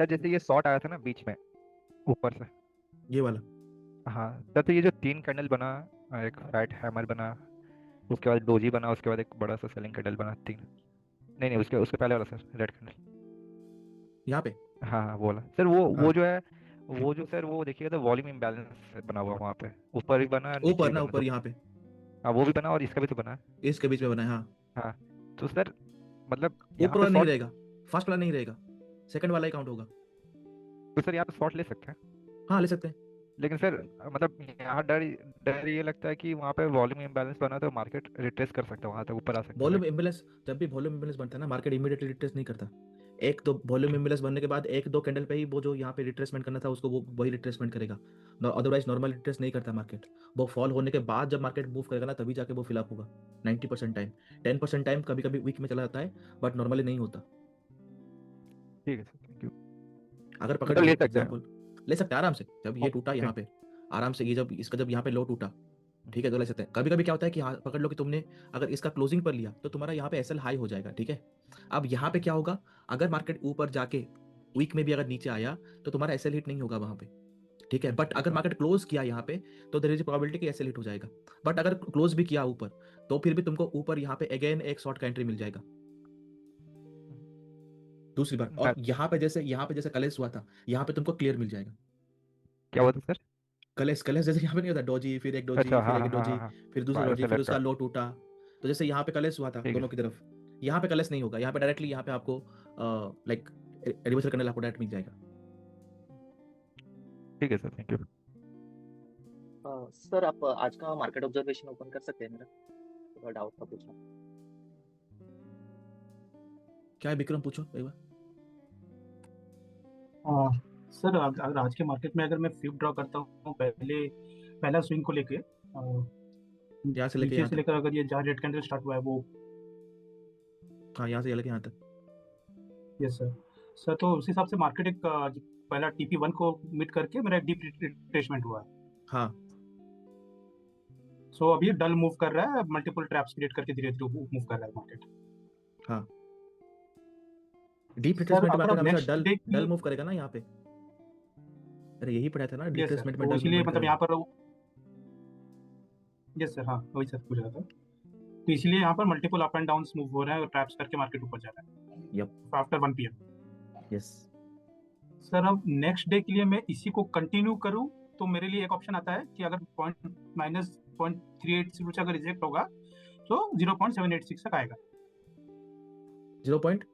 Sir जैसे ये shot आया था ना बीच में ऊपर से। ये वाला। हाँ सर, तो ये जो तीन कैंडल बना, एक फैट हैमर बना, उसके बाद डोजी बना, उसके बाद एक बड़ा सा सेलिंग कैंडल बना, तीन। नहीं नहीं, उसके उसके पहले वाला सर, रेड कैंडल। यहाँ पे। हाँ हाँ, वो वाला सर, वो हाँ, जो है, वो जो सर वो देखिएगा तो वॉल्यूम इम्बैलेंस बना हुआ वहाँ पे, ऊपर भी बना नीचे ऊपर भी ना, बना ऊपर दो। यहाँ पे हाँ वो भी बना और इसका भी तो बना है। इसके बीच में बना है, हाँ। हाँ, तो सर मतलब यहाँ ऊपर पे वाला नहीं शॉर्ट, रहेगा, फर्स्ट वाला नहीं रहेगा, सेकंड वाला ही काउंट होगा। तो सर यहाँ पे शॉर्ट ले सकते हैं। हाँ, ले सकते हैं। लेकिन सर मतलब यहाँ डर डर ये लगता है कि वहाँ पे वॉल्यूम इम्बैलेंस बना तो मार्केट रिट्रेस कर सकता है, वहाँ तक ऊपर आ सकता है, वॉल्यूम राइट। इम्बेलेंस, जब भी वॉल्यूम इम्बेलेंस बनता है ना, मार्केट इमीडिएटली रिट्रेस नहीं करता। एक तो वॉल्यूम इम्बेलेंस बनने के बाद एक दो कैंडल पे ही वो जो यहाँ पे रिट्रेसमेंट करना था उसको वो वही रिट्रेसमेंट करेगा। अदरवाइज नॉर्मल रिट्रेस नहीं करता मार्केट। वो फॉल होने के बाद जब मार्केट मूव करेगा ना, तभी जाके वो फिलअप होगा। 90% टाइम। 10% टाइम कभी कभी वीक में चला जाता है, बट नॉर्मली नहीं होता। ठीक है सर, थैंक यू। अगर पकड़ मतलब ले लिए सकते हैं। एग्जाम्पल, ले सकते हैं आराम से। जब ये टूटा ओके। यहाँ पे, आराम से, ये जब इसका जब यहाँ पे लो टूटा, ठीक है, तो ले सकते हैं। कभी कभी क्या होता है कि हाँ, पकड़ लो कि तुमने अगर इसका क्लोजिंग पर लिया तो तुम्हारा यहाँ पे एसएल हाई हो जाएगा, ठीक है। अब यहाँ पे क्या होगा, अगर मार्केट ऊपर जाके वीक में भी अगर नीचे आया तो तुम्हारा एसएल हिट नहीं होगा वहां पे, ठीक है। बट अगर मार्केट क्लोज किया यहाँ पे, तो देयर इज प्रोबेबिलिटी कि एसएल हिट हो जाएगा। बट अगर क्लोज भी किया ऊपर, तो फिर भी तुमको ऊपर यहाँ पे अगेन एक शॉर्ट का एंट्री मिल जाएगा दूसरी बार। और मैं, यहाँ पे जैसे कलेस हुआ था, यहाँ पे तुमको क्लियर मिल जाएगा। क्या हुआ था सर? कलेस कलेस जैसे यहाँ पे नहीं होता, डोजी फिर एक डोजी अच्छा, फिर हाँ एक हाँ हाँ हाँ डोजी, हाँ। फिर दूसरा वायर डोजी, से फिर लटका। उसका लो टूटा। तो जैसे यहाँ पे कलेस हुआ था ठीक दोनों है। की तरफ, यहाँ पे कलेस नहीं होगा। यहाँ पे डायरेक्टली यहाँ पे आपको लाइक रिवर्सल करने आपको डायरेक्ट मिल जाएगा। ठीक है सर, थैंक यू। सर आप आज का मार्केट ऑब्जर्वेशन ओपन कर सकते हैं मेरा, थोड़ा डाउट था पूछना। क्या है विक्रम, पूछो एक बार। आ, सर अगर आज के मार्केट में अगर मैं फ्लिप ड्रॉ करता हूँ पहले, पहला स्विंग को लेके यहाँ से लेके नीचे यहाँ से तक। लेकर अगर ये जहाँ रेड कैंडल स्टार्ट हुआ है वो। हाँ, यहाँ से लेके यहाँ तक। Yes sir. सर तो उस हिसाब से मार्केट एक पहला TP1 को मीट करके मेरा एक डीप रिट्रेसमेंट हुआ है। हाँ, सो अभी डल मूव कर रहा है, मल्टीपल ट्रैप्स क्रिएट करके धीरे धीरे मूव कर रहा है मार्केट। हाँ। डीप सर रिट्रेसमेंट अगर मार्केट आप हमेशा नेक्स्ट डल डे के डल लिए, मूव करेगा ना यहाँ पे। अरे यही पढ़ा था ना, यस सर, रिट्रेसमेंट में तो डल इसीलिए मूवमेंट मतलब करेगा। यहाँ पर, यस सर, हाँ वही सर पूछ रहा था। तो इसलिए यहाँ पर multiple up and down move हो रहे हैं और ट्रैप्स करके मार्केट ऊपर जा रहा यप। है आफ्टर 1 PM। यस। सर अब नेक्स्ट डे के लिए मैं इसी को कंटिन्यू करूं, तो मेरे लिए एक ऑप्शन आता है कि अगर पॉइंट माइनस 0.380 अगर रिजेक्ट होगा तो 0.786 तक आएगा। 0 पॉइंट।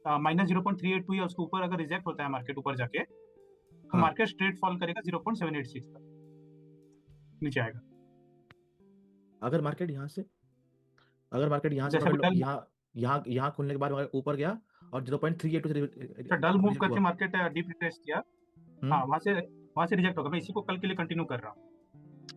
माइनस 0.382 या उसके ऊपर अगर रिजेक्ट होता है मार्केट ऊपर जाके, तो हाँ, मार्केट स्ट्रेट फॉल करेगा 0.786 तक नीचे आएगा। अगर मार्केट यहाँ से अगर मार्केट यहाँ से जैसे पकड़ वो लो, डल, यहाँ यहाँ यहाँ खुलने के बाद अगर ऊपर गया और 0.382 से डल मूव रिजेक्ट करके हुआ। मार्केट डीप रिट्रेस किया, हम्म। हाँ वहां से रिजेक्ट होगा। मैं इसी को कल के लिए कंटिन्यू कर रहा हूँ।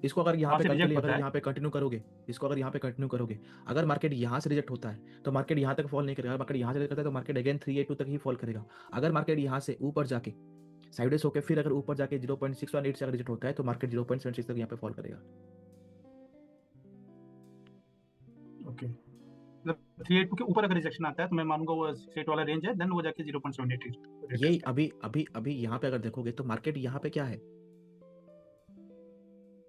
इसको अगर यहाँ वहां पे से कल के रिजेक्ट लिए अगर होता है, यहाँ पे कंटिन्यू करोगे, इसको अगर यहाँ पे कंटिन्यू करोगे, अगर मार्केट यहाँ से रिजेक्ट होता है तो मार्केट यहाँ तक फॉल नहीं करेगा। अगर मार्केट यहाँ से रिजेक्ट करता है तो मार्केट अगेन 382 तक ही फॉल करेगा। अगर मार्केट यहाँ से ऊपर जाके साइडवेज होकर फिर अगर ऊपर जाके 0.618 से अगर रिजेक्ट होता है तो मार्केट 0.76 तक यहाँ पे फॉल करेगा। ओके। मतलब 382 के ऊपर अगर रिजेक्शन आता है तो मैं मानूंगा वो स्ट्रेट वाला रेंज है, देन वो जाके 0.78 ये रिट्रेस करेगा। अभी अभी अभी यहाँ पे अगर देखोगे तो मार्केट यहाँ पे क्या है,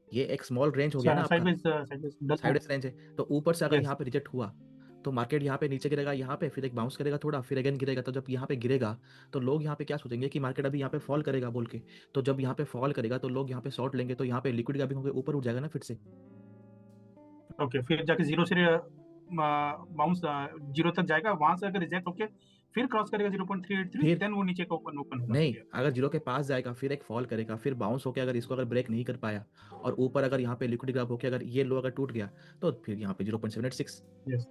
ये एक स्मॉल रेंज हो गया ना आपका, साइडवेज साइडवेज डल मूव। साइडवेज रेंज है। तो ऊपर से अगर यस। यहाँ पे रिजेक्ट हुआ तो मार्केट यहाँ पे नीचे गिरेगा, यहाँ पे फिर एक बाउंस करेगा थोड़ा, फिर अगेन गिरेगा। तो जब यहाँ पे गिरेगा तो लोग यहाँ पे क्या सोचेंगे कि मार्केट अभी यहाँ पे फॉल करेगा बोल के। तो जब यहाँ पे फॉल करेगा तो लोग यहाँ पे शॉर्ट लेंगे, तो यहाँ पे लिक्विड गैपिंग होकर ऊपर उठ जाएगा ना फिर से। ओके, फिर जाके जीरो से बाउंस जीरो तक जाएगा, वहां से अगर रिजेक्ट होके फिर क्रॉस करेगा 0.383, फिर देन वो नीचे का ओपन ओपन होगा नहीं, फिर। अगर जीरो के पास जाएगा फिर एक फॉल करेगा, फिर बाउंस होकर अगर इसको अगर ब्रेक नहीं कर पाया और ऊपर अगर यहाँ पे लिक्विड गैप होकर अगर ये लो अगर टूट गया तो फिर यहाँ पे 0.786। यस,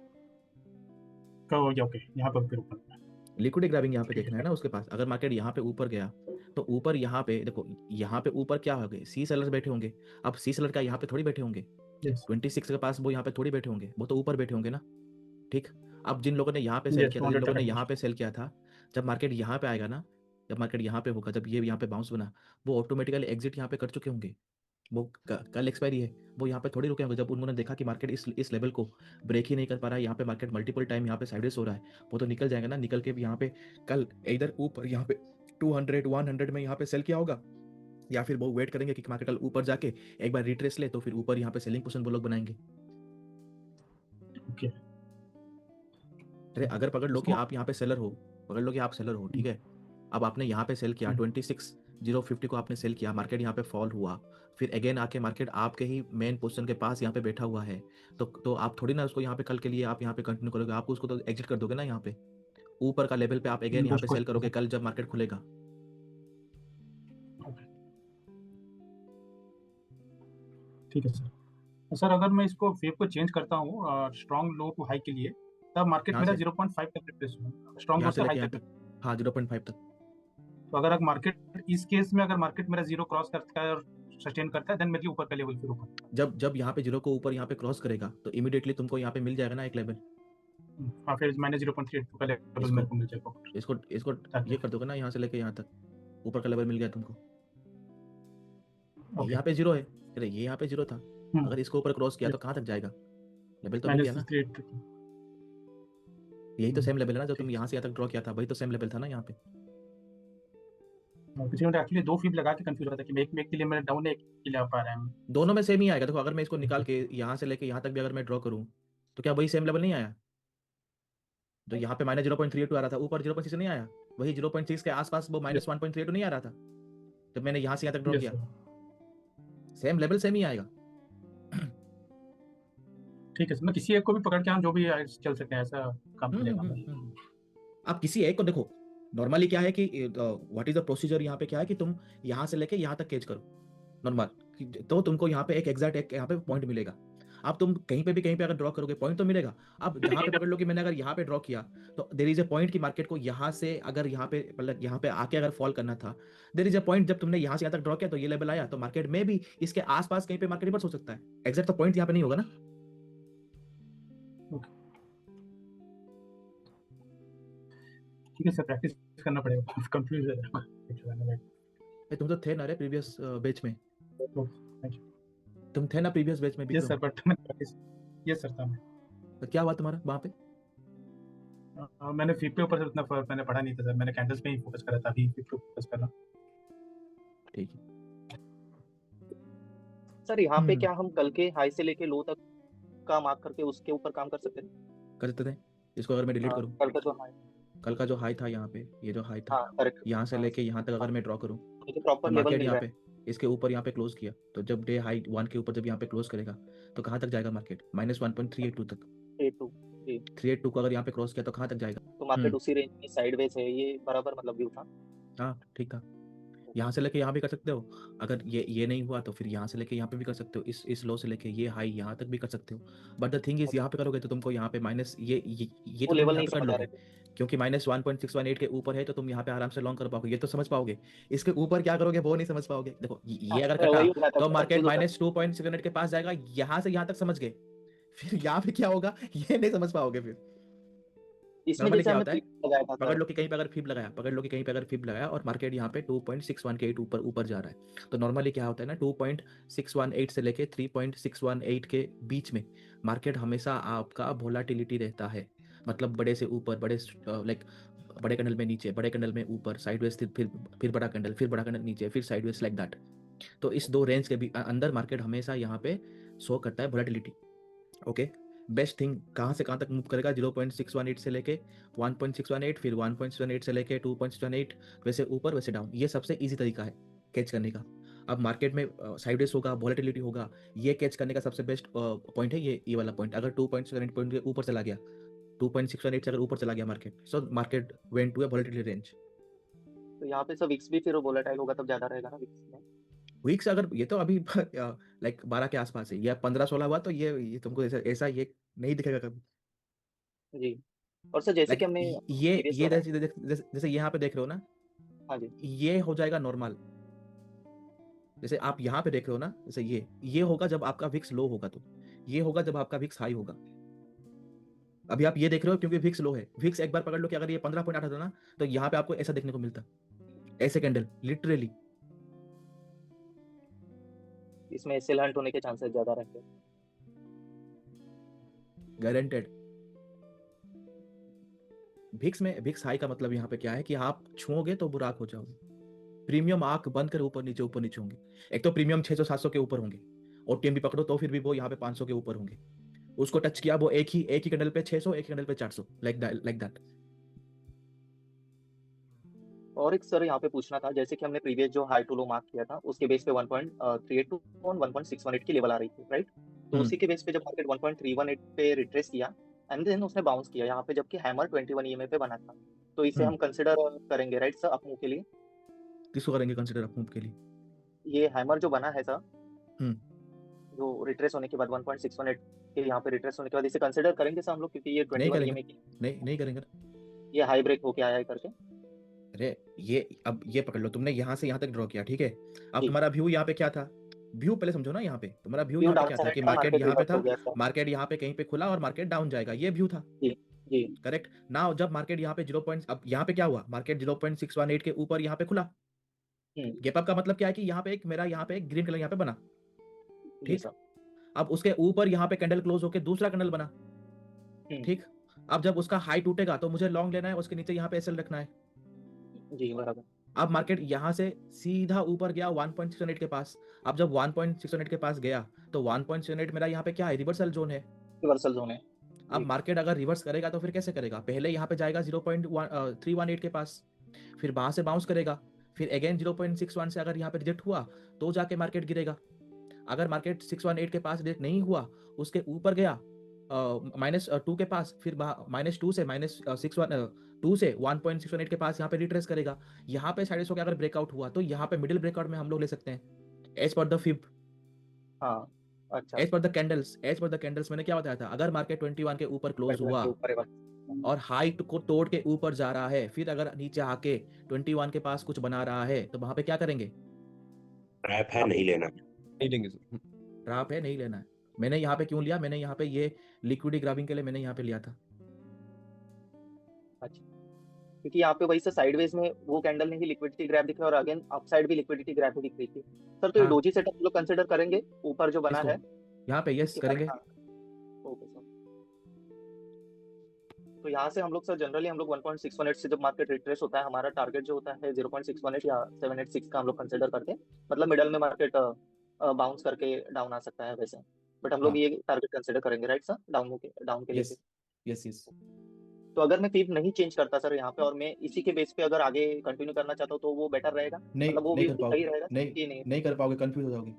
तो ओके यहाँ पर फिर ओपन होगा। लिक्विड ग्रैबिंग यहाँ पे ठीक देखना है है। ना उसके पास। अगर मार्केट यहाँ पे ऊपर गया तो ऊपर यहाँ पे देखो, यहाँ पे ऊपर क्या हो गए, सी सेलर्स बैठे होंगे। अब सी सेलर का यहाँ पे थोड़ी बैठे होंगे, यस 26 के पास वो यहाँ पे थोड़ी बैठे होंगे, वो तो ऊपर बैठे होंगे ना। ठीक। अब जिन लोगों ने यहाँ पे सेल यस, किया था, जिन 200 लोगों ने टारगेट यहाँ मोस्ट। पे सेल किया था, जब मार्केट यहाँ पे आएगा ना, जब मार्केट यहाँ पे होगा, जब ये यहाँ पे बाउंस बना, वो ऑटोमेटिकली एग्जिट यहाँ पे कर चुके होंगे। वो कल एक्सपायरी है, वो यहाँ पे थोड़ी रुके होंगे। जब उन्होंने देखा कि मार्केट इस लेवल को ब्रेक ही नहीं कर पा रहा है, यहाँ पे मार्केट मल्टीपल टाइम यहाँ पे साइडवेज हो रहा है, वो तो निकल जाएगा ना। निकल के भी यहाँ पे कल इधर ऊपर यहाँ पे 200 100 में यहाँ पे सेल किया होगा, या फिर वो वेट करेंगे कि मार्केट कल ऊपर जाके एक बार रिट्रेस ले तो फिर ऊपर यहाँ पे सेलिंग पोजीशन वो लोग बनाएंगे। ओके अरे अगर पकड़ लो कि इसको आप यहाँ पे सेलर हो, पकड़ लो कि आप सेलर हो, ठीक है। अब आपने यहाँ पे सेल किया 26,050 को आपने सेल किया, मार्केट यहाँ पे फॉल हुआ, फिर अगेन आके मार्केट आपके ही मेन पोजीशन के पास यहाँ पे बैठा हुआ है, तो आप थोड़ी ना उसको यहाँ पे कल के लिए आप यहाँ पे कंटिन्यू करोगे, आप उसको तो एग्जिट कर दोगे ना। यहाँ पे ऊपर का लेवल पे आप अगेन यहाँ पे सेल करोगे कल जब मार्केट खुलेगा। ठीक है सर। तो सर अगर मैं इसको वेव को चेंज करता हूँ स्ट्रॉन्ग लो टू हाई के लिए, तब मार्केट यहाँ मेरा से 0.5 तक रिप्लेस हुआ, स्ट्रॉन्ग लो यहाँ से से लेके हाई यहाँ तक। तक, हाँ 0.5 तक। तो अगर मार्केट इस केस में अगर मार्केट मेरा जीरो क्रॉस करता है और सस्टेन करता है, देन मेरे लिए ऊपर का लेवल फिर ऊपर। जब यहाँ पे जीरो को ऊपर यहाँ पे क्रॉस करेगा तो इमीडिएटली तुमको यहाँ पे मिल जाएगा ना एक लेवल। हाँ फिर माइनस 0.32 का लेवल मेरे को मिल जाएगा। इसको ये कर दोगे ना, यहाँ से लेके यहाँ तक ऊपर का लेवल मिल गया तुमको। ओके यहाँ पे जीरो है, अरे ये यहाँ पे जीरो था, अगर इसको ऊपर क्रॉस किया तो कहाँ तक जाएगा, लेवल तो मिल गया ना। यही तो सेम लेवल है ना, जो तुम यहाँ से यहाँ तक ड्रॉ किया था वही तो सेम लेवल था ना यहाँ पे। पिछले में एक्चुअली दो फीप लगा के कंफ्यूज हो रहा था कि एक के लिए मेरा डाउन है, एक के लिए अप आ रहा है। दोनों में सेम ही आएगा। देखो अगर मैं इसको निकाल के यहाँ से लेके यहाँ तक भी अगर मैं ड्रॉ करूँ तो क्या वही सेम लेवल नहीं आया? जो यहाँ पे माइनस 0.32 आ रहा था, ऊपर 0.6 नहीं आया, वही 0.6 के आसपास वो माइनस 1.32 नहीं आ रहा था जब मैंने यहाँ से यहाँ तक ड्रॉ किया। सेम लेवल सेम ही आएगा। ठीक है सर, मैं किसी एक को भी पकड़ के हम जो भी चल सकते हैं, ऐसा काम चलेगा। आप किसी एक को देखो, नॉर्मली क्या है कि व्हाट इज द प्रोसीजर यहाँ पे क्या है कि तुम यहाँ से लेके यहाँ तक कैच करो नॉर्मल, तो तुमको यहाँ पे एक एग्जैक्ट एक यहाँ पे पॉइंट मिलेगा। अब तुम कहीं पे अगर ड्रॉ करोगे पॉइंट तो मिलेगा। अब जहाँ पे पकड़ लो कि मैंने अगर यहाँ पे ड्रॉ किया तो देयर इज ए पॉइंट कि मार्केट को यहाँ से अगर यहाँ पे मतलब यहाँ पे आके अगर फॉल करना था, देयर इज ए पॉइंट जब तुमने यहाँ से यहाँ तक ड्रॉ किया तो ये लेवल आया, तो मार्केट में भी इसके आसपास कहीं पे मार्केट रिवर्स हो सकता है। एग्जैक्ट तो पॉइंट यहाँ पे नहीं होगा ना। ठीक है सर, प्रैक्टिस करना पड़ेगा, कंफ्यूज है रहा। तुम तो थे ना रे प्रीवियस बैच में, थैंक यू। तुम थे ना प्रीवियस बैच में भी? यस सर, बट मैं प्रैक्टिस यस सर था मैं। तो क्या हुआ तुम्हारा वहां पे? मैंने फीप पे ऊपर से उतना मैंने पढ़ा नहीं था सर, मैंने कैंडल्स पे ही फोकस करा था, अभी फीप पे फोकस कर रहा हूं। ठीक है सर यहाँ पे क्या हम कल के हाई से लेके लो तक का मार्क करके उसके ऊपर काम कर सकते हैं? कर सकते थे। इसको अगर मैं डिलीट करूं, कल का जो हाई, कल का जो हाई था यहाँ पे, ये जो हाई था हाँ करेक्ट, यहाँ से लेके यहाँ तक अगर मैं ड्रॉ करूं मुझे प्रॉपर तो लेवल मार्केट मिल यहाँ रहा है। पे इसके ऊपर यहाँ पे क्लोज किया, तो जब डे हाई 1 के ऊपर जब यहाँ पे क्लोज करेगा तो कहाँ तक जाएगा मार्केट? माइनस 1.382 तक। 382 को अगर यहाँ पे क्रॉस किया तो कहाँ तक जाएगा? तो मार्केट उसी रेंज में साइडवेज है, ये बराबर मतलब व्यू था। हाँ ठीक था। यहाँ से लेके यहाँ भी कर सकते हो, अगर ये नहीं हुआ तो फिर यहाँ से लेके यहाँ पे भी कर सकते हो, इस लो से लेके ये हाई यहाँ तक भी कर सकते हो। बट द थिंग इज यहाँ पे करोगे तो तुमको यहाँ पे माइनस ये वो तो लेवल तुम यहाँ नहीं पे कर समझ आ लोगे, रहे। क्योंकि माइनस 1.618 के ऊपर है तो तुम यहाँ पे आराम से लॉन्ग कर पाओगे, ये तो समझ पाओगे। इसके ऊपर क्या करोगे वो नहीं समझ पाओगे। देखो ये अगर कटा वही उठा था, तो मैं मार्केट confuse होता। माइनस 2.618 के पास जाएगा, यहाँ से यहाँ तक समझ गए, फिर यहाँ पे क्या होगा ये नहीं समझ पाओगे। फिर इसमें नॉर्मली जैसे क्या हमने होता है, फीप लगाया था पकड़ सर, लो कि कहीं पे अगर फिब लगाया, पकड़ लो कि कहीं पे अगर फिब लगाया और मार्केट यहाँ पे 2.618 ऊपर जा रहा है, तो नॉर्मली क्या होता है ना, 2.618 से लेके 3.618 के बीच में मार्केट हमेशा आपका वोलेटिलिटी रहता है। मतलब बड़े से ऊपर, बड़े लाइक बड़े कैंडल में नीचे, बड़े कैंडल में ऊपर, साइडवेज, फिर बड़ा कैंडल, फिर बड़ा कैंडल नीचे, फिर साइडवेज, लाइक दैट। तो इस दो रेंज के भी अंदर मार्केट हमेशा यहाँ पे शो करता है वोलेटिलिटी। ओके, बेस्ट थिंग कहाँ से कहाँ तक मूव करेगा, 0.618 से लेके 1.618, फिर 1.618 से लेके 2.618, वैसे ऊपर वैसे डाउन, ये सबसे इजी तरीका है कैच करने का। अब मार्केट में साइडवेज होगा, वॉलेटिलिटी होगा, ये कैच करने का सबसे बेस्ट पॉइंट है ये वाला पॉइंट। अगर 2.618 पॉइंट के ऊपर चला गया, 2.618 से अगर ऊपर चला गया market, so market went to a volatility range. तो यहाँ पे सब विक्स भी फिर वोलेटाइल होगा, तब ज्यादा रहेगा ना विक्स में। वीक्स अगर ये तो अभी लाइक 12 के आसपास है, या 15-16 हुआ तो ये तुमको ऐसा ये नहीं दिखेगा कभी। जी, और सर जैसे लाइक कि हमने ये previous ये लगाया। जैसे यहाँ पे देख रहे हो ना, हाँ जी, ये हो जाएगा नॉर्मल। जैसे आप यहाँ पे देख रहे हो ना, जैसे ये होगा जब आपका विक्स लो होगा, तो ये होगा जब आपका विक्स हाई होगा। अभी आप ये देख रहे हो क्योंकि विक्स लो है। विक्स एक बार पकड़ लो कि अगर ये 15.8 था ना, तो यहाँ पे आपको ऐसा देखने को मिलता, ऐसे कैंडल लिटरली। इसमें सेल हंट होने के चांसेस ज्यादा रहते हैं। गारंटेड। भिक्स हाई का मतलब यहाँ पे क्या है कि आप छुओगे तो बुराक हो जाओगे। प्रीमियम आंख बंद कर ऊपर नीचे होंगे। एक तो प्रीमियम 600-700 के ऊपर होंगे, और टीएमबी पकड़ो तो फिर भी वो यहाँ पे 500 के ऊपर होंगे। उसको टच किया वो एक ही कैंडल पे 600, एक कैंडल पे 400, लाइक दैट। और एक सर यहाँ पे पूछना था, जैसे कि हमने प्रीवियस जो हाई टू लो मार्क किया था उसके बेस पे 1.382 और 1.618 की लेवल आ रही थी, राइट? तो उसी के बेस पे जब मार्केट 1.318 पे रिट्रेस किया एंड देन उसने बाउंस किया यहाँ पे, जबकि हैमर 21 ईएमए पे बना था, तो इसे हम कंसिडर करेंगे, राइट सर, अप मूव के लिए? किसको करेंगे कंसिडर अप मूव के लिए? ये हैमर जो बना है सर, हम्म। जो रिट्रेस होने के बाद 1.618 के यहाँ पे रिट्रेस होने के बाद इसे कंसिडर करेंगे सर हम लोग, क्योंकि ये 21 ईएमए की नहीं करेंगे। ये हाई ब्रेक होके आया है करके। अरे ये पकड़ लो, तुमने यहाँ से यहाँ तक ड्रॉ किया, ठीक है? अब जी। तुम्हारा व्यू यहाँ पे क्या था? व्यू पहले समझो ना। यहाँ पे तुम्हारा व्यू यहाँ पे क्या था कि डाउनसाइड मार्केट यहाँ पे रिवर्स हो था, गया था। मार्केट यहाँ पे कहीं पे खुला और मार्केट डाउन जाएगा, ये व्यू था। जी जी करेक्ट ना? जब मार्केट यहाँ पे अब यहाँ पे क्या हुआ, मार्केट 0.618 के ऊपर यहाँ पे खुला। गैप अप का मतलब क्या है कि यहाँ पे मेरा यहाँ पे एक ग्रीन कलर यहाँ पे बना, जी ठीक? सर। अब उसके ऊपर यहाँ पे कैंडल क्लोज होके दूसरा कैंडल बना, ठीक? अब जब उसका हाई टूटेगा तो मुझे लॉन्ग लेना है, उसके नीचे यहाँ पे एसएल रखना है। जी बराबर। अब मार्केट यहाँ से सीधा ऊपर गया 1.618 के पास। अब जब 1.618 के पास गया तो 1.618 मेरा यहाँ पे क्या है, रिवर्सल जोन है। रिवर्सल जोन है। अब मार्केट अगर रिवर्स करेगा तो फिर कैसे करेगा? पहले यहाँ पे जाएगा 0.318 के पास, फिर वहां से बाउंस करेगा, फिर अगेन 0.61 से अगर यहाँ पे रिजेक्ट हुआ तो जाके मार्केट गिरेगा। अगर मार्केट 618 के पास रिजेक्ट नहीं हुआ, उसके ऊपर गया -2 के पास, फिर -2 से -2 से 1.618 के पास यहाँ पे रिट्रेस करेगा। यहाँ पे साइड से अगर ब्रेकआउट हुआ तो यहाँ पे मिडिल ब्रेकआउट में हम लोग ले सकते हैं एज पर द फिब। हाँ अच्छा। एज पर द कैंडल्स मैंने क्या बताया था? अगर मार्केट 21 के ऊपर क्लोज हुआ और हाई को तोड़ के ऊपर जा रहा है, फिर अगर नीचे आके 21 के पास कुछ बना रहा है तो वहां पे क्या करेंगे? ट्रैप है, नहीं लेना। नहीं लेंगे सर। ट्रैप है, नहीं लेना है। मैंने यहाँ पे क्यों लिया? मैंने यहाँ पे ये लिक्विडिटी ग्रैबिंग के लिए मैंने यहाँ पे लिया था। अच्छा, क्योंकि यहाँ पे वही से साइडवेज में वो कैंडल ने ही लिक्विडिटी ग्रैब दिखा और अगेन अपसाइड भी लिक्विडिटी ग्रैब ही दिख रही थी सर। तो ये डोजी सेटअप लोग कंसीडर करेंगे ऊपर जो बना है यहाँ पे? यस करेंगे। Okay sir. तो यहाँ से हम लोग सर जनरली हम लोग 1.618 से जब मार्केट रिट्रेस होता है, हमारा टारगेट जो होता है 0.618 या 786 का हम लोग कंसीडर करते हैं। मतलब मिडल में मार्केट बाउंस करके डाउन आ सकता है वैसे, बट हम लोग ये टारगेट कंसीडर करेंगे, राइट सर, डाउन के लिए। यस। तो अगर मैं फीब नहीं चेंज करता सर यहाँ पे और मैं इसी के बेस पे अगर आगे कंटिन्यू करना चाहता हूँ तो वो बेटर रहेगा? मतलब वो भी सही रहेगा? नहीं कर पाओगे, कंफ्यूज हो जाओगे।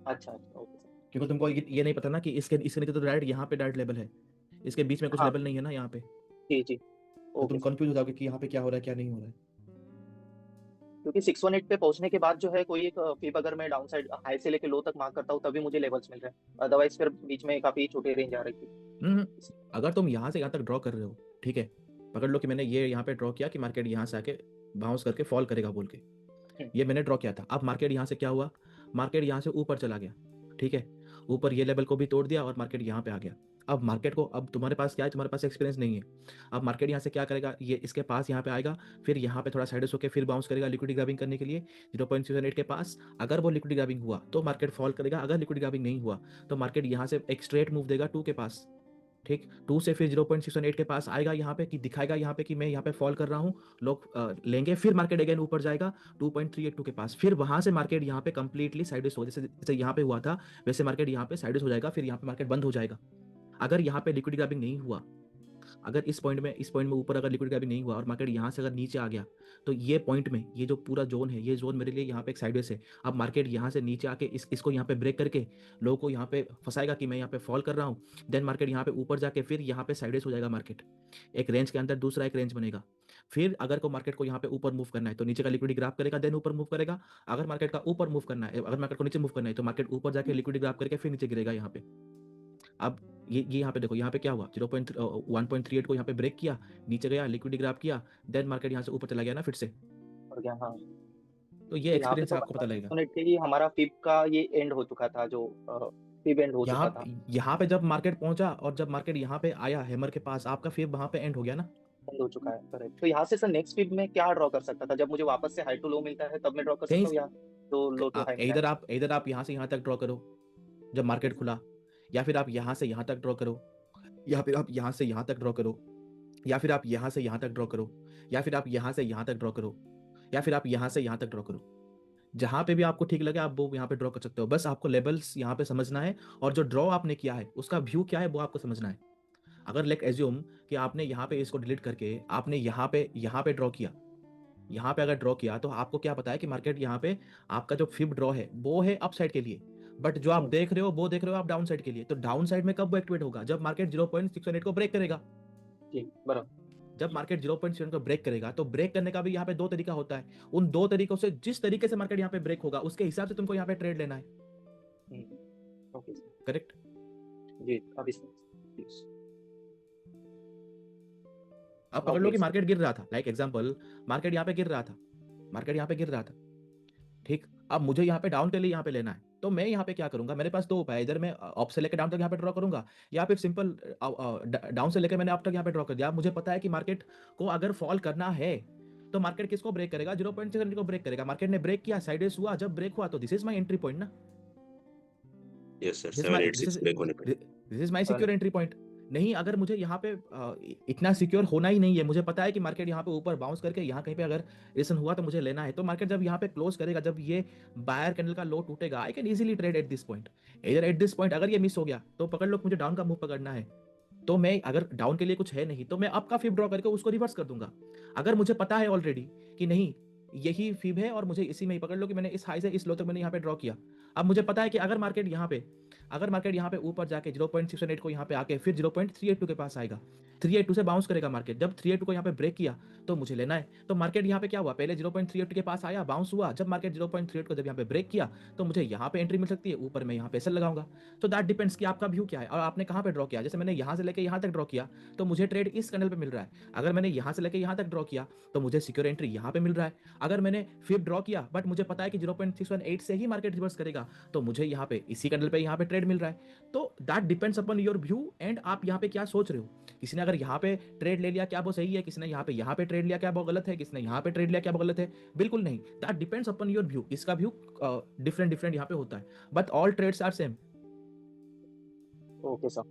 अच्छा ओके सर। क्योंकि तुमको ये नहीं पता ना कि इसके नीचे तो डायरेक्ट यहाँ पे डायरेक्ट लेवल है, इसके बीच में कुछ लेवल नहीं है ना यहाँ पे। जी तो तुम कंफ्यूज हो जाओगे कि यहाँ पे क्या हो रहा है क्या नहीं हो रहा है। क्योंकि 618 पे पहुंचने के बाद जो है कोई एक फीब अगर मैं डाउन साइड हाई से लेके लो तक मार्क करता हूँ तभी मुझे लेवल्स मिल रहे हैं, अदरवाइज फिर बीच में काफी छोटी रेंज आ रही थी। अगर तुम यहाँ से यहाँ तक ड्रॉ कर रहे हो, ठीक है, पकड़ लो कि मैंने ये यहाँ पे ड्रॉ किया कि मार्केट यहाँ से आके बाउंस करके फॉल करेगा बोल के, ये मैंने ड्रॉ किया था। अब मार्केट यहाँ से क्या हुआ? मार्केट यहाँ से ऊपर चला गया, ठीक है, ऊपर ये लेवल को भी तोड़ दिया और मार्केट यहाँ पे आ गया। अब मार्केट को, अब तुम्हारे पास क्या है? तुम्हारे पास एक्सपीरियंस नहीं है। अब मार्केट यहाँ से क्या करेगा? ये इसके पास यहाँ पे आएगा, फिर यहाँ पे थोड़ा साइड होकर फिर बाउंस करेगा लिक्विडिटी ग्रैबिंग करने के लिए 0.618 के पास। अगर वो लिक्विडिटी ग्रैबिंग हुआ तो मार्केट फॉल करेगा, अगर लिक्विडिटी ग्रैबिंग नहीं हुआ तो मार्केट यहाँ से एक स्ट्रेट मूव देगा 2 के पास, ठीक। 2 से फिर 0.618 के पास आएगा, यहाँ पे कि दिखाएगा यहाँ पे कि मैं यहाँ पे फॉल कर रहा हूँ, लोग लेंगे, फिर मार्केट अगेन ऊपर जाएगा 2.382 के पास, फिर वहां से मार्केट यहाँ पे कंप्लीटली साइडवेज हो, जैसे यहाँ पे हुआ था वैसे मार्केट यहाँ पे साइडवेज हो जाएगा, फिर यहाँ पे मार्केट बंद हो जाएगा। अगर यहाँ पे लिक्विडिटी ग्रैबिंग नहीं हुआ, अगर इस पॉइंट में ऊपर अगर लिक्विडिटी ग्रैबिंग नहीं हुआ और मार्केट यहाँ से अगर नीचे आ गया तो ये पॉइंट में ये जो पूरा जोन है, ये जोन मेरे लिए यहाँ पे एक साइडवेज है। अब मार्केट यहाँ से नीचे आके इसको यहाँ पे ब्रेक करके लोगों को यहाँ पे फंसाएगा कि मैं यहाँ पे फॉल कर रहा हूँ, देन मार्केट यहाँ पे ऊपर जाके फिर यहाँ पे साइडवेज हो जाएगा मार्केट, एक रेंज के अंदर दूसरा एक रेंज बनेगा। फिर अगर को मार्केट को यहाँ पे ऊपर मूव करना है तो नीचे का लिक्विडिटी ग्राफ करेगा, देन ऊपर मूव करेगा। अगर मार्केट का ऊपर मूव करना है, अगर मार्केट को नीचे मूव करना है तो मार्केट ऊपर जाके लिक्विडिटी ग्राफ करके फिर नीचे गिरेगा यहाँ पे। अब ये यहाँ पे देखो, यहाँ पे क्या हुआ? 1.38 को यहाँ पे ब्रेक किया, नीचे गया, लिक्विडिटी ग्रैब किया, देन मार्केट यहाँ से ऊपर चला गया ना फिर से। हाँ। तो ये एक्सपीरियंस तो आपको पता लगेगा। हमारा फिब का ये एंड हो चुका था, जो फिब एंड हो चुका था यहाँ पे जब मार्केट पहुंचा और जब मार्केट यहाँ पे आया हैमर के पास, आपका फिब वहां पे एंड हो गया ना, एंड हो चुका है, करेक्ट। तो यहाँ से सर नेक्स्ट फिब में क्या ड्रॉ कर सकता था? जब मुझे वापस से हाई टू लो मिलता है तब मैं ड्रॉ कर सकता हूँ या तो लो टू हाई इधर आप यहाँ से यहाँ तक ड्रॉ करो जब मार्केट खुला, या फिर आप यहाँ से यहाँ तक ड्रॉ करो, या फिर आप यहाँ से यहाँ तक ड्रॉ करो, या फिर आप यहाँ से यहाँ तक ड्रॉ करो, या फिर आप यहाँ से यहाँ तक ड्रॉ करो, या फिर आप यहाँ से यहाँ तक ड्रॉ करो। जहां पे भी आपको ठीक लगे आप वो यहाँ पे ड्रॉ कर सकते हो। बस आपको लेवल्स यहाँ पे समझना है, और जो ड्रॉ आपने किया है उसका व्यू क्या है वो आपको समझना है। अगर लेट एज्यूम कि आपने यहाँ पे इसको डिलीट करके आपने यहाँ पे ड्रॉ किया, यहाँ पे अगर ड्रॉ किया तो आपको क्या पता है कि मार्केट यहाँ पे आपका जो फिब ड्रॉ है वो है अप साइड के लिए, बट जो आप देख रहे हो वो देख रहे हो आप डाउन साइड के लिए। तो डाउन साइड में कब वो एक्टिवेट होगा? जब मार्केट 0.618 को ब्रेक करेगा। जी बराबर। जब मार्केट 0.7 को ब्रेक करेगा तो ब्रेक करने का भी यहाँ पे दो तरीका होता है। उन दो तरीकों से जिस तरीके से मार्केट यहाँ पे ब्रेक होगा उसके हिसाब से तुमको यहाँ पे ट्रेड लेना है। Okay correct? जी अभी प्लीज। अब पकड़ लो कि मार्केट गिर रहा था, लाइक एग्जांपल मार्केट यहाँ पे गिर रहा था, मार्केट यहाँ पे गिर रहा था, ठीक। अब मुझे यहाँ पे डाउन के लिए यहाँ पे लेना है, तो मैं यहाँ पे क्या करूंगा? मेरे पास दो उपाय है, इधर मैं अप से लेकर डाउन तक यहाँ पे ड्रॉ करूंगा, या फिर सिंपल डाउन से लेकर मैंने अप तक यहाँ पे ड्रॉ कर दिया। मुझे पता है कि मार्केट को अगर फॉल करना है तो मार्केट किसको ब्रेक करेगा? 0.6 को ब्रेक करेगा। मार्केट ने ब्रेक किया, साइडवेज हुआ, जब ब्रेक हुआ तो this is my entry point ना। Yes sir, this is my 786 break होने पे। This is my secure entry point. नहीं, अगर मुझे यहाँ पे इतना सिक्योर होना ही नहीं है, मुझे पता है कि मार्केट यहाँ पे ऊपर बाउंस करके यहाँ कहीं पे अगर रिसन हुआ तो मुझे लेना है, तो मार्केट जब यहाँ पे क्लोज करेगा, जब ये बायर कैंडल का लो टूटेगा, I can easily trade at this point. इधर एट दिस पॉइंट अगर ये मिस हो गया तो पकड़ लो मुझे डाउन का मूव पकड़ना है, तो मैं अगर डाउन के लिए कुछ है नहीं तो मैं अप का फिब ड्रॉ करके उसको रिवर्स कर दूंगा। अगर मुझे पता है ऑलरेडी कि नहीं यही फिब है और मुझे इसी में ही, पकड़ लो कि मैंने इस हाई से इस लो तक मैंने यहाँ पे ड्रॉ किया, अब मुझे पता है कि अगर मार्केट यहाँ पे ऊपर जाके 0.618 को यहाँ पे आके फिर 0.382 के पास आएगा, 382 से बाउंस करेगा मार्केट, जब 382 को यहाँ पे ब्रेक किया तो मुझे लेना है। तो मार्केट यहाँ पे क्या हुआ? पहले 0.382 के पास आया, बाउंस हुआ, जब मार्केट 0.38 को जब यहाँ पे ब्रेक किया तो मुझे यहाँ पे एंट्री मिल सकती है, ऊपर मैं यहाँ पे सेल लगाऊंगा। तो दैट डिपेंड्स कि आपका व्यू क्या है और आपने कहाँ पे ड्रॉ किया। जैसे मैंने यहाँ से लेके यहाँ तक ड्रॉ किया तो मुझे ट्रेड इस कैंडल पे मिल रहा है। अगर मैंने यहाँ से लेके यहाँ तक ड्रॉ किया तो मुझे सिक्योर एंट्री यहाँ पे मिल रहा है। अगर मैंने फिर ड्रॉ किया बट मुझे पता है कि 0.618 से ही मार्केट रिवर्स करेगा तो मुझे यहाँ पे इसी कैंडल पे यहाँ पे ट्रेड मिल रहा है। तो that depends upon your view and आप यहाँ पे क्या सोच रहे हो। किसी ने अगर यहाँ पे ट्रेड ले लिया क्या वो सही है? किसी ने यहाँ पे ट्रेड लिया क्या वो गलत है? किसी ने यहाँ पे ट्रेड लिया क्या वो गलत है? बिल्कुल नहीं। That depends upon your view. इसका व्यू डिफरेंट यहाँ पे होता है, but all trades are same. Okay sir.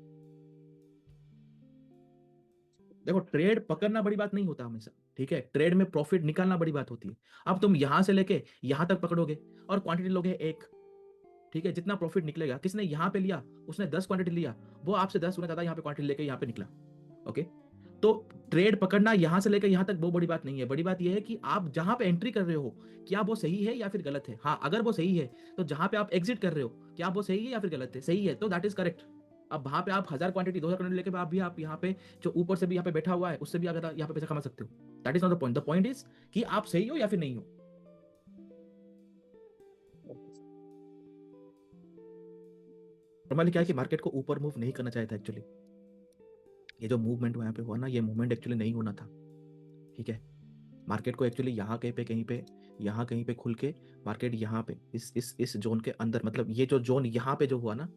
देखो, ट्रेड पकड़ना बड़ी बात नहीं होता हमेशा, ठीक है? ट्रेड में प्रॉफिट निकालना बड़ी बात होती है। अब तुम यहां से लेके यहां तक पकड़ोगे और क्वांटिटी लोगे एक, ठीक है? जितना प्रॉफिट निकलेगा, किसने यहाँ पे लिया उसने 10 क्वांटिटी लिया, वो आपसे 10 गुना ज्यादा यहाँ पे क्वांटिटी लेके यहाँ पे निकला। ओके, तो ट्रेड पकड़ना यहां से लेकर यहां तक वो बड़ी बात नहीं है। बड़ी बात यह है कि आप जहां पे एंट्री कर रहे हो क्या वो सही है या फिर गलत है। हाँ, अगर वो सही है तो जहां पे आप एग्जिट कर रहे हो क्या वो सही है या फिर गलत है? सही है तो दैट इज करेक्ट। अब वहां पे आप 1000 क्वांटिटी 2000 क्वांटिटी लेके आप यहाँ पे जो ऊपर से भी यहाँ पे बैठा हुआ है उससे भी अगर यहाँ पे पैसा कमा सकते हो। That is not the point. The point is कि आप सही हो या फिर नहीं हो। नॉर्मली क्या है कि मार्केट को ऊपर मूव नहीं करना चाहिए था एक्चुअली। ये जो मूवमेंट यहाँ पे हुआ ना, ये मूवमेंट एक्चुअली नहीं होना था, ठीक है? मार्केट को एक्चुअली यहाँ कहीं पे खुल के मार्केट यहाँ पे इस जोन के अंदर, मतलब ये जो जोन यहाँ पे जो हुआ ना,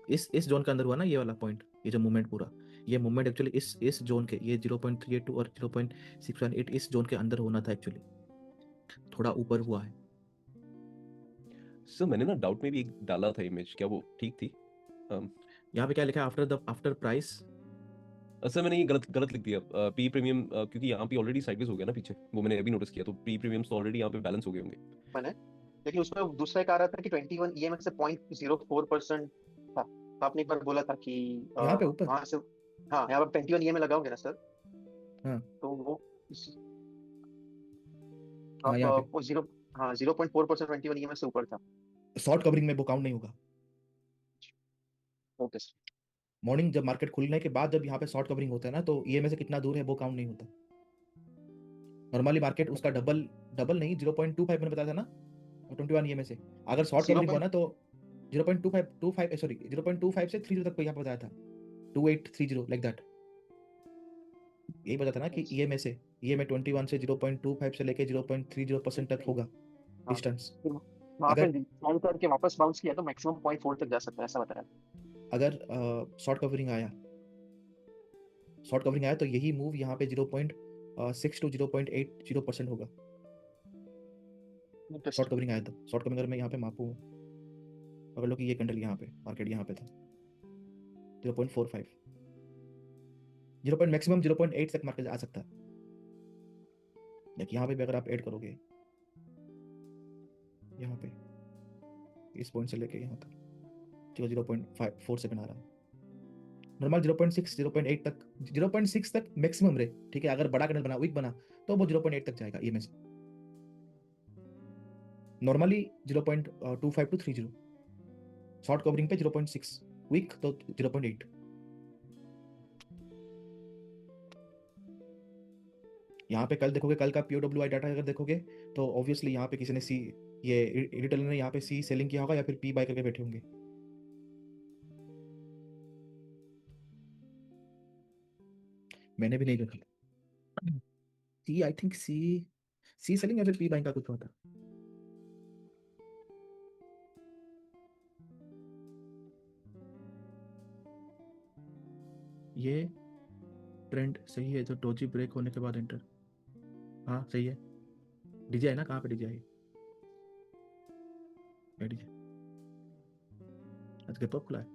इस जोन के अंदर हुआ ना ये वाला पॉइंट, ये जो मूवमेंट पूरा, ये मूवमेंट एक्चुअली इस जोन के, ये 0.382 और 0.618 इस जोन के अंदर होना था एक्चुअली। थोड़ा ऊपर हुआ है। सर मैंने ना डाउट में भी एक डाला था इमेज, क्या वो ठीक थी? यहाँ पे क्या लिखा है? After price. सर मैंने ये गलत लिख दिया। पी प्रीमियम, क्योंकि यहाँ पे ऑलरेडी साइडवेज हो गया ना पीछे, वो मैंने अभी नोटिस किया, तो पी प्रीमियम्स तो ऑलरेडी यहाँ पे बैलेंस हो गए होंगे। मैंने, लेकिन उसमें दूसरा एक आ रहा था कि 21 ईएमएक्स से 0.04% था। तो आपने एक बार बोला था कि यहाँ पे ऊपर, वहां से, हाँ यहाँ पे 21 ईएमए लगाओगे ना सर? हाँ, तो वो हाँ, यहाँ पे वो 0.4% 21 ईएमएक्स से ऊपर था। शॉर्ट कवरिंग में वो काउंट नहीं होगा। Okay sir. मॉर्निंग जब मार्केट खुलने के बाद जब यहाँ पे शॉर्ट कवरिंग होता है ना, तो ईएमए से कितना दूर है वो काउंट नहीं होता। नॉर्मली मार्केट उसका डबल नहीं 0.25 मैंने बताया था ना 21 ईएमए से। अगर शॉर्ट कवरिंग हुआ ना तो 0.25 से 30 तक यहाँ पे बताया था, 2830 लाइक दैट। यही बताया था ना कि ईएमए 21 से 0.25 से लेके 0.30% तक होगा डिस्टेंस। वहां पे डाउन करके वापस बाउंस किया तो मैक्सिमम 0.4 तक जा सकता है, ऐसा बताया। अगर शॉर्ट कवरिंग आया तो यही मूव यहाँ पे 0.6 to 0.80% होगा। शॉर्ट कवरिंग आया था। शॉर्ट कवरिंग अगर मैं यहाँ पे मापूँ, पकड़ लो कि ये कैंडल यहाँ पे, मार्केट यहाँ पे था 0.45, 0. मैक्सिमम 0.8 तक मार्केट आ सकता है। देखिए यहाँ पे भी अगर आप ऐड करोगे, यहाँ पे इस पॉइंट से लेके यहाँ तक, ठीक है 0.47 आ रहा है। नॉर्मल 0.6 0.8 तक, 0.6 तक मैक्सिमम रे, ठीक है। अगर बड़ा कैंडल बना, वीक बना, तो वो 0.8 तक जाएगा ये में से। नॉर्मली 0.25 to 30, शॉर्ट कवरिंग पे 0.6, वीक तो 0.8। यहाँ पे कल देखोगे, कल का POWI डाटा अगर देखोगे तो ऑब्वियसली यहाँ पे किसी ने ये रिटेलर ने यहाँ पे सी सेलिंग किया होगा या फिर पी बाय करके बैठे होंगे। मैंने भी नहीं देखा सी, आई थिंक सी सेलिंग या फिर पी बाइंग का कुछ होता। ये ट्रेंड सही है जो डोजी ब्रेक होने के बाद एंटर, हाँ सही है। डीजे ना, कहाँ पे डीजे है? डीजे आज गैप अप खुला है।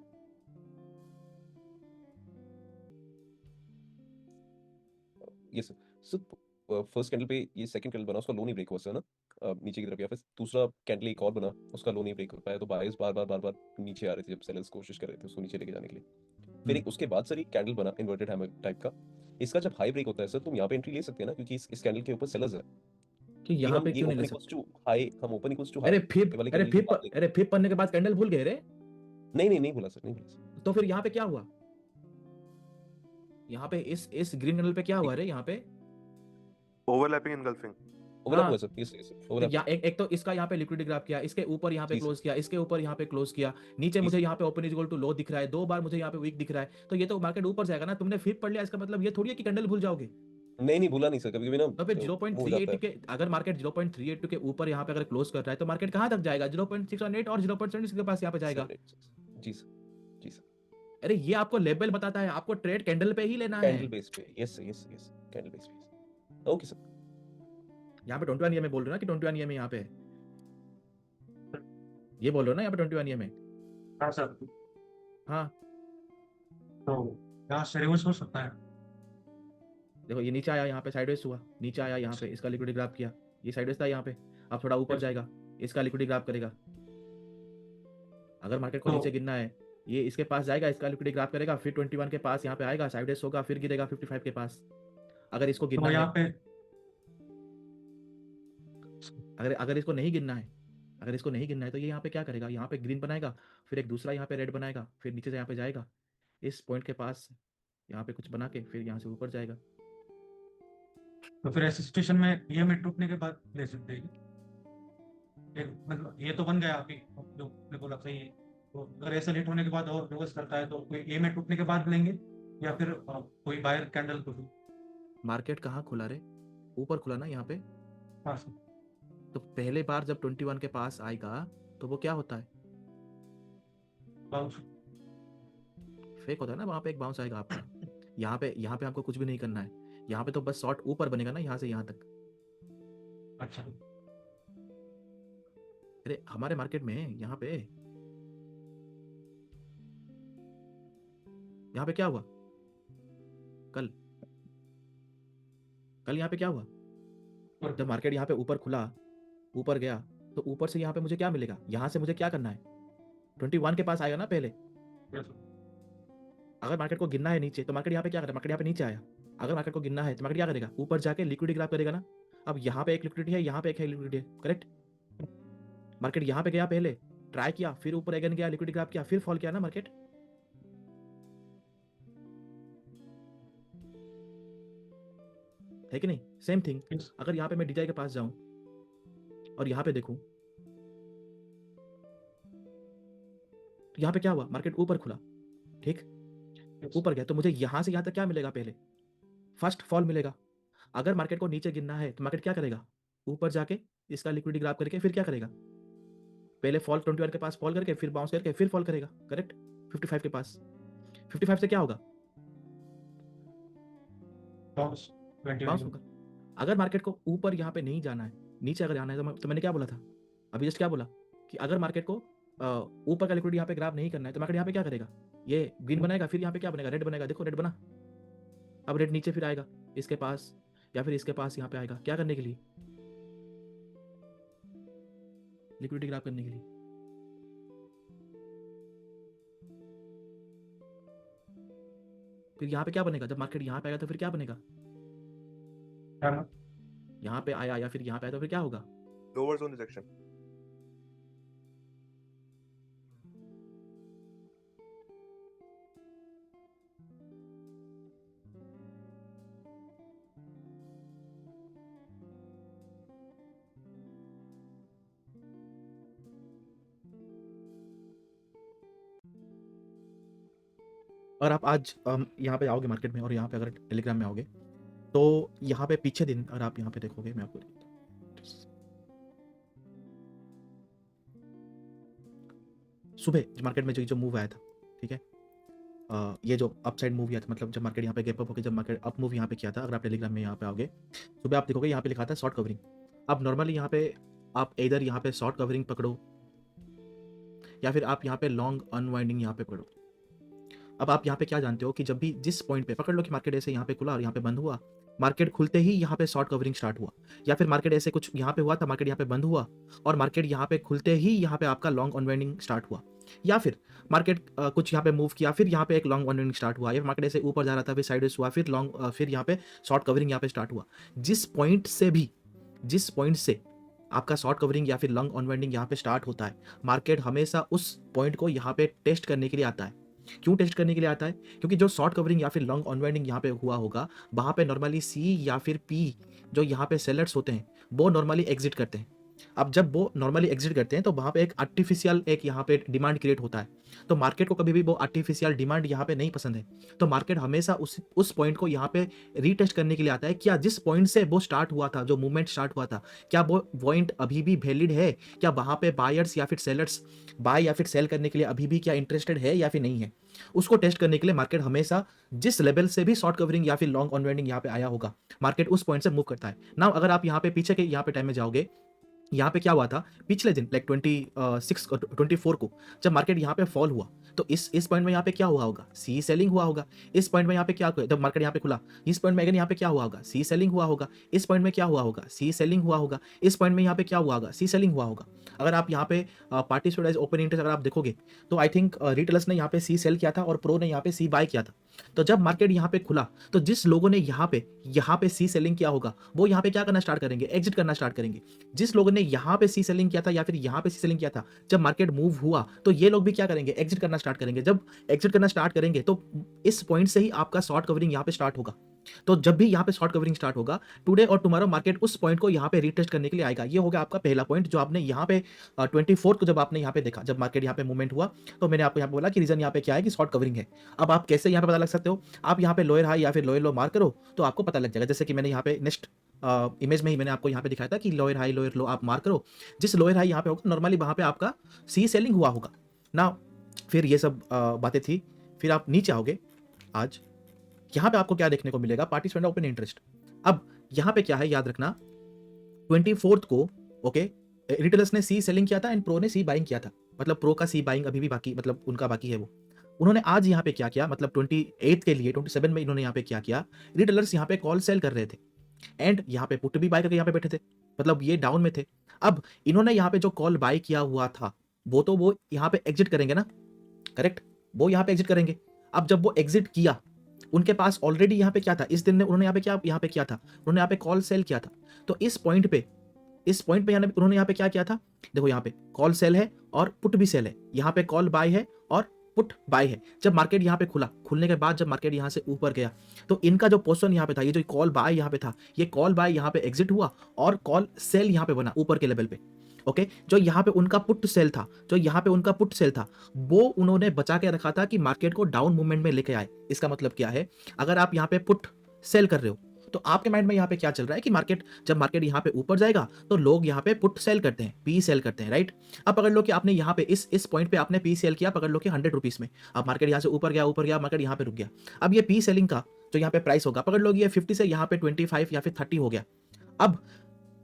Yes sir. फर्स्ट कैंडल पे ये सेकंड कैंडल बना, उसका लो नहीं ब्रेक हुआ सर ना, नीचे की तरफ, या फिर दूसरा कैंडल एक और बना, उसका लो नहीं ब्रेक हो पाया, तो बायर्स बार बार नीचे आ रहे थे जब सेलर्स कोशिश कर रहे थे उसको नीचे लेके जाने के लिए। फिर एक उसके बाद सर एक कैंडल बना इन्वर्टेड हैमर टाइप का। इसका जब हाई ब्रेक होता है सर, तुम यहाँ पे एंट्री ले सकते हैं ना, क्योंकि इस कैंडल के ऊपर सेलर्स है कि कि यहाँ हम पे ये क्यों नहीं ओपन ले इक्वल्स सकते? टू हाई, हम ओपन इक्वल्स टू अरे हाई फिप, वाले अरे कैंडल के फिप, बाद लेंगे। अरे फिप पढ़ने के बाद कैंडल भूल गए रे? नहीं बोला सर, नहीं बोला सर। तो फिर यहाँ पे क्या हुआ? यहाँ पे इस ग्रीन कैंडल पे क्या हुआ रे? यहाँ पे ओवरलैपिंग एनगल्फिंग। ओवरलैप हाँ। हुआ सर, यस यस तो ओवरलैप। एक तो इसका यहाँ पे लिक्विडिटी ग्राफ किया, इसके ऊपर यहाँ पे जी क्लोज सर। किया, इसके ऊपर यहाँ पे क्लोज किया, नीचे जी मुझे सर। यहाँ पे ओपन इज इक्वल टू लो दिख रहा है, 2 बार मुझे यहाँ पे वीक दिख रहा है, तो ये तो मार्केट ऊपर जाएगा ना। तुमने फिर पढ़ लिया, इसका मतलब ये थोड़ी है कि कैंडल भूल जाओगे। नहीं भूला नहीं सर, कभी कभी ना तो फिर मुंह हो जाता 0.382 के, अगर मार्केट 0.382 के ऊपर यहाँ पे अगर क्लोज कर रहा है तो मार्केट कहाँ तक जाएगा? 0.618 और 0.76 के पास यहाँ पे जाएगा। है। जी सर, जी सर। अरे ये आपको लेवल बताता है, आपको ट्रेड कैंडल पे ही लेना है। कैंडल बेस पे, yes sir, yes yes, candle base पे। Okay sir. यहाँ पे 21 EMA बोल रहे हो ना कि 21 EMA यहाँ पे है? ये बोल रहे हो ना यहाँ पे 21 EMA? हाँ सर, हाँ तो यहाँ से रिवर्स हो सकता है। देखो ये नीचे आया, यहाँ पे साइडवेज हुआ, नीचे आया यहाँ पे, इसका लिक्विडिटी ग्राफ किया, ये साइडवेज था यहाँ पे, अब थोड़ा ऊपर जाएगा, इसका लिक्विडिटी ग्राफ करेगा। अगर मार्केट को तो- नीचे गिरना है, ये इसके पास जाएगा, इसका लिक्विडिटी ग्राफ करेगा, फिर 21 के पास यहाँ पे आएगा, साइडवेज होगा, फिर गिरेगा 55 के पास। अगर इसको गिरना तो यहाँ है, पे अगर इसको नहीं गिरना है, अगर इसको नहीं गिरना है तो ये यहाँ पे क्या करेगा? यहाँ पे ग्रीन बनाएगा, फिर एक दूसरा यहाँ पे रेड बनाएगा, फिर नीचे से यहाँ पे जाएगा, इस पॉइंट के पास यहाँ पे कुछ बना के फिर यहाँ से ऊपर जाएगा। तो फिर ऐसी सिचुएशन में EMA टूटने के बाद ले सकते हैं। मतलब ये तो बन गया अभी जो मैं बोला सही है। तो अगर ऐसा लेट होने के बाद और रिवर्स करता है तो कोई EMA टूटने के बाद लेंगे या फिर कोई बायर कैंडल को? मार्केट कहाँ खुला रे? ऊपर खुला ना यहाँ पे। हाँ सर। तो पहले बार जब 21 के पास आएगा तो वो क्या होता है? बाउंस। फेक होता है ना, वहां पे एक बाउंस आएगा आपका। यहाँ पे हमको कुछ भी नहीं करना है, यहाँ पे तो बस शॉर्ट ऊपर बनेगा ना, यहाँ से यहाँ तक। अच्छा, अरे हमारे मार्केट में यहाँ पे क्या हुआ? कल यहाँ पे क्या हुआ? जब मार्केट यहाँ पे ऊपर खुला, ऊपर गया, तो ऊपर से यहाँ पे मुझे क्या मिलेगा? यहाँ से मुझे क्या करना है? 21 के पास आएगा ना पहले। अगर मार्केट को गिरना है नीचे तो मार्केट यहाँ पे क्या करेगा? मार्केट यहाँ पे नीचे आया, अगर मार्केट को गिरना है तो मार्केट क्या करेगा? ऊपर जाके लिक्विडिटी ग्राफ करेगा ना। अब यहाँ पे एक लिक्विडिटी है, यहाँ पे एक है लिक्विडिटी है, करेक्ट? मार्केट यहाँ पे गया, पहले ट्राई किया, फिर ऊपर अगेन गया, लिक्विडिटी ग्राफ किया, फिर फॉल किया ना मार्केट। है कि नहीं? Same thing. अगर यहाँ पे मैं DJI के पास जाऊं और यहाँ पे देखूं तो यहाँ पे क्या हुआ? मार्केट ऊपर खुला, ठीक, ऊपर गया, तो मुझे यहाँ से यहाँ तक क्या मिलेगा? पहले फर्स्ट फॉल मिलेगा। अगर मार्केट को नीचे गिरना है तो मार्केट क्या करेगा? ऊपर जाके इसका लिक्विडिटी ग्राफ करके फिर क्या करेगा? पहले फॉल 21 के पास फॉल करके फिर बाउंस करके फिर फॉल करेगा, करेक्ट? 55 के पास, 55 से क्या होगा? बाउंस होगा। अगर मार्केट को ऊपर यहाँ पे नहीं जाना है नीचे अगर आना है तो मैंने क्या बोला था अभी, जस्ट क्या बोला कि अगर मार्केट को ऊपर का लिक्विडिटी यहाँ पे ग्राफ नहीं करना है तो मार्केट यहाँ पे क्या करेगा, ये ग्रीन बनाएगा, फिर यहाँ पे क्या बनेगा, रेड बनेगा। देखो रेड बना, अब रेड नीचे फिर आएगा इसके पास या फिर इसके पास यहाँ पे आएगा, क्या करने के लिए, लिक्विडिटी ग्राफ करने के लिए। फिर यहाँ पे क्या बनेगा, जब मार्केट यहाँ पे आएगा तो फिर क्या बनेगा, यहाँ पे आया या फिर यहाँ पे आया तो फिर क्या होगा, लोअर जोन रिजेक्शन। और आप आज यहाँ पे आओगे मार्केट में और यहाँ पे अगर टेलीग्राम में आओगे तो यहाँ पे पीछे दिन अगर आप यहाँ पे देखोगे, मैं आपको सुबह मार्केट में जो मूव आया था, ठीक है, ये जो अपसाइड मूव किया था, मतलब जब मार्केट यहाँ पे गैप अप होकर जब मार्केट अप मूव यहाँ पे किया था, अगर आप टेलीग्राम में यहाँ पे आओगे सुबह आप देखोगे यहाँ पे लिखा था शॉर्ट कवरिंग। अब नॉर्मली यहाँ पे आप इधर यहाँ पे शॉर्ट कवरिंग पकड़ो या फिर आप यहाँ पे लॉन्ग अनवाइंडिंग यहाँ पे पकड़ो। अब आप यहाँ पे क्या जानते हो कि जब भी जिस पॉइंट पे पकड़ लो कि मार्केट ऐसे यहाँ पे खुला और यहाँ पे बंद हुआ, मार्केट खुलते ही यहाँ पे शॉर्ट कवरिंग स्टार्ट हुआ, या फिर मार्केट ऐसे कुछ यहाँ पे हुआ था, मार्केट यहाँ पे बंद हुआ और मार्केट यहाँ पे खुलते ही यहाँ पे आपका लॉन्ग अनवाइंडिंग स्टार्ट हुआ, या फिर मार्केट कुछ यहाँ पे मूव किया फिर यहाँ पे एक लॉन्ग अनवाइंडिंग स्टार्ट हुआ, या फिर मार्केट ऐसे ऊपर जा रहा था फिर साइडवेज हुआ फिर लॉन्ग फिर यहाँ पे शॉर्ट कवरिंग यहाँ पे स्टार्ट हुआ। जिस पॉइंट से आपका शॉर्ट कवरिंग या फिर लॉन्ग अनवाइंडिंग यहाँ पे स्टार्ट होता है, मार्केट हमेशा उस पॉइंट को यहाँ पे टेस्ट करने के लिए आता है। क्यों टेस्ट करने के लिए आता है, क्योंकि जो शॉर्ट कवरिंग या फिर लॉन्ग अनवाइंडिंग यहाँ पे हुआ होगा वहां पे नॉर्मली सी या फिर पी जो यहाँ पे सेलर्स होते हैं वो नॉर्मली एग्जिट करते हैं। अब जब वो नॉर्मली एग्जिट करते हैं तो वहां पे एक आर्टिफिशियल एक यहाँ पे डिमांड क्रिएट होता है, तो मार्केट को कभी भी वो आर्टिफिशियल डिमांड यहाँ पे नहीं पसंद है, तो मार्केट हमेशा उस पॉइंट को यहाँ पे रीटेस्ट करने के लिए आता है। क्या जिस पॉइंट से वो स्टार्ट हुआ था, जो मूवमेंट स्टार्ट हुआ था, क्या वो पॉइंट अभी भी वैलिड है, क्या वहां पे बायर्स या फिर सेलर्स बाय या फिर सेल करने के लिए अभी भी क्या इंटरेस्टेड है या फिर नहीं है, उसको टेस्ट करने के लिए मार्केट हमेशा जिस लेवल से भी शॉर्ट कवरिंग या फिर लॉन्ग अनवाइंडिंग यहाँ पे आया होगा मार्केट उस पॉइंट से मूव करता है। नाउ अगर आप यहाँ पे पीछे के यहाँ पे टाइम में जाओगे, यहाँ पे क्या हुआ था पिछले दिन लाइक 24 को जब मार्केट यहाँ पे फॉल हुआ तो इस पॉइंट में यहाँ पे क्या हुआ होगा, सी सेलिंग हुआ होगा। इस पॉइंट में यहाँ पे क्या हुआ, जब मार्केट यहाँ पे खुला इस पॉइंट में अगर यहाँ पे क्या हुआ होगा, सी सेलिंग हुआ होगा। इस पॉइंट में क्या हुआ होगा, सी सेलिंग हुआ होगा। इस पॉइंट में यहाँ पे क्या हुआ होगा, सी सेलिंग हुआ होगा। अगर आप यहाँ पे पार्टिसिपेट एज ओपन इंटरेस्ट अगर आप देखोगे तो आई थिंक रिटेलर्स ने यहाँ पे सी सेल किया था और प्रो ने यहाँ पे सी बाय किया था। तो जब मार्केट यहाँ पे खुला तो जिस लोगों ने यहाँ पे सी सेलिंग किया होगा वो यहाँ पे क्या करना स्टार्ट करेंगे, एग्जिट करना स्टार्ट करेंगे। जिस लोगों ने यहाँ पे सी सेलिंग किया था या फिर यहाँ पे सी सेलिंग किया था, जब मार्केट मूव हुआ तो ये लोग भी क्या करेंगे, एग्जिट करना स्टार्ट करेंगे। जब एग्जिट करना स्टार्ट करेंगे तो इस पॉइंट से ही आपका शॉर्ट कवरिंग यहाँ पे स्टार्ट होगा। तो जब भी यहाँ पे शॉर्ट कवरिंग स्टार्ट होगा टुडे और टुमारो मार्केट उस पॉइंट को यहाँ पे रीटेस्ट करने के लिए आएगा। ये होगा आपका पहला पॉइंट जो आपने यहाँ पे 24 को जब आपने यहाँ पे देखा, जब मार्केट यहाँ पे मूवमेंट हुआ तो मैंने आपको यहाँ पे बोला कि रीजन यहाँ पे क्या है कि शॉर्ट कवरिंग है। अब आप कैसे यहाँ पे पता लग सकते हो, आप यहाँ पे लोअर हाई या फिर लोअर लो मार्क करो तो आपको पता लग जाएगा। जैसे कि मैंने यहाँ पे नेक्स्ट इमेज में ही मैंने आपको यहाँ पे दिखाया था कि लोअर हाई लोअर लो आप मार्क करो। जिस लोअर हाई यहाँ पे होगा नॉर्मली वहाँ पे आपका सी सेलिंग हुआ होगा ना। फिर ये सब बातें थी। फिर आप नीचे आओगे, आज यहाँ पे आपको क्या देखने को मिलेगा, पार्टिसिपेंट ओपन इंटरेस्ट। अब यहाँ पे क्या है याद रखना, 24 को ओके रिटेलर्स ने सी सेलिंग किया था एंड प्रो ने सी बाइंग किया था। मतलब प्रो का सी बाइंग अभी भी बाकी, मतलब उनका बाकी है वो। उन्होंने आज यहाँ पे क्या किया, मतलब 28 के लिए 27 में इन्होंने यहाँ पे क्या किया, रिटेलर्स यहाँ पे कॉल सेल कर रहे थे एंड यहाँ पे पुट भी बाय करके यहाँ पे बैठे थे, मतलब ये डाउन में थे। अब इन्होंने यहाँ पे जो कॉल बाय किया हुआ था वो यहाँ पे एग्जिट करेंगे ना, करेक्ट, वो यहाँ पे एग्जिट करेंगे। अब जब वो एग्जिट किया उनके पास ऑलरेडी यहाँ पे क्या था, इस दिन ने उन्होंने यहाँ पे किया था, उन्होंने यहाँ पे कॉल सेल किया था। तो इस पॉइंट पे उन्होंने यहाँ पे क्या किया था, देखो यहाँ पे कॉल सेल है और पुट भी सेल है, यहाँ पे कॉल बाय है और पुट बाय है। जब मार्केट यहाँ पे खुलने के बाद जब मार्केट यहाँ से ऊपर गया तो इनका जो पोजीशन यहाँ पे था, ये जो कॉल बाय यहाँ पे था, ये कॉल बाय यहाँ पे एग्जिट हुआ और कॉल सेल यहाँ पे बना ऊपर के लेवल पे। ओके जो यहाँ पे उनका पुट सेल था वो उन्होंने बचा के रखा था कि मार्केट को डाउन मूवमेंट में लेके आए। इसका मतलब क्या है, अगर आप यहाँ पे पुट सेल कर रहे हो तो आपके माइंड में यहाँ पे क्या चल रहा है कि जब मार्केट यहाँ पे ऊपर जाएगा तो लोग यहाँ पे पुट सेल करते हैं, पी सेल करते हैं, राइट। अब पकड़ लो कि आपने यहाँ पे इस पॉइंट पे आपने पी सेल किया, पकड़ लो कि 100 रुपीज में। अब मार्केट यहाँ से ऊपर गया मार्केट यहाँ पे रुक गया। अब ये पी सेलिंग का जो यहाँ पे प्राइस होगा, पकड़ लो ये 50 से यहाँ पे 25 या फिर 30 हो गया। अब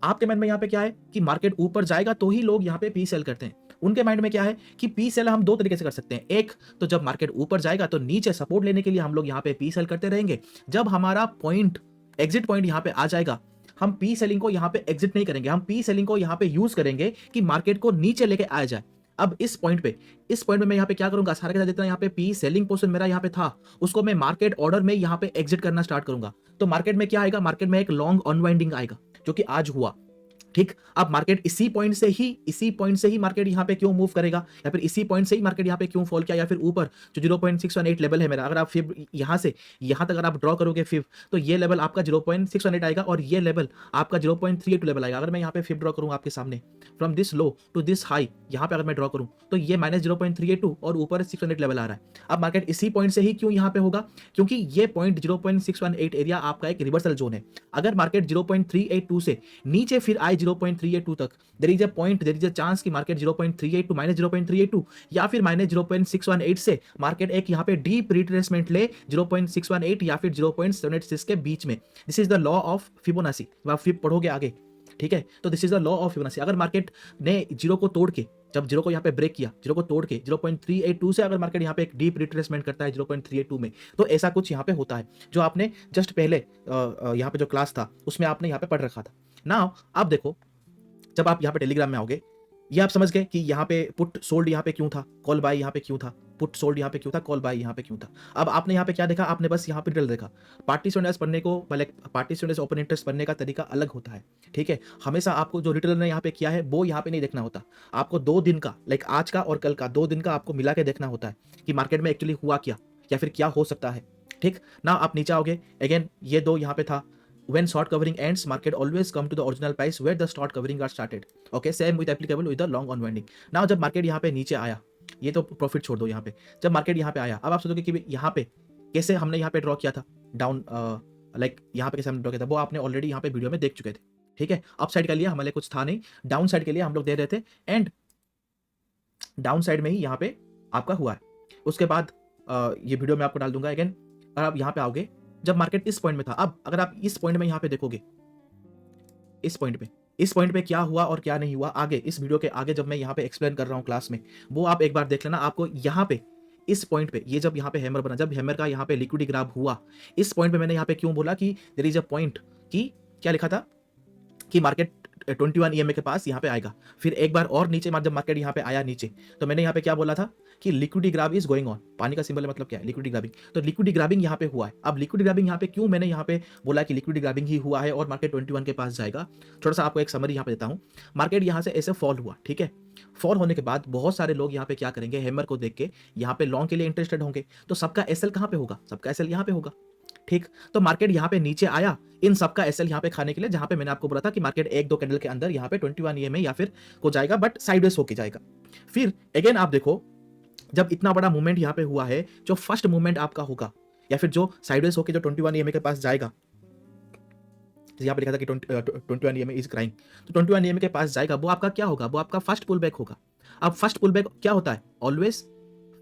आपके माइंड में यहाँ पे क्या है कि मार्केट ऊपर जाएगा तो ही लोग यहाँ पे पी सेल करते हैं। उनके माइंड में क्या है कि पी सेल हम दो तरीके से कर सकते हैं। एक तो जब मार्केट ऊपर जाएगा तो नीचे सपोर्ट लेने के लिए हम लोग यहाँ पे पी सेल करते रहेंगे। जब हमारा पॉइंट एग्जिट पॉइंट यहाँ पे आ जाएगा, हम पी सेलिंग को यहाँ पे एग्जिट नहीं करेंगे, हम पी सेलिंग को यहाँ पे यूज करेंगे कि मार्केट को नीचे लेके आ जाए। अब इस पॉइंट पे मैं यहाँ पे क्या करूंगा, सारे के साथ जितना यहाँ पे पी सेलिंग पोजीशन मेरा यहाँ पे था उसको मैं मार्केट ऑर्डर में यहाँ पे एग्जिट करना स्टार्ट करूंगा। तो मार्केट में क्या आएगा, मार्केट में एक लॉन्ग अनवाइंडिंग आएगा जो कि आज हुआ। ठीक, अब मार्केट इसी पॉइंट से ही मार्केट यहाँ पे क्यों मूव करेगा, या फिर इसी पॉइंट से ही मार्केट यहाँ पे क्यों फॉल किया, या फिर ऊपर जो 0.618 लेवल है मेरा, अगर आप फिर यहाँ से यहाँ तक अगर आप ड्रॉ करोगे फिर, तो ये लेवल आपका 0.618 आएगा और ये लेवल आपका 0.32 लेवल आएगा। अगर मैं यहाँ पे फिर ड्रॉ करूँ आपके सामने, from this low to this high, यहाँ पे अगर मैं ड्रॉ करूँ तो ये -0.382 और ऊपर 600 लेवल आ रहा है। अब मार्केट इसी पॉइंट से ही क्यों यहाँ पे होगा, क्योंकि ये पॉइंट 0.618 एरिया आपका एक रिवर्सल जोन है। अगर मार्केट 0.382 से नीचे फिर आए 0.382 तक, देयर इज अ चांस कि मार्केट 0.382 -0.382 या फिर -0.618 से मार्केट एक यहाँ पे डीप रिट्रेसमेंट ले 0.618 या फिर 0.786 के बीच में। This is the law of Fibonacci, आप फिर पढ़ोगे आगे, ठीक है। तो this is the law of Fibonacci. अगर मार्केट ने जीरो को तोड़ के, जब जीरो को यहाँ पे ब्रेक किया, जीरो को तोड़ के 0.382 से अगर मार्केट यहाँ पे एक डीप रिट्रेसमेंट करता है 0.382 में, तो ऐसा कुछ यहाँ पे होता है जो आपने जस्ट पहले यहाँ पे जो क्लास था उसमें आपने यहाँ पे पढ़ रखा था ना। अब देखो, जब आप यहाँ पे टेलीग्राम में आओगे, ये आप समझ गए कि यहाँ पे पुट सोल्ड यहाँ पे क्यों था, कॉल बाय यहाँ पे क्यों था, पुट सोल्ड यहाँ पे क्यों था, कॉल बाय यहाँ पे क्यों था। अब आपने यहाँ पे क्या देखा, आपने बस यहाँ पे डिटेल देखा। पार्टिसिपेंट्स पढ़ने को, पहले पार्टिसिपेंट्स ओपन इंटरेस्ट पढ़ने का तरीका अलग होता है, ठीक है। हमेशा आपको जो रिटेलर ने यहाँ पे किया है वो यहाँ पे नहीं देखना होता, आपको 2 दिन का, लाइक आज का और कल का 2 दिन का आपको मिला के देखना होता है कि मार्केट में एक्चुअली हुआ क्या या फिर क्या हो सकता है। ठीक ना, आप नीचे आओगे, अगेन ये 2 यहाँ पे था। When short covering ends, market always come to the original price where the short covering are started. Okay, same with applicable with the long unwinding. Now जब मार्केट यहाँ पे नीचे आया, ये तो प्रॉफिट छोड़ दो यहाँ पे, जब मार्केट यहाँ पे आया, अब आप सोचोगे कि यहाँ पे कैसे हमने यहाँ पे ड्रॉ किया था डाउन, लाइक यहाँ पे कैसे हमने ड्रॉ किया था, वो आपने ऑलरेडी यहाँ पे वीडियो में देख चुके थे, ठीक है। अप साइड के लिए हमारे कुछ था नहीं, डाउन साइड के लिए हम लोग दे रहे थे, एंड डाउन साइड में ही यहाँ पे आपका हुआ है। उसके बाद ये वीडियो मैं आपको डाल दूंगा अगेन। और आप यहाँ पे आओगे, जब मार्केट इस पॉइंट में था, अब अगर आप इस पॉइंट में यहाँ पे देखोगे, इस पॉइंट पे क्या हुआ और क्या नहीं हुआ, आगे इस वीडियो के आगे जब मैं यहाँ पे एक्सप्लेन कर रहा हूँ क्लास में, वो आप एक बार देख लेना। आपको यहाँ पे इस पॉइंट पे, ये जब यहाँ पे हैमर बना, जब हैमर का यहाँ पे लिक्विडिटी ग्राफ हुआ, इस पॉइंट पे मैंने यहाँ पे क्यों बोला कि देयर इज अ पॉइंट, कि क्या लिखा था कि मार्केट 21 EMA के पास यहाँ पे आएगा। फिर एक बार और नीचे, जब मार्केट यहाँ पे आया नीचे, तो मैंने यहाँ पे क्या बोला था कि लिक्विडिटी ग्राब इज गोइंग ऑन। पानी का सिंबल मतलब क्या है, लिक्विडिटी ग्राबिंग। तो लिक्विडिटी ग्राबिंग यहाँ पे हुआ है। अब लिक्विडिटी ग्राबिंग यहाँ पे क्यों मैंने यहाँ पे बोला कि लिक्विडिटी ग्राबिंग ही हुआ है और मार्केट 21 के पास जाएगा, थोड़ा सा आपको एक समरी यहाँ पे देता हूँ। मार्केट यहाँ से ऐसे फॉल हुआ, ठीक है। फॉल होने के बाद बहुत सारे लोग यहाँ पे क्या करेंगे, हैमर को देख के यहाँ पे लॉन्ग के लिए इंटरेस्टेड होंगे, तो सबका एसएल कहाँ पे होगा, सबका एसएल यहाँ पे होगा, ठीक। तो मार्केट यहाँ पे नीचे आया इन सबका एसएल यहाँ पे खाने के लिए, जहां पे मैंने आपको बोला था कि मार्केट 1-2 कैंडल के अंदर यहाँ पे 21 EMA या फिर को जाएगा, बट साइडवेज होके जाएगा। फिर अगेन आप देखो, जब इतना बड़ा मूवमेंट यहाँ पे हुआ है, जो फर्स्ट मूवमेंट आपका होगा या फिर जो साइडवेज होके जो 21 EMA के पास जाएगा, यहाँ पे लिखा था कि 21 EMA इज क्राइंग, तो 21 EMA के पास जाएगा, वो आपका क्या होगा, वो आपका फर्स्ट पुल बैक होगा। अब फर्स्ट पुल बैक क्या होता है, ऑलवेज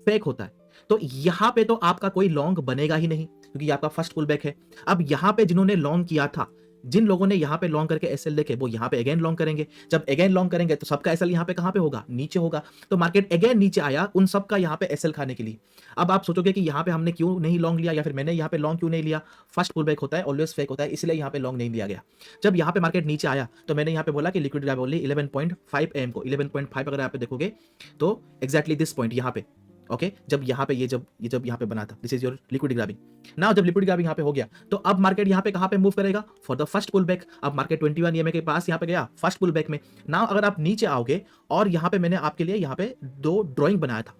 फेक होता है। तो यहाँ पे तो आपका कोई लॉन्ग बनेगा ही नहीं, क्योंकि ये आपका फर्स्ट पुल बैक है। अब यहाँ पे जिन्होंने लॉन्ग किया था, जिन लोगों ने यहाँ पे लॉन्ग करके एसएल लेके, वो यहाँ पे अगेन लॉन्ग करेंगे। जब अगेन लॉन्ग करेंगे तो सबका एसएल यहाँ पे कहाँ पे होगा, नीचे होगा। तो मार्केट अगेन नीचे आया उन सबका यहाँ पे एसएल खाने के लिए। अब आप सोचोगे कि यहाँ पे हमने क्यों नहीं लॉन्ग लिया, या फिर मैंने यहाँ पे लॉन्ग क्यों नहीं लिया, फर्स्ट पुल बैक होता है, ऑलवेज फेक होता है, इसलिए यहाँ पे लॉन्ग नहीं लिया गया। जब यहाँ पे मार्केट नीचे आया तो मैंने यहाँ पे बोला कि लिक्विडिटी ग्राब ओनली 11.5 AM को, 11.5 अगर आप देखोगे तो एग्जैक्टली दिस पॉइंट यहाँ पे, ओके। जब यहाँ पे जब यहाँ पे बना था, this is your liquidity grabbing. Now जब लिक्विडिटी ग्राबिंग यहाँ पे हो गया, तो अब मार्केट यहाँ पे कहाँ पे मूव करेगा, for the first pull back. अब मार्केट 21 EMA के पास यहाँ पे गया फर्स्ट पुल बैक में। नाउ अगर आप नीचे आओगे, और यहाँ पे मैंने आपके लिए यहाँ पे 2 ड्रॉइंग बनाया था,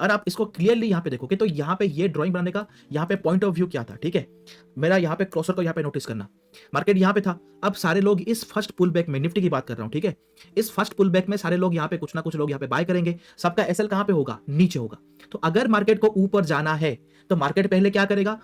अगर आप इसको क्लियरली यहाँ पे देखोगे तो यहाँ पे ये ड्राइंग बनाने का यहाँ पे पॉइंट ऑफ व्यू क्या था, ठीक है। मेरा यहाँ पे क्रॉसर को यहाँ पे नोटिस करना, मार्केट यहाँ पे था। अब सारे लोग इस फर्स्ट पुल बैक में, निफ्टी की बात कर रहा हूँ, ठीक है, इस फर्स्ट पुल बैक में सारे लोग यहाँ पे कुछ ना कुछ लोग यहाँ पे बाय करेंगे, सबका एसएल कहाँ पे होगा, नीचे होगा। तो अगर मार्केट को ऊपर जाना है तो मार्केट पहले क्या करेगा,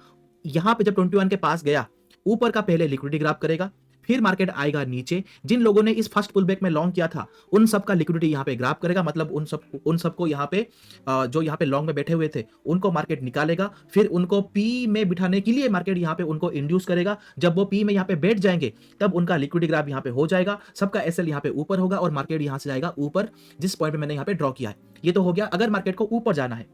यहाँ पे जब 21 के पास गया, ऊपर का पहले लिक्विडिटी ग्राब करेगा, फिर मार्केट आएगा नीचे। जिन लोगों ने इस फर्स्ट पुल बैक में लॉन्ग किया था उन सब का लिक्विडिटी यहाँ पे ग्रैब करेगा, मतलब उन सबको यहाँ पे जो यहाँ पे लॉन्ग में बैठे हुए थे उनको मार्केट निकालेगा, फिर उनको पी में बिठाने के लिए मार्केट यहाँ पे उनको इंड्यूस करेगा। जब वो पी में यहाँ पे बैठ जाएंगे तब उनका लिक्विडिटी ग्रैब यहाँ पे हो जाएगा, सबका एसएल यहाँ पे ऊपर होगा और मार्केट यहाँ से जाएगा ऊपर जिस पॉइंट पे मैंने यहाँ पे ड्रॉ किया है। ये तो हो गया अगर मार्केट को ऊपर जाना है,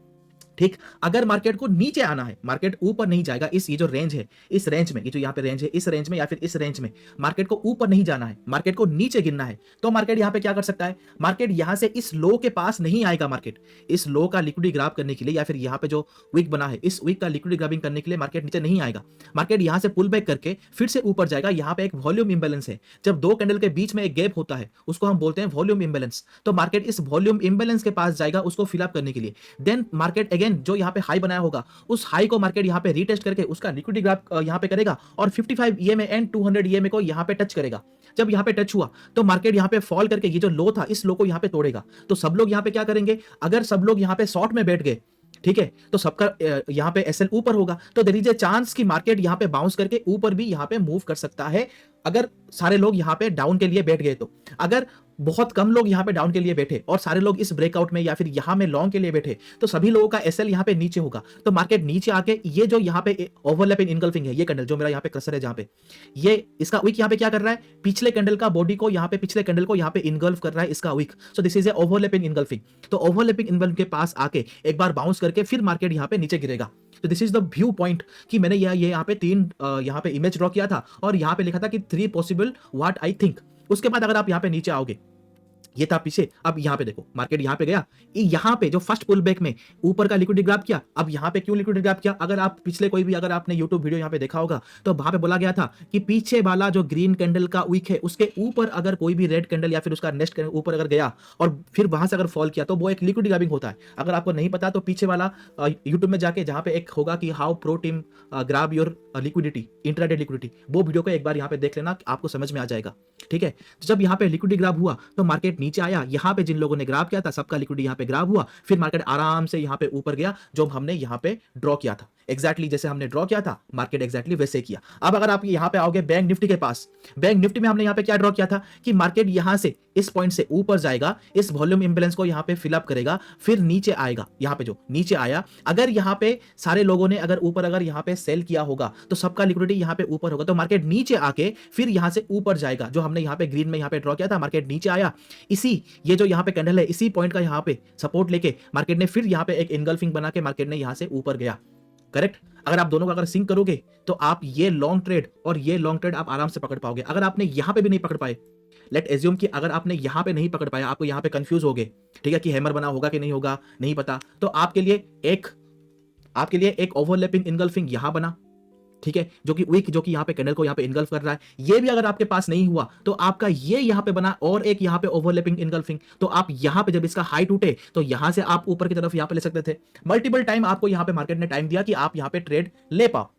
ठीक। अगर मार्केट को नीचे आना है, मार्केट ऊपर नहीं जाएगा, इस ये जो रेंज है इस रेंज में, ये जो यहाँ पे रेंज है इस रेंज में या फिर इस रेंज में मार्केट को ऊपर नहीं जाना है, मार्केट को नीचे गिरना है, तो मार्केट यहाँ पे क्या कर सकता है, मार्केट यहाँ से इस लो के पास नहीं आएगा। मार्केट इस लो का लिक्विडिटी ग्रैब करने के लिए या फिर यहाँ पे जो वीक बना है इस वीक का लिक्विडिटी ग्रैबिंग करने के लिए मार्केट नीचे नहीं आएगा। मार्केट यहाँ से पुल बैक करके फिर से ऊपर जाएगा। यहाँ पे एक वॉल्यूम इंबैलेंस है, जब दो कैंडल के बीच में एक गैप होता है उसको हम बोलते हैं वॉल्यूम इंबैलेंस। तो मार्केट इस वॉल्यूम इंबैलेंस के पास जाएगा उसको फिलअप करने के लिए। देन मार्केट अगेन जो यहाँ पे हाई बनाया होगा उस हाई को मार्केट यहाँ पे रीटेस्ट करके उसका लिक्विडिटी ग्रैब यहाँ पे करेगा और 55 EMA एंड 200 EMA को यहाँ पे टच करेगा। जब यहाँ पे टच हुआ तो मार्केट यहाँ पे फॉल करके ये जो लो था इस लो को यहाँ पे तोड़ेगा। तो सब लोग यहाँ पे क्या करेंगे, अगर सब लोग यहाँ पे शॉर्ट में बैठ गए, ठीक है, तो सबका यहाँ पे एसएल ऊपर होगा, तो देयर इज ए चांस कि मार्केट यहाँ पे बाउंस करके ऊपर भी यहाँ पे मूव कर सकता है अगर सारे लोग यहाँ पे डाउन के लिए बैठ गए। तो अगर बहुत कम लोग यहाँ पे डाउन के लिए बैठे और सारे लोग इस ब्रेकआउट में या फिर यहाँ में लॉन्ग के लिए बैठे तो सभी लोगों का एसएल यहाँ पे नीचे होगा। तो मार्केट नीचे आके ये जो यहाँ पे ओवरलैप इन इनगल्फिंग है, ये कैंडल जो मेरा यहाँ पे कर्सर है जहाँ पे ये इसका वीक यहाँ पे क्या कर रहा है, पिछले कैंडल का बॉडी को यहाँ पे पिछले कैंडल को यहाँ पे इनगल्फ कर रहा है इसका weak. So this is a overlapping engulfing. तो ओवरलैपिंग इनगल्फ के पास आके एक बार बाउंस करके फिर मार्केट यहाँ पे नीचे गिरेगा। तो this is the view point कि मैंने ये यहाँ पे तीन यहाँ पे इमेज ड्रॉ किया था और यहाँ पे लिखा था कि 3 पॉसिबल व्हाट आई थिंक। उसके बाद अगर आप यहाँ पे नीचे आओगे, ये था पीछे, अब यहाँ पे देखो मार्केट यहाँ पे गया, यहाँ पे जो फर्स्ट पुल बैक में ऊपर का लिक्विडिटी ग्रैब किया। अब यहाँ पे क्यों लिक्विडिटी ग्रैब किया, अगर आप पिछले कोई भी अगर आपने यूट्यूब वीडियो यहाँ पे देखा होगा तो वहां पे बोला गया था कि पीछे वाला जो ग्रीन कैंडल का वीक है उसके ऊपर अगर कोई भी रेड कैंडल या फिर उसका नेक्स्ट कैंडल ऊपर अगर गया और फिर वहां से अगर फॉल किया तो वो एक लिक्विडिटी ग्रैबिंग होता है। अगर आपको नहीं पता तो पीछे वाला यूट्यूब में जाके जहाँ पे एक होगा कि how pro team grab your liquidity, intraday liquidity, वो वीडियो को एक बार यहाँ पे देख लेना, आपको समझ में आ जाएगा। ठीक है, तो जब यहाँ पे लिक्विडिटी ग्रैब हुआ तो मार्केट नीचे आया, यहाँ पे जिन लोगों ने ग्रैब किया था सबका लिक्विडिटी यहाँ पे ग्रैब हुआ, फिर मार्केट आराम से यहाँ पे ऊपर गया जो हमने यहाँ पे ड्रॉ किया था। एग्जैक्टली जैसे हमने ड्रॉ किया था मार्केट एग्जैक्टली वैसे किया। अब अगर आप यहाँ पे आओगे बैंक निफ्टी के पास, बैंक निफ्टी में हमने यहाँ पे क्या ड्रॉ किया था कि मार्केट यहाँ से इस पॉइंट से ऊपर जाएगा, इस वॉल्यूम इंबैलेंस को यहाँ पे फिलअप करेगा, फिर नीचे आएगा। यहाँ पे जो नीचे आया, अगर यहाँ पे सारे लोगों ने अगर ऊपर अगर यहाँ पे सेल किया होगा तो सबका लिक्विडिटी यहाँ पे ऊपर होगा, तो मार्केट नीचे आके फिर यहाँ से ऊपर जाएगा। जो हमने यहाँ पे ग्रीन में यहाँ पे ड्रॉ किया था, मार्केट नीचे आया, इसी ये जो यहाँ पे कैंडल है इसी पॉइंट का यहाँ पे सपोर्ट लेके मार्केट ने फिर यहाँ पे एक इनगल्फिंग बना के मार्केट ने यहाँ से ऊपर गया। करेक्ट। अगर आप दोनों का अगर सिंक करोगे तो आप ये लॉन्ग ट्रेड और ये लॉन्ग ट्रेड आप आराम से पकड़ पाओगे। अगर आपने यहाँ पे भी नहीं पकड़ पाए, लेट एज्यूम कि अगर आपने यहाँ पे नहीं पकड़ पाया, आपको यहाँ पे कंफ्यूज हो गए, ठीक है, कि हैमर बना होगा कि नहीं होगा नहीं पता, तो आपके लिए एक ओवरलैपिंग इनगल्फिंग यहाँ बना, ठीक है, जो कि वीक जो कि यहाँ पे कैंडल को यहाँ पे इनगल्फ कर रहा है। ये भी अगर आपके पास नहीं हुआ तो आपका ये यहाँ पे बना और एक यहाँ पे ओवरलैपिंग इनगल्फिंग, तो आप यहाँ पे जब इसका हाई टूटे तो यहाँ से आप ऊपर की तरफ यहाँ पे ले सकते थे। मल्टीपल टाइम आपको यहाँ पे मार्केट ने टाइम दिया कि आप यहाँ पे ट्रेड ले पाओ।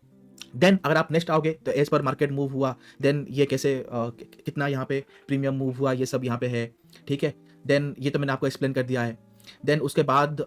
देन अगर आप नेक्स्ट आओगे तो एज पर मार्केट मूव हुआ, देन ये कैसे कितना यहाँ पे प्रीमियम मूव हुआ, ये सब यहाँ पे है, ठीक है। देन ये तो मैंने आपको एक्सप्लेन कर दिया है। देन उसके बाद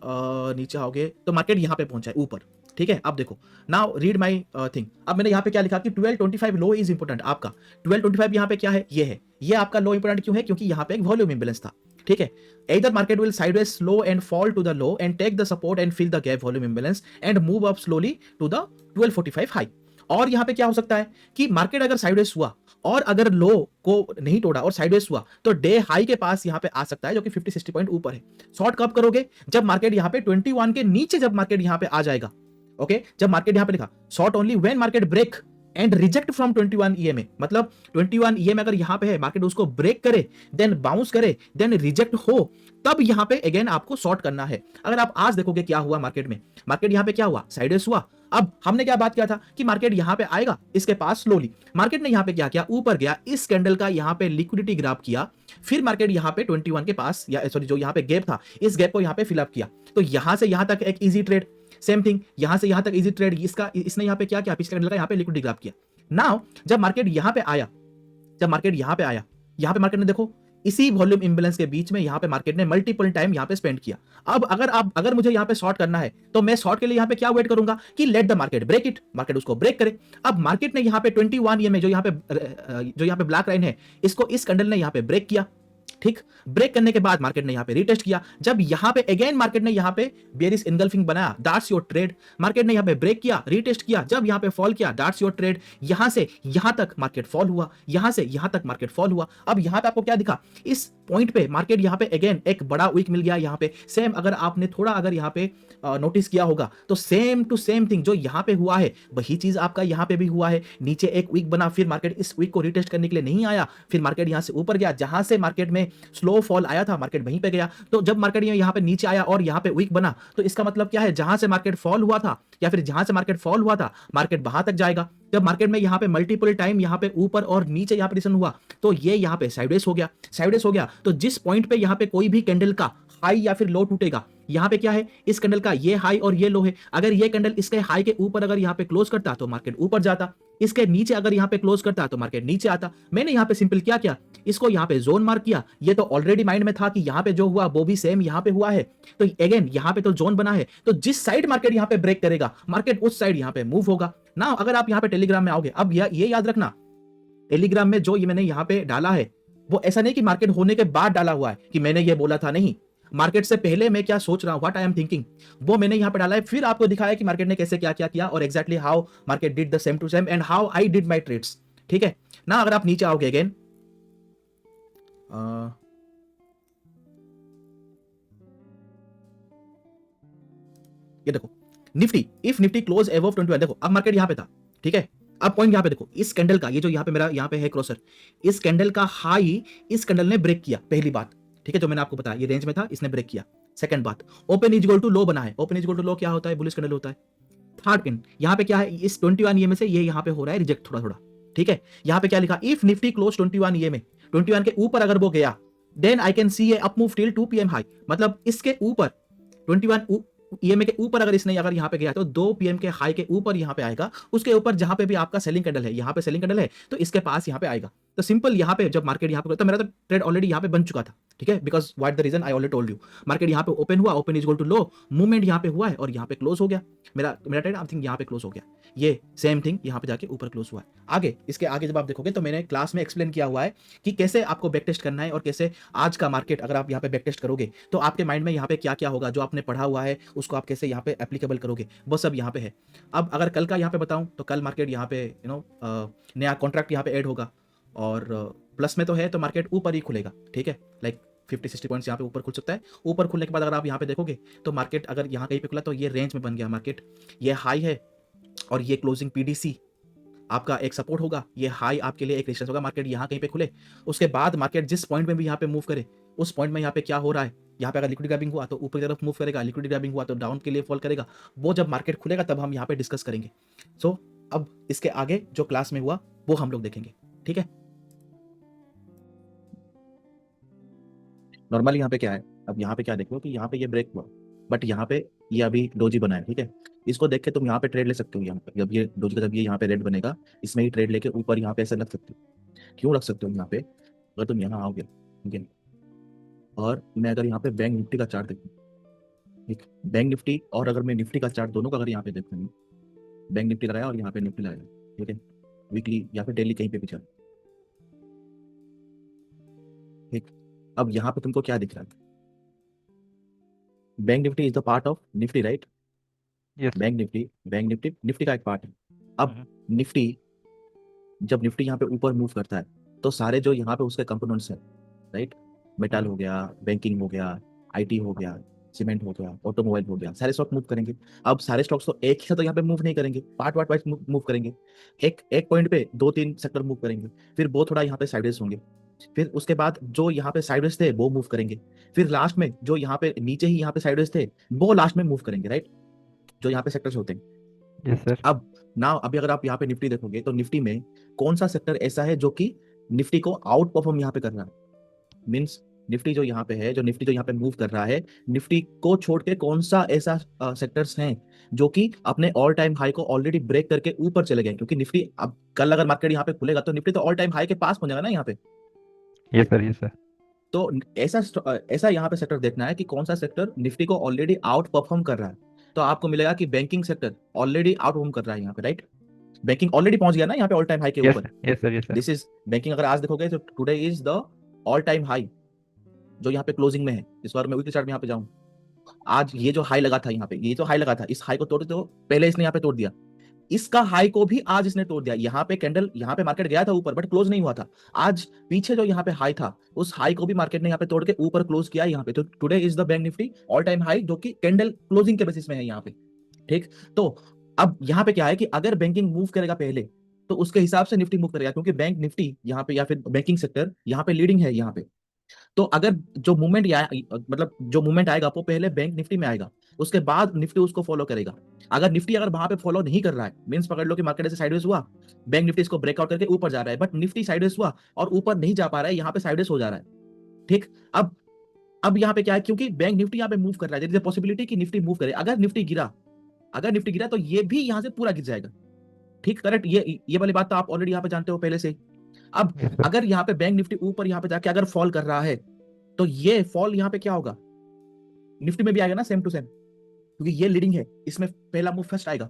नीचे आओगे तो मार्केट यहाँ पे पहुंचा है ऊपर, ठीक है। अब देखो, नाउ रीड माय थिंग। अब मैंने यहाँ पे क्या लिखा कि 1225 लो इज इंपोर्टेंट। आपका 1225 यहाँ पे क्या है, ये है, ये आपका लो इंपोर्टेंट क्यों है, क्योंकि यहाँ पे एक वॉल्यूम इंबैलेंस था, ठीक है। Either market will sideways slow and fall to the low and take the support and fill the gap volume imbalance and move up slowly to the 1245 high। और यहाँ पे क्या हो सकता है कि मार्केट अगर साइडवेज हुआ और अगर लो को नहीं तोड़ा और साइडवेज हुआ तो डे हाई के पास यहाँ पे आ सकता है जो कि 50-60 पॉइंट ऊपर है। शॉर्ट कब करोगे, जब मार्केट यहाँ पे 21 के नीचे जब मार्केट यहाँ पे आ जाएगा, ओके। जब मार्केट यहाँ पे लिखा short only when market break and reject from 21 EMA, मतलब 21 EMA अगर यहाँ पे है, मार्केट उसको ब्रेक करे, देन बाउंस करे, देन रिजेक्ट हो, तब यहाँ पे अगेन आपको शॉर्ट करना है। अगर आप आज देखोगे क्या हुआ मार्केट में, मार्केट यहाँ पे क्या हुआ, साइडवेज हुआ। अब हमने क्या बात किया था कि मार्केट यहाँ पे आएगा इसके पास स्लोली, मार्केट ने यहाँ पे क्या किया, ऊपर गया, इस कैंडल का यहाँ पे लिक्विडिटी ग्रैब किया, फिर मार्केट यहाँ पे 21 के पास या सॉरी जो यहाँ पे गैप था इस गैप को यहाँ पे फिलअप किया। तो यहाँ से यहाँ तक एक इजी ट्रेड, सेम थिंग यहाँ से यहाँ तक इजी ट्रेड, इसने यहाँ पे क्या किया, पिछले कैंडल का यहाँ पे लिक्विडिटी ग्रैब किया। नाउ जब मार्केट यहाँ पे आया, यहाँ पे मार्केट ने देखो इसी वॉल्यूम इम्बेलेंस के बीच में यहाँ पे मार्केट ने मल्टीपल टाइम यहाँ पे स्पेंड किया। अब अगर मुझे यहाँ पे शॉर्ट करना है तो मैं शॉर्ट के लिए यहाँ पे क्या वेट करूंगा कि let the market break it, market उसको ब्रेक करे। अब मार्केट ने यहाँ पे 21 EMA जो यहाँ पे ब्लैक लाइन है, इसको इस कैंडल ने यहाँ पे ब्रेक किया। ठीक, ब्रेक करने के बाद मार्केट ने यहां पे रीटेस्ट किया। जब यहां पे अगेन मार्केट ने यहां पे बेयरिश इनगल्फिंग बनाया, दैट्स योर ट्रेड। मार्केट ने यहां पे ब्रेक किया, रीटेस्ट किया, जब यहां पे फॉल किया, दैट्स योर ट्रेड। यहां से यहां तक मार्केट फॉल हुआ, यहां से यहां तक मार्केट फॉल हुआ। अब यहां पे आपको क्या दिखा, इस पॉइंट पे मार्केट यहां पे अगेन एक बड़ा वीक मिल गया। यहां पे सेम, अगर आपने थोड़ा अगर यहां पे नोटिस किया होगा तो सेम टू सेम थिंग जो यहां पे हुआ है वही चीज आपका यहां पे भी हुआ है। नीचे एक वीक बना, फिर मार्केट इस वीक को रीटेस्ट करने के लिए नहीं आया, फिर मार्केट यहां से ऊपर गया, जहां से मार्केट में स्लो फॉल आया था मार्केट वहीं पे गया। तो जब मार्केट यहां पे नीचे आया और यहां पे वीक बना, तो इसका मतलब क्या है, जहां से मार्केट फॉल हुआ था या फिर जहां से मार्केट फॉल हुआ था मार्केट वहां तक जाएगा। जब मार्केट में यहां पे मल्टीपल टाइम यहां पे ऊपर और नीचे यहां पे रिटर्न हुआ तो ये यहां पे साइडवेज हो गया, साइडवेज हो गया। तो जिस पॉइंट पे यहां पे कोई भी कैंडल का हाई या फिर लो टूटेगा, यहां पे क्या है, इस कैंडल का ये हाई और ये लो है। अगर ये कैंडल इसके हाई के ऊपर अगर यहां पे क्लोज करता तो मार्केट ऊपर जाता, इसके नीचे अगर यहां पे क्लोज करता तो मार्केट नीचे आता। मैंने यहां पे सिंपल क्या किया, इसको यहां पे जोन मार्क किया। ये तो ऑलरेडी माइंड में था कि यहां पे जो हुआ वो भी सेम यहां पे हुआ है, तो अगेन यहां पे तो जोन बना है, तो जिस साइड मार्केट यहां पे ब्रेक करेगा मार्केट उस साइड यहां पे मूव होगा ना। अगर आप यहां पे टेलीग्राम में आओगे, अब ये याद रखना, टेलीग्राम में जो ये मैंने यहां पे डाला है वो ऐसा नहीं कि मार्केट होने के बाद डाला हुआ है कि मैंने ये बोला था, नहीं, मार्केट से पहले मैं क्या सोच रहा हूं, व्हाट आई एम थिंकिंग, वो मैंने यहां पे डाला है। फिर आपको दिखाया कि मार्केट ने कैसे क्या क्या किया और exactly how market did the same to same and how I did my trades. ठीक है ना। अगर आप नीचे आओगे अगेन, ये देखो Nifty, if Nifty close above 21, देखो अब मार्केट यहां पे था। ठीक है, अब पॉइंट यहां पे देखो, इस कैंडल का ये जो यहां पे मेरा यहां पे है क्रॉसर, इस कैंडल का हाई इस कैंडल ने ब्रेक किया, पहली बात। ठीक है, जो मैंने आपको बताया ये रेंज में था, इसने ब्रेक किया। सेकंड बात, ओपन इज इक्वल टू लो बना है। ओपन इज इक्वल टू लो क्या होता है, बुलिश कैंडल होता है। थर्ड कैंडल यहां पे क्या है, इस 21 EMA से ये यहां पे हो रहा है रिजेक्ट थोड़ा थोड़ा। ठीक है, यहां पे क्या लिखा, इफ निफ्टी क्लोज 21 EMA, 21 के ऊपर अगर वो गया then I can see a up move till 2 PM high. मतलब इसके ऊपर 21 EMA के ऊपर अगर इसने अगर यहां पे गया तो 2 PM के हाई के ऊपर यहां पे आएगा, उसके ऊपर जहां पे भी आपका सेलिंग कैंडल है, यहां पे सेलिंग कैंडल है तो इसके पास यहां पे आएगा। तो सिंपल यहां पे जब मार्केट यहां पे, तो मेरा तो ट्रेड ऑलरेडी यहां पे बन चुका था। ठीक है, because what the reason I already told you, market यहां पे ओपन हुआ, open is equal to low, movement यहां पे हुआ है और यहां पे क्लोज हो गया। मेरा ट्रेड आई थिंक यहां पे क्लोज हो गया, ये सेम थिंग यहां पे जाके ऊपर क्लोज हुआ है। आगे इसके आगे जब आप देखोगे तो मैंने क्लास में एक्सप्लेन किया हुआ है कि कैसे आपको बैक टेस्ट करना है और कैसे आज का मार्केट अगर आप यहाँ पे बैक टेस्ट करोगे तो आपके माइंड में यहाँ पे क्या क्या होगा, जो आपने पढ़ा हुआ है उसको आप कैसे यहाँ पे एप्लीकेबल करोगे, वो सब यहाँ पे है। अब अगर कल का यहाँ पे बताऊं तो कल मार्केट यहाँ पे नया कॉन्ट्रैक्ट यहाँ पे ऐड होगा और प्लस में तो है, तो मार्केट ऊपर ही खुलेगा। ठीक है, लाइक 50-60 पॉइंट्स यहाँ पे ऊपर खुल सकता है। ऊपर खुलने के बाद अगर आप यहाँ पे देखोगे तो मार्केट अगर यहाँ कहीं पे खुला तो ये रेंज में बन गया मार्केट, ये हाई है और ये क्लोजिंग PDC आपका एक सपोर्ट होगा, ये हाई आपके लिए एक रेजिस्टेंस होगा। मार्केट यहाँ कहीं पे खुले, उसके बाद मार्केट जिस पॉइंट में भी यहाँ पे मूव करे, उस पॉइंट में यहाँ पे क्या हो रहा है, यहाँ पे अगर लिक्विड ग्रैबिंग हुआ तो ऊपर की तरफ मूव करेगा, लिक्विड ग्रैबिंग हुआ तो डाउन के लिए फॉल करेगा। वो जब मार्केट खुलेगा तब हम यहाँ पे डिस्कस करेंगे। सो अब इसके आगे जो क्लास में हुआ वो हम लोग देखेंगे। ठीक है, नॉर्मली यहाँ पे क्या है, अब यहाँ पे क्या देखो कि यहाँ पे ये ब्रेक हुआ बट यहाँ पे ये अभी डोजी बना है। ठीक है, इसको देख के तुम यहाँ पे ट्रेड ले सकते हो। यहाँ पे जब ये डोजी का जब ये यहाँ पे रेड बनेगा, इसमें ही ट्रेड लेके ऊपर यहाँ पे ऐसे रख सकते हो। क्यों रख सकते हो यहाँ पे, अगर तुम यहाँ आओगे ठीक है, और मैं अगर यहाँ पे बैंक निफ्टी का चार्ट देखूँ, ठीक, बैंक निफ्टी और अगर मैं निफ्टी का चार्ट दोनों का अगर यहाँ पे देखूँ, बैंक निफ्टी लगाया और यहाँ पे निफ्टी लगाया, ठीक है, वीकली या फिर डेली कहीं पे भी चल, ठीक। अब यहाँ पे तुमको क्या दिख रहा है, bank Nifty is the part of Nifty, right. Yes bank Nifty Nifty का एक पार्ट है। अब निफ्टी जब निफ्टी यहाँ पे ऊपर मूव करता है तो सारे जो यहाँ पे उसके कंपोनेंट्स हैं, राइट, मेटल हो गया, बैंकिंग हो गया, IT हो गया, सीमेंट हो गया, ऑटोमोबाइल हो गया, सारे स्टॉक मूव करेंगे। अब सारे स्टॉक्स तो एक ही साथ तो यहाँ पे मूव नहीं करेंगे, पार्ट वाइज मूव करेंगे। एक पॉइंट पे 2-3 सेक्टर मूव करेंगे, फिर वो थोड़ा यहाँ पे साइडवेज होंगे, फिर उसके बाद जो यहाँ पे साइडवेज थे वो मूव करेंगे, फिर लास्ट में जो यहाँ पे नीचे ही यहाँ पे साइडवेज थे वो लास्ट में मूव करेंगे, राइट, जो यहाँ पे सेक्टर्स होते हैं। Yes sir. अब नाउ अभी अगर आप यहाँ पे निफ्टी देखोगे तो निफ्टी में कौन सा सेक्टर ऐसा है जो कि निफ्टी को आउट परफॉर्म यहाँ पे कर रहा है, मींस निफ्टी जो यहाँ पे है, जो निफ्टी जो यहाँ पे मूव कर रहा है, निफ्टी को छोड़ के कौन सा ऐसा सेक्टर्स हैं जो कि अपने ऑल टाइम हाई को ऑलरेडी ब्रेक करके ऊपर चले गए। क्योंकि निफ्टी अब कल अगर मार्केट यहाँ पे खुलेगा तो निफ्टी तो ऑल टाइम हाई के पास पहुंच जाएगा ना यहाँ पे। Yes sir, yes sir. तो ऐसा यहाँ पे सेक्टर देखना है कि कौन सा सेक्टर निफ्टी को ऑलरेडी आउट परफॉर्म कर रहा है। तो आपको मिलेगा कि banking sector already out perform कर रहा है यहाँ पे, राइट। बैंकिंग ऑलरेडी पहुंच गया ना यहाँ पे ऑल टाइम हाई के यस ऊपर। Yes sir, yes sir. This is banking. अगर आज देखोगे तो today is the all time high जो यहाँ पे क्लोजिंग में है। इस बार मैं वीकली चार्ट में यहाँ पे जाऊँ, आज ये जो हाई लगा था यहाँ पे, ये जो हाई लगा था, इस हाई को तोड़ दो, पहले इसने यहाँ पे तोड़ दिया, इसका हाई को भी आज इसने तोड़ दिया। यहाँ पे कैंडल, यहाँ पे मार्केट गया था ऊपर बट क्लोज नहीं हुआ था। आज पीछे जो यहाँ पे हाई था उस हाई को भी मार्केट ने यहाँ पे तोड़ के ऊपर क्लोज किया यहाँ पे। तो today is the bank Nifty all time high जो कि कैंडल क्लोजिंग के बेसिस में है यहाँ पे, ठीक। तो अब यहाँ पे क्या है कि अगर बैंकिंग मूव करेगा पहले तो उसके हिसाब से निफ्टी मूव करेगा, क्योंकि बैंक निफ्टी यहाँ पे या फिर बैंकिंग सेक्टर यहाँ पे लीडिंग है यहाँ पे। तो अगर जो मूवमेंट मतलब जो मूवमेंट आएगा वो पहले बैंक निफ्टी में आएगा, उसके बाद निफ्टी उसको फॉलो करेगा। अगर निफ्टी अगर वहां पे फॉलो नहीं कर रहा है, मींस पकड़ लो कि मार्केट ऐसे साइडवेज हुआ, बैंक निफ्टी इसको ब्रेकआउट करके ऊपर जा रहा है, बट निफ्टी साइडवेज हुआ और ऊपर नहीं जा पा रहा है, यहाँ पे साइडवेज हो जा रहा है, ठीक। अब यहाँ पे क्या है, क्योंकि बैंक निफ्टी यहाँ पे मूव कर रहा है, पॉसिबिलिटी कि निफ्टी मूव करे। अगर निफ्टी गिरा तो ये भी यहाँ से पूरा गिर जाएगा, ठीक, करेक्ट। ये वाली बात तो आप ऑलरेडी यहाँ पे जानते हो पहले से। अब यस सर। अगर यहाँ पे बैंक निफ्टी ऊपर यहाँ पे जाके अगर फॉल कर रहा है तो ये फॉल यहाँ पे क्या होगा, निफ्टी में भी आएगा ना सेम टू सेम, क्योंकि ये लीडिंग है, इसमें पहला मूव फर्स्ट आएगा,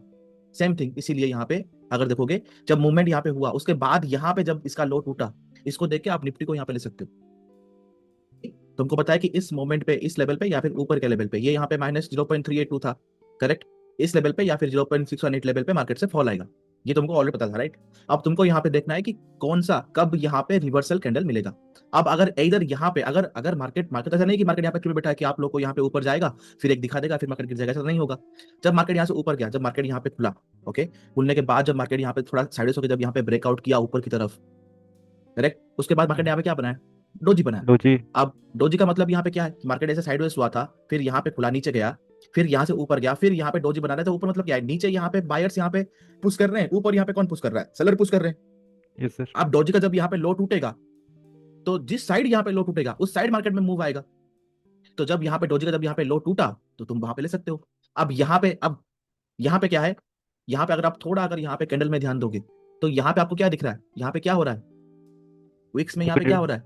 सेम थिंग। इसीलिए यहाँ पे अगर देखोगे जब मूवमेंट यहाँ पे हुआ उसके बाद यहाँ पे जब इसका लो टूटा, इसको देख के आप निफ्टी को यहाँ पे ले सकते हो। तुमको पता है कि इस मोमेंट पे, इस लेवल पे या फिर ऊपर के लेवल पे, ये यहाँ पे -0.382 था, करेक्ट। इस लेवल पे या फिर 0.618 लेवल पे मार्केट से फॉल आएगा, ये तुमको ऑलरेडी पता था, राइट। अब तुमको यहाँ पे देखना है कि कौन सा, कब यहाँ पे रिवर्सल कैंडल मिलेगा। अब अगर इधर यहाँ पे अगर मार्केट ऐसा नहीं कि मार्केट यहाँ पे क्यों बैठा है कि आप लोग को यहाँ पे ऊपर जाएगा फिर एक दिखा देगा फिर मार्केट गिर जाएगा, ऐसा नहीं होगा। जब मार्केट यहाँ से ऊपर गया, जब मार्केट यहाँ पे खुला, ओके, खुलने के बाद जब मार्केट यहाँ पे थोड़ा साइड होकर जब यहाँ पे ब्रेकआउट किया ऊपर की तरफ, करेक्ट, उसके बाद मार्केट यहाँ पे क्या बनाया, डोजी बनाया। डोजी। अब डोजी का मतलब यहाँ पे क्या है, मार्केट ऐसे साइडवेज हुआ था, फिर यहाँ पे खुला, नीचे गया, फिर यहाँ से ऊपर गया, फिर यहाँ पे डोजी बना रहा था। ऊपर मतलब क्या है, नीचे यहाँ पे बायर्स यहाँ पे पुश कर रहे हैं, ऊपर यहाँ पे कौन पुश कर रहा है, सेलर पुश कर रहे हैं। Yes sir. अब डोजी का जब यहाँ पे लो टूटेगा तो जिस साइड यहाँ पे लो टूटेगा उस साइड मार्केट में मूव आएगा। तो जब यहाँ पे डोजी का जब यहाँ पे लो टूटा तो तुम वहां पे ले सकते हो। अब यहाँ पे क्या है, यहाँ पे अगर आप थोड़ा अगर यहाँ पे कैंडल में ध्यान दोगे तो यहाँ पे आपको क्या दिख रहा है, यहाँ पे क्या हो रहा है, विक्स में यहाँ पे क्या हो रहा है,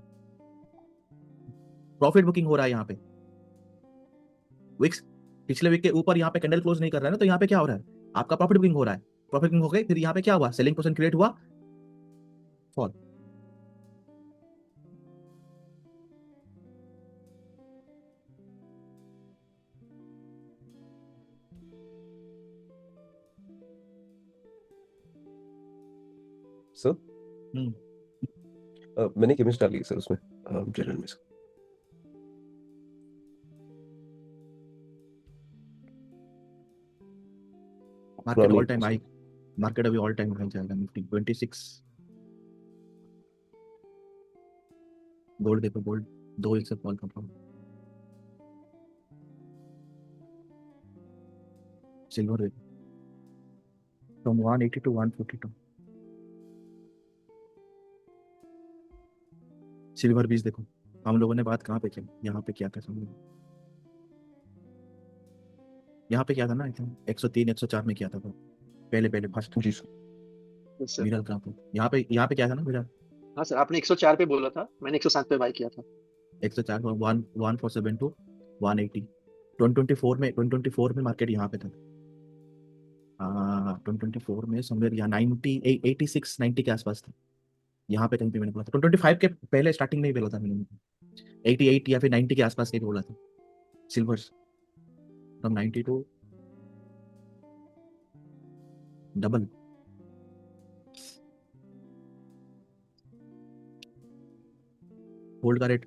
प्रॉफिट बुकिंग हो रहा है यहाँ पे। विक्स पिछले वीक के ऊपर यहाँ पे कैंडल क्लोज नहीं कर रहा है ना, तो यहाँ पे क्या हो रहा है, आपका प्रॉफिट बुकिंग हो रहा है। प्रॉफिट बुकिंग हो गई, फिर यहाँ पे क्या हुआ, सेलिंग पोजीशन क्रिएट हुआ, फॉल। सर हम्म मैंने एक इमेज डाली है सर उसमें जनरल में। मार्केट पुरानी all time post high, market अभी ऑल टाइम हाई जाएगा, निफ्टी 26। गोल्ड देखो, गोल्ड 2 से फॉल कर, सिल्वर देखो फ्रॉम 180 टू 142, सिल्वर बीज देखो। हम लोगों ने बात कहाँ पे की, यहाँ पे किया था सब लोग, यहाँ पे किया था ना, आई थिंक 103 104 में किया था वो, पहले फर्स्ट जी सर। Yes sir. मिरर कहाँ पे, यहाँ पे क्या था ना मिरर, हाँ सर, आपने 104 पे बोला था, मैंने 107 पे बाय किया था। 104 1472 टू 180। 2024 में मार्केट यहाँ पे था, 2024 में समवेयर यहाँ 90 86 90 के आसपास था, यहाँ पे कहीं पे मैंने बोला था। 2025 के पहले स्टार्टिंग में ही बोला था मैंने, 88 या फिर 90 के आसपास के बोला था। Silver from 90 to double, gold का रेट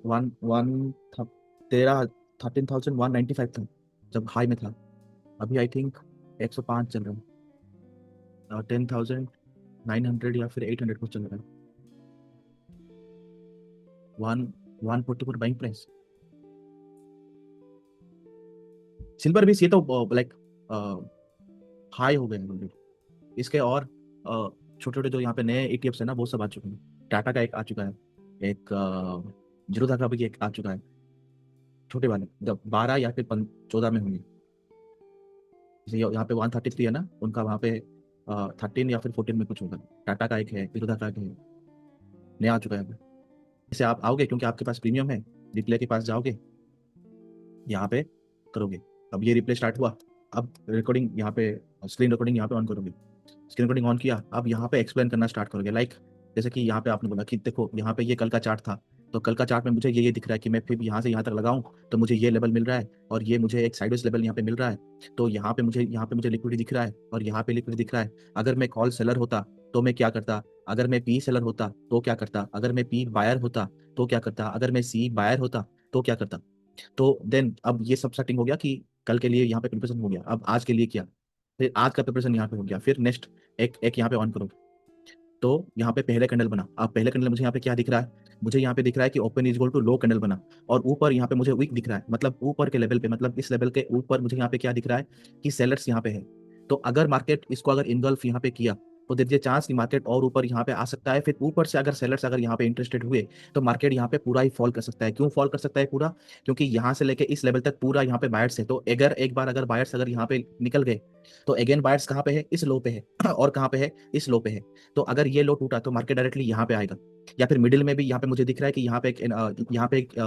13,195 था जब हाई में था, अभी आई थिंक 105 चल रहा है, 10,900 या फिर 800 कुछ चल रहा है, 144 बाइंग प्राइस। सिल्वर भी ये तो लाइक हाई हो गए हैं इसके, और छोटे छोटे जो यहाँ पे नए ETFs है ना वो सब आ चुके हैं। टाटा का एक आ चुका है, एक जीरोधा का भी एक आ चुका है, छोटे वाले जब 12 या फिर 14 में होंगे। जैसे यहाँ पे 133 है ना, उनका वहाँ पे 13 या फिर 14 में कुछ होगा। टाटा का एक है, जीरोधा का एक है, नया आ चुका है। जैसे आप आओगे क्योंकि आपके पास प्रीमियम है रिप्ले के पास जाओगे, यहाँ पे करोगे, अब ये रिप्ले स्टार्ट हुआ, अब रिकॉर्डिंग यहाँ पे, स्क्रीन रिकॉर्डिंग यहाँ पे ऑन करोगे, स्क्रीन रिकॉर्डिंग ऑन किया, अब यहाँ पे एक्सप्लेन करना स्टार्ट करोगे। लाइक जैसे कि यहाँ पे आपने बोला कि देखो यहाँ पे ये कल का चार्ट था, तो कल का चार्ट में मुझे ये दिख रहा है कि मैं फिर यहाँ से यहाँ तक लगाऊं तो मुझे ये लेवल मिल रहा है, और ये मुझे एक साइडवेज लेवल यहाँ पे मिल रहा है, तो यहाँ पे मुझे लिक्विडिटी दिख रहा है, और यहाँ पे लिक्विडिटी दिख रहा है। अगर मैं कॉल सेलर होता तो मैं क्या करता, अगर मैं पी सेलर होता तो क्या करता, अगर मैं पी बायर होता तो क्या करता, अगर मैं सी बायर होता तो क्या करता। तो देन अब ये सब सेटिंग हो गया कि कल के लिए यहाँ पे प्रिपरेशन हो गया, अब आज के लिए किया, फिर आज का प्रिपरेशन यहाँ पे हो गया, फिर नेक्स्ट एक एक यहाँ पे ऑन करो, तो यहाँ पे पहले कैंडल बना। अब पहले कैंडल मुझे यहाँ पे क्या दिख रहा है, मुझे यहाँ पे दिख रहा है कि open is equal to low candle बना, और ऊपर यहाँ पे मुझे वीक दिख रहा है, मतलब ऊपर के लेवल पे, मतलब इस लेवल के ऊपर मुझे यहाँ पे क्या दिख रहा है कि सेलर्स यहाँ पे है। तो अगर मार्केट इसको अगर इनगल्फ यहाँ पे किया तो देखिए चांस कि मार्केट और ऊपर यहाँ पे आ सकता है, फिर ऊपर से अगर सेलर्स अगर यहाँ पे इंटरेस्टेड हुए तो मार्केट यहाँ पे पूरा ही फॉल कर सकता है। क्यों फॉल कर सकता है पूरा, क्योंकि यहाँ से लेके इस लेवल तक पूरा यहाँ पे बायर्स है, तो अगर एक बार अगर बायर्स अगर यहाँ पे निकल गए तो अगेन बायर्स कहाँ पे है, इस लो पे है और कहाँ पे है, इस लो पे है। तो अगर ये लो टूटा तो मार्केट डायरेक्टली यहाँ पे आएगा, या फिर मिडिल में भी यहाँ पे मुझे दिख रहा है कि यहाँ पे एक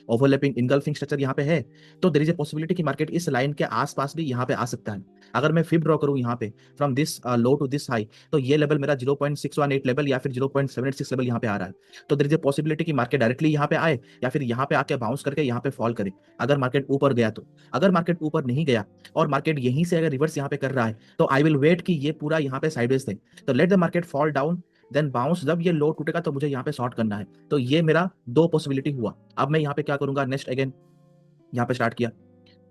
ओवरलैपिंग इनगल्फिंग स्ट्रक्चर यहाँ पे है, तो देयर इज ए पॉसिबिलिटी कि मार्केट इस लाइन के आसपास भी यहाँ पे आ सकता है। अगर मैं फिब ड्रॉ करूँ यहाँ पे from this low to this high, तो ये लेवल मेरा 0.618 लेवल या फिर 0.786 लेवल यहाँ पे आ रहा है, तो देयर इज ए पॉसिबिलिटी कि मार्केट डायरेक्टली यहाँ पे आए या फिर यहाँ पे आके बाउंस करके यहाँ पे फॉल करे। अगर मार्केट ऊपर गया तो, अगर मार्केट ऊपर नहीं गया और मार्केट यहीं से अगर रिवर्स यहाँ पे कर रहा है तो आई विल वेट कि ये पूरा यहाँ पे साइडवेज थे, तो let the market fall down then bounce, जब ये लो टूटेगा तो मुझे यहाँ पे शॉर्ट करना है। तो ये मेरा दो पॉसिबिलिटी हुआ। अब मैं यहाँ पे क्या करूंगा, नेक्स्ट अगेन यहाँ पे स्टार्ट किया,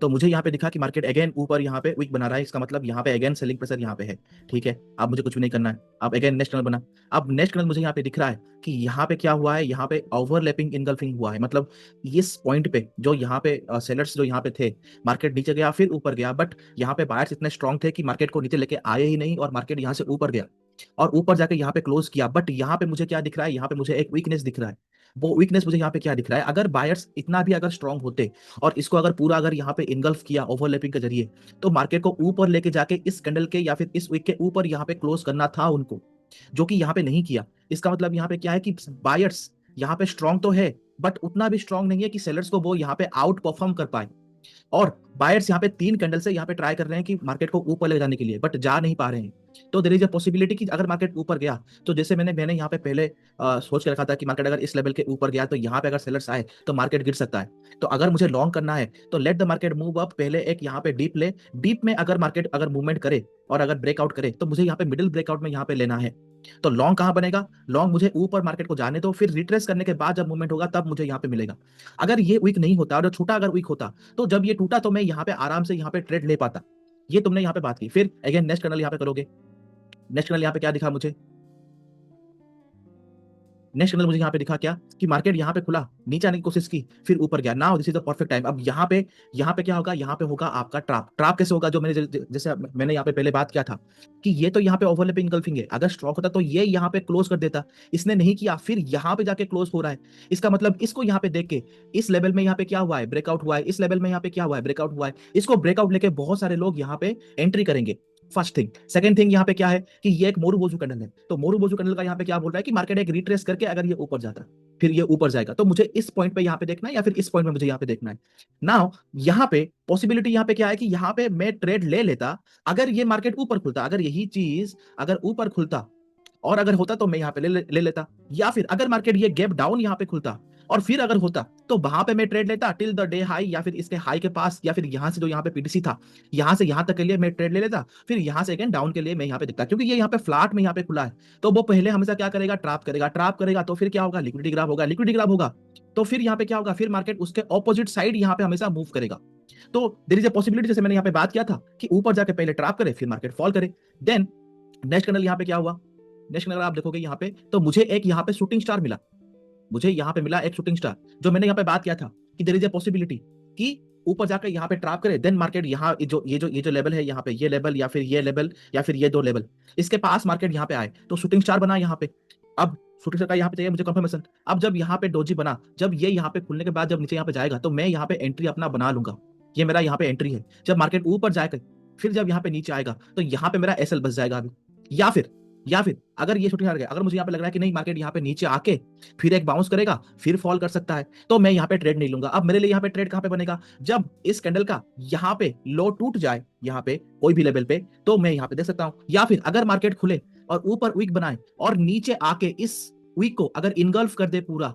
तो मुझे यहाँ पे दिखा कि मार्केट अगेन ऊपर यहाँ पे वीक बना रहा है, इसका मतलब यहाँ पे अगेन सेलिंग प्रेशर यहाँ पे है। ठीक है, अब मुझे कुछ भी नहीं करना है, अब अगेन नेक्स्ट कैंडल बना। अब नेक्स्ट कैंडल मुझे यहाँ पे दिख रहा है कि यहाँ पे क्या हुआ है, यहाँ पे ओवरलैपिंग इनगल्फिंग हुआ है, मतलब इस पॉइंट पे जो यहाँ पे सेलर्स जो यहाँ पे थे, मार्केट नीचे गया फिर ऊपर गया, बट यहाँ पे बायर्स इतने स्ट्रॉन्ग थे कि मार्केट को नीचे लेके आए ही नहीं, और मार्केट यहाँ से ऊपर गया और ऊपर जाके यहाँ पे क्लोज किया। बट यहाँ पे मुझे क्या दिख रहा है, यहाँ पे मुझे एक वीकनेस दिख रहा है। वो वीकनेस मुझे यहाँ पे क्या दिख रहा है, अगर बायर्स इतना भी अगर स्ट्रॉन्ग होते और इसको अगर पूरा अगर यहाँ पे इनगल्फ किया ओवरलैपिंग के जरिए, तो मार्केट को ऊपर लेके जाके इस कैंडल के या फिर इस वीक के ऊपर यहाँ पे क्लोज करना था उनको, जो कि यहाँ पे नहीं किया। इसका मतलब यहाँ पे क्या है कि बायर्स यहाँ पे स्ट्रॉन्ग तो है बट उतना भी स्ट्रॉन्ग नहीं है कि सेलर्स को वो यहाँ पे आउट परफॉर्म कर पाए, और बायर्स यहाँ पे 3 कैंडल से यहाँ पे ट्राई कर रहे हैं कि मार्केट को ऊपर ले जाने के लिए, बट जा नहीं पा रहे हैं। तो देयर इज अ पॉसिबिलिटी कि अगर मार्केट ऊपर गया, तो जैसे मैंने यहाँ पे पहले सोच के रखा था कि मार्केट अगर इस लेवल के ऊपर गया तो यहाँ पे अगर सेलर्स आए तो मार्केट गिर सकता है। तो अगर मुझे लॉन्ग करना है तो let the market move up, पहले एक यहाँ पे डीप ले, डीप में अगर मार्केट अगर मूवमेंट करे और अगर ब्रेकआउट करे तो मुझे यहाँ पे मिडिल ब्रेकआउट में यहाँ पे लेना है। तो लॉन्ग कहाँ बनेगा, लॉन्ग मुझे ऊपर मार्केट को जाने दो, फिर रिट्रेस करने के बाद जब मूवमेंट होगा तब मुझे यहाँ पे मिलेगा। अगर ये वीक नहीं होता और छोटा अगर वीक होता तो जब ये टूटा तो मैं यहाँ पे आराम से यहाँ पे ट्रेड ले पाता। ये तुमने यहाँ पे बात की। फिर अगेन नेक्स्ट कैंडल यहाँ पे करोगे, नेक्स्ट कैंडल यहाँ पे क्या दिखा मुझे, नेक्स्ट कैंडल मुझे यहाँ पे दिखा क्या कि मार्केट यहाँ पे खुला, नीचे आने की कोशिश की, फिर ऊपर गया। Now this is the perfect time. अब यहाँ पे क्या होगा, यहाँ पे होगा आपका ट्रैप। ट्रैप कैसे होगा, जो जैसे मैंने यहाँ पे पहले बात किया था कि ये तो यहाँ पे ओवरलैपिंग इंगल्फिंग है, अगर स्ट्रॉक होता तो ये यहाँ पे क्लोज कर देता, इसने नहीं किया, फिर यहाँ पे जाके क्लोज हो रहा है। इसका मतलब इसको यहाँ पे देख के इस लेवल में यहाँ पे क्या हुआ है, ब्रेकआउट हुआ है, इस लेवल में यहाँ पे क्या हुआ है, ब्रेकआउट हुआ है। इसको ब्रेकआउट लेके बहुत सारे लोग यहाँ पे एंट्री करेंगे, फर्स्ट थिंग। सेकंड थिंग यहाँ पे क्या है कि ये एक मोरूबोजू कैंडल है, तो मोरूबोजू कैंडल का यहाँ पे क्या बोल रहा है कि मार्केट एक रिट्रेस करके अगर ये ऊपर जाता फिर ये ऊपर जाएगा, तो मुझे इस पॉइंट पे यहाँ पे देखना है या फिर इस पॉइंट में मुझे यहाँ पे देखना है। नाउ यहाँ पे पॉसिबिलिटी यहाँ पे क्या है कि यहाँ पे मैं ट्रेड ले लेता अगर ये मार्केट ऊपर खुलता, अगर यही चीज अगर ऊपर खुलता और अगर होता तो मैं यहाँ पे ले लेता, या फिर अगर मार्केट ये गैप डाउन यहाँ पे खुलता और फिर अगर होता तो वहां पे मैं ट्रेड लेता टिल द डे हाई, या फिर इसके हाई के पास, या फिर यहाँ से जो यहाँ पे पीटीसी था यहाँ से यहाँ तक के लिए मैं ट्रेड ले लेता, फिर यहाँ से अगेन डाउन के लिए मैं यहाँ पे देखता। क्योंकि ये यहाँ पे फ्लैट में यहाँ पे खुला है तो वो पहले हमेशा क्या करेगा, ट्रैप करेगा। ट्रैप करेगा तो फिर क्या होगा, लिक्विडिटी ग्राफ होगा। लिक्विडिटी ग्राफ होगा तो फिर यहाँ पे क्या होगा, फिर मार्केट उसके ऑपोजिट साइड यहाँ पे हमेशा मूव करेगा। तो देयर इज अ पॉसिबिलिटी, जैसे मैंने यहाँ पे बात किया था कि ऊपर जाके पहले ट्रैप करे फिर मार्केट फॉल करे। देन नेक्स्ट कैंडल यहाँ पे क्या हुआ, नेक्स्ट कैंडल आप देखोगे यहाँ पे तो मुझे एक यहाँ पे शूटिंग स्टार मिला, मुझे यहाँ पे मिला एक शूटिंग स्टार, जो मैंने यहाँ पे बात किया था कि देयर इज अ पॉसिबिलिटी कि ऊपर जाकर यहाँ पे ट्रैप करे, देन मार्केट यहाँ ये जो लेवल है यहाँ पे, ये लेवल या फिर ये लेवल या फिर ये दो लेवल, इसके पास मार्केट यहाँ पे आए तो शूटिंग स्टार बना यहाँ पे। अब शूटिंग स्टार का यहाँ पे चाहिए मुझे कंफर्मेशन। अब जब यहाँ पे डोजी बना, जब ये यहाँ पे खुलने के बाद जब नीचे यहाँ पे जाएगा तो मैं यहाँ पे एंट्री अपना बना लूंगा, ये मेरा यहाँ पे एंट्री है। जब मार्केट ऊपर जाएगा फिर जब यहाँ पे नीचे आएगा तो यहाँ पे मेरा एसएल बच जाएगा अभी, या फिर या फिर अगर ये शूटिंग हार गया, अगर मुझे यहाँ पे लग रहा है कि नहीं मार्केट यहाँ पे नीचे आके फिर एक बाउंस करेगा, फिर फॉल कर सकता है, तो मैं यहाँ पे ट्रेड नहीं लूंगा। अब मेरे लिए यहाँ पे ट्रेड कहाँ पे बनेगा, जब इस कैंडल का यहाँ पे लो टूट जाए, यहाँ पे कोई भी लेवल पे, तो मैं यहाँ पे देख सकता हूँ। या फिर अगर मार्केट खुले और ऊपर वीक बनाए और नीचे आके इस वीक को अगर इनगल्फ कर दे पूरा,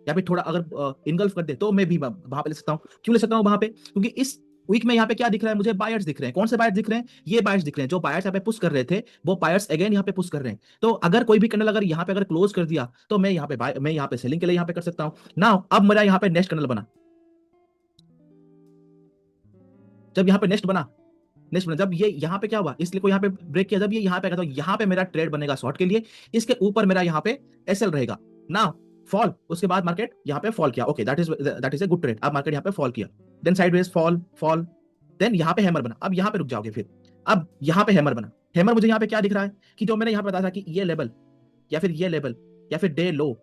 या फिर थोड़ा अगर इनगल्फ कर दे, तो मैं भी वहां पे ले सकता हूँ। क्यों ले सकता हूँ वहां पे, क्योंकि इस वीक में यहाँ पे क्या दिख रहा है मुझे, बायर्स दिख रहे हैं। कौन से बायर्स दिख रहे हैं, ये बायर्स दिख रहे हैं। जो बायर्स यहाँ पे पुश कर रहे थे वो बायर्स अगेन यहाँ पे पुश कर रहे हैं। तो अगर कोई भी कैंडल अगर यहाँ पे अगर क्लोज कर दिया, तो मैं यहाँ पे सेलिंग के लिए यहाँ पे कर सकता हूँ ना। अब मेरा यहाँ पे नेक्स्ट कैंडल बना, जब यहाँ पे नेक्स्ट बना, जब ये यहाँ पे क्या हुआ, इसलिए को यहाँ पे ब्रेक किया, जब ये यहाँ पे गया, तो यहाँ पे मेरा ट्रेड बनेगा शॉर्ट के लिए। इसके ऊपर मेरा यहाँ पे एसएल रहेगा ना, फॉल, उसके बाद मार्केट यहाँ पे फॉल किया, okay, that is a good trade. अब मार्केट यहाँ पे फॉल किया, देन साइडवेज फॉल, देन यहाँ पे हैमर बना। अब यहाँ पे रुक जाओगे फिर, अब यहाँ पे हैमर बना। हैमर मुझे यहाँ पे क्या दिख रहा है कि जो मैंने यहाँ पे बताया था कि ये लेवल या फिर ये लेवल या फिर डे लो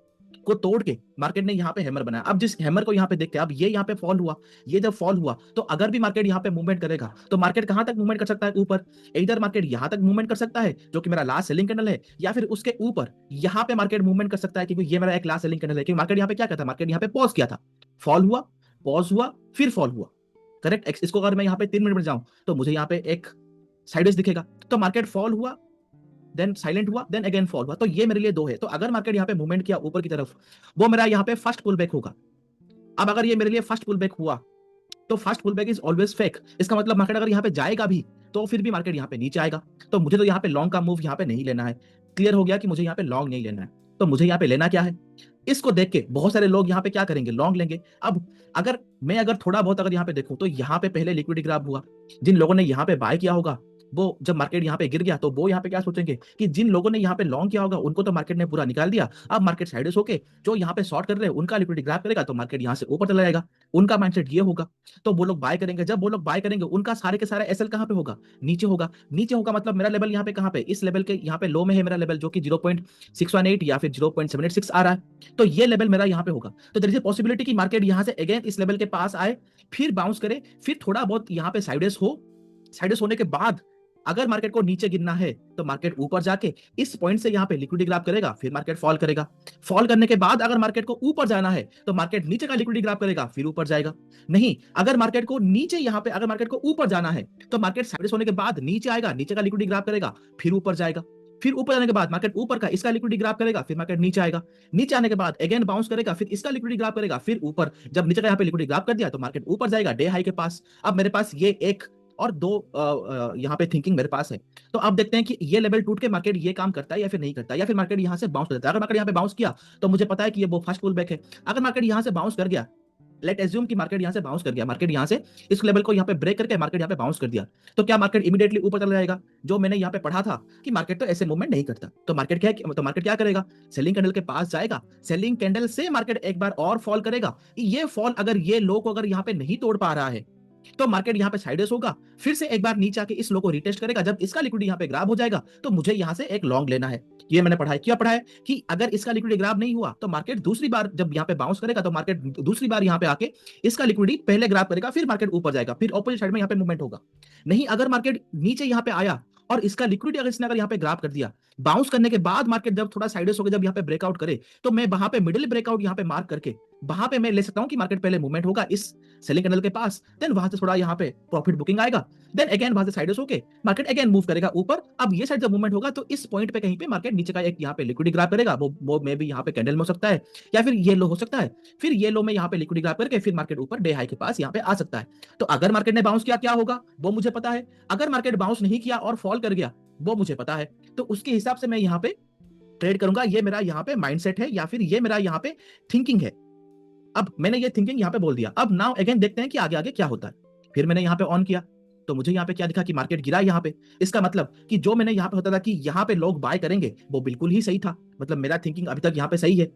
को तोड़ के मार्केट ने यहाँ पे हैमर बनाया। अब जिस हैमर को यहाँ पे देखते हैं, अब ये यहाँ पे फॉल हुआ, ये जब फॉल हुआ तो अगर भी मार्केट यहाँ पे मूवमेंट करेगा, तो मार्केट कहाँ तक मूवमेंट कर सकता है, ऊपर। इधर मार्केट यहाँ तक मूवमेंट कर सकता है, जो कि मेरा लास्ट सेलिंग कैंडल है, या फिर उसके ऊपर यहाँ पे मार्केट मूवमेंट कर सकता है, क्योंकि ये मेरा एक लास्ट सेलिंग कैंडल है। क्योंकि मार्केट यहाँ पे क्या करता है, मार्केट यहाँ पे पॉज किया था, फॉल हुआ, पॉज हुआ, फिर फॉल हुआ, करेक्ट। इसको अगर मैं यहाँ पे 3 मिनट में जाऊं, तो मुझे यहाँ पे एक साइडवेज दिखेगा। तो मार्केट फॉल हुआ, देन साइलेंट हुआ, देन अगेन फॉल हुआ, तो ये मेरे लिए 2 है। तो अगर मार्केट यहाँ पे मूवमेंट किया ऊपर की तरफ, वो मेरा यहाँ पे फर्स्ट पुल बैक होगा। अब अगर ये मेरे लिए फर्स्ट पुल बैक हुआ, तो first pull back is always fake. इसका मतलब मार्केट अगर यहाँ पे जाएगा भी, तो फिर भी मार्केट यहाँ पे नीचे आएगा। तो मुझे तो यहाँ पे लॉन्ग का मूव यहाँ पे नहीं लेना है। क्लियर हो गया कि मुझे यहाँ पे लॉन्ग नहीं लेना है। तो मुझे यहाँ पे लेना क्या है, इसको देख के बहुत सारे लोग यहाँ पे क्या करेंगे, लॉन्ग लेंगे। अब अगर मैं थोड़ा बहुत अगर यहाँ पे देखूं, तो यहाँ पे पहले लिक्विडिटी ग्रैब हुआ। जिन लोगों ने यहाँ पे बाय किया होगा, वो जब मार्केट यहाँ पे गिर गया, तो वो यहाँ पे क्या सोचेंगे कि जिन लोगों ने यहाँ पे लॉन्ग किया होगा, उनको तो मार्केट ने पूरा निकाल दिया। अब मार्केट साइडेस होके जो यहाँ पे शॉर्ट कर रहे हैं, उनका लिक्विडिटी ग्रैब करेगा, तो मार्केट यहाँ से ऊपर चला जाएगा। उनका माइंडसेट ये होगा, तो वो लोग बाय करेंगे। जब वो लोग बाय करेंगे, उनका सारे के सारे एसएल कहाँ पे होगा, नीचे होगा। नीचे होगा मतलब मेरा लेवल यहाँ पे कहाँ पे, इस लेवल के यहाँ पे लो में है मेरा लेवल, जो कि 0.618 या फिर 0.786 आ रहा है। तो ये लेवल मेरा यहाँ पे होगा। तो देयर इज ए पॉसिबिलिटी कि मार्केट यहाँ से अगेन इस लेवल के पास आए, फिर बाउंस करे, फिर थोड़ा बहुत यहाँ पे साइडेस हो। साइडेस होने के बाद अगर मार्केट को नीचे गिरना है, तो मार्केट ऊपर जाके इस पॉइंट से यहाँ पे लिक्विडिटी ग्रैब करेगा, फिर मार्केट फॉल करेगा। फॉल करने के बाद अगर मार्केट को ऊपर जाना है, तो मार्केट नीचे का लिक्विडिटी ग्रैब करेगा, फिर ऊपर जाएगा। नहीं, अगर मार्केट को नीचे यहाँ पे अगर मार्केट को ऊपर जाना है, तो मार्केट साइडेस होने के बाद नीचे आएगा, नीचे का लिक्विडिटी ग्रैब करेगा, फिर ऊपर जाएगा। फिर ऊपर जाने के बाद मार्केट ऊपर का इसका लिक्विडिटी ग्रैब करेगा, फिर मार्केट नीचे आएगा। नीचे आने के बाद अगेन बाउंस करेगा, फिर इसका लिक्विडिटी ग्रैब करेगा, फिर ऊपर। जब नीचे का यहाँ पे लिक्विडिटी ग्रैब कर दिया, तो मार्केट ऊपर जाएगा डे हाई के पास। अब मेरे पास ये एक और 2 यहाँ पे थिंकिंग मेरे पास है। तो अब देखते हैं कि ये लेवल टूट के मार्केट ये काम करता है या फिर नहीं करता, या फिर मार्केट यहाँ से बाउंस कर देता है। अगर मार्केट यहाँ पे बाउंस किया, तो मुझे पता है कि ये वो फर्स्ट पुल बैक है। अगर मार्केट यहाँ से बाउंस कर गया, लेट एज्यूम कि मार्केट यहाँ से बाउंस कर गया, मार्केट यहाँ से इस लेवल को यहाँ पे ब्रेक करके मार्केट यहाँ पे बाउंस कर दिया, तो क्या मार्केट इमीडिएटली ऊपर चला जाएगा? जो मैंने यहाँ पे पढ़ा था कि मार्केट तो ऐसे मूवमेंट नहीं करता। तो मार्केट क्या करेगा, सेलिंग कैंडल के पास जाएगा, सेलिंग कैंडल से मार्केट एक बार और फॉल करेगा। ये फॉल अगर ये लो को अगर यहाँ पे नहीं तोड़ पा रहा है, तो मार्केट यहाँ पे साइडेस होगा, फिर से एक बार नीचे आके इस लो को रिटेस्ट करेगा। जब इसका लिक्विडिटी यहाँ पे ग्रैब हो जाएगा, तो मुझे यहाँ से एक लॉन्ग लेना है। ये मैंने पढ़ा है। क्या पढ़ा है कि अगर इसका लिक्विडिटी ग्रैब नहीं हुआ, तो मार्केट दूसरी बार जब यहाँ पे बाउंस करेगा, तो मार्केट दूसरी बार यहाँ पे आके इसका लिक्विडिटी पहले ग्रैब करेगा, फिर मार्केट ऊपर जाएगा, फिर ऑपोजिट साइड में यहाँ पे मूवमेंट होगा। नहीं, अगर मार्केट नीचे यहाँ पे आया और इसका लिक्विडिटी अगर इसने अगर यहाँ पे ग्रैब कर दिया, बाउंस करने के बाद मार्केट जब थोड़ा साइडेस हो गया, जब यहाँ पे ब्रेकआउट करे, तो मैं वहां पे मिडिल ब्रेकआउट यहाँ पे मार्क करके वहां पे मैं ले सकता हूं कि मार्केट पहले मूवमेंट होगा इस सेलिंग कैंडल के पास, देन वहां से थोड़ा यहाँ पे प्रॉफिट बुकिंग आएगा, देन अगेन वहां से साइडेस होके मार्केट अगेन मूव करेगा ऊपर। अब ये साइड जब मूवमेंट होगा, तो इस पॉइंट पे कहीं पे मार्केट नीचे का एक यहाँ पे लिक्विडिटी ग्रैब करेगा। वो मे भी यहाँ पे कैंडल में हो सकता है, या फिर ये लो हो सकता है। फिर ये लो में यहाँ पे लिक्विडिटी ग्रैब करके फिर मार्केट ऊपर डे हाई के पास यहाँ पे आ सकता है। तो अगर मार्केट ने बाउंस किया, क्या होगा वो मुझे पता है। अगर मार्केट बाउंस नहीं किया और फॉल कर गया, वो मुझे पता है। तो उसके हिसाब से मैं यहाँ पे ट्रेड करूंगा। ये मेरा यहाँ पे माइंडसेट है, या फिर ये मेरा यहाँ पे थिंकिंग है। अब मैंने ये थिंकिंग यहाँ पे बोल दिया। अब नाउ अगेन देखते हैं कि आगे आगे क्या होता है। फिर मैंने यहाँ पे ऑन किया, तो मुझे यहाँ पे क्या दिखा कि मार्केट गिरा यहाँ पे। इसका मतलब कि जो मैंने यहाँ पे होता था कि यहाँ पे लोग बाय करेंगे, वो बिल्कुल ही सही था। मतलब मेरा थिंकिंग अभी तक यहाँ पे सही है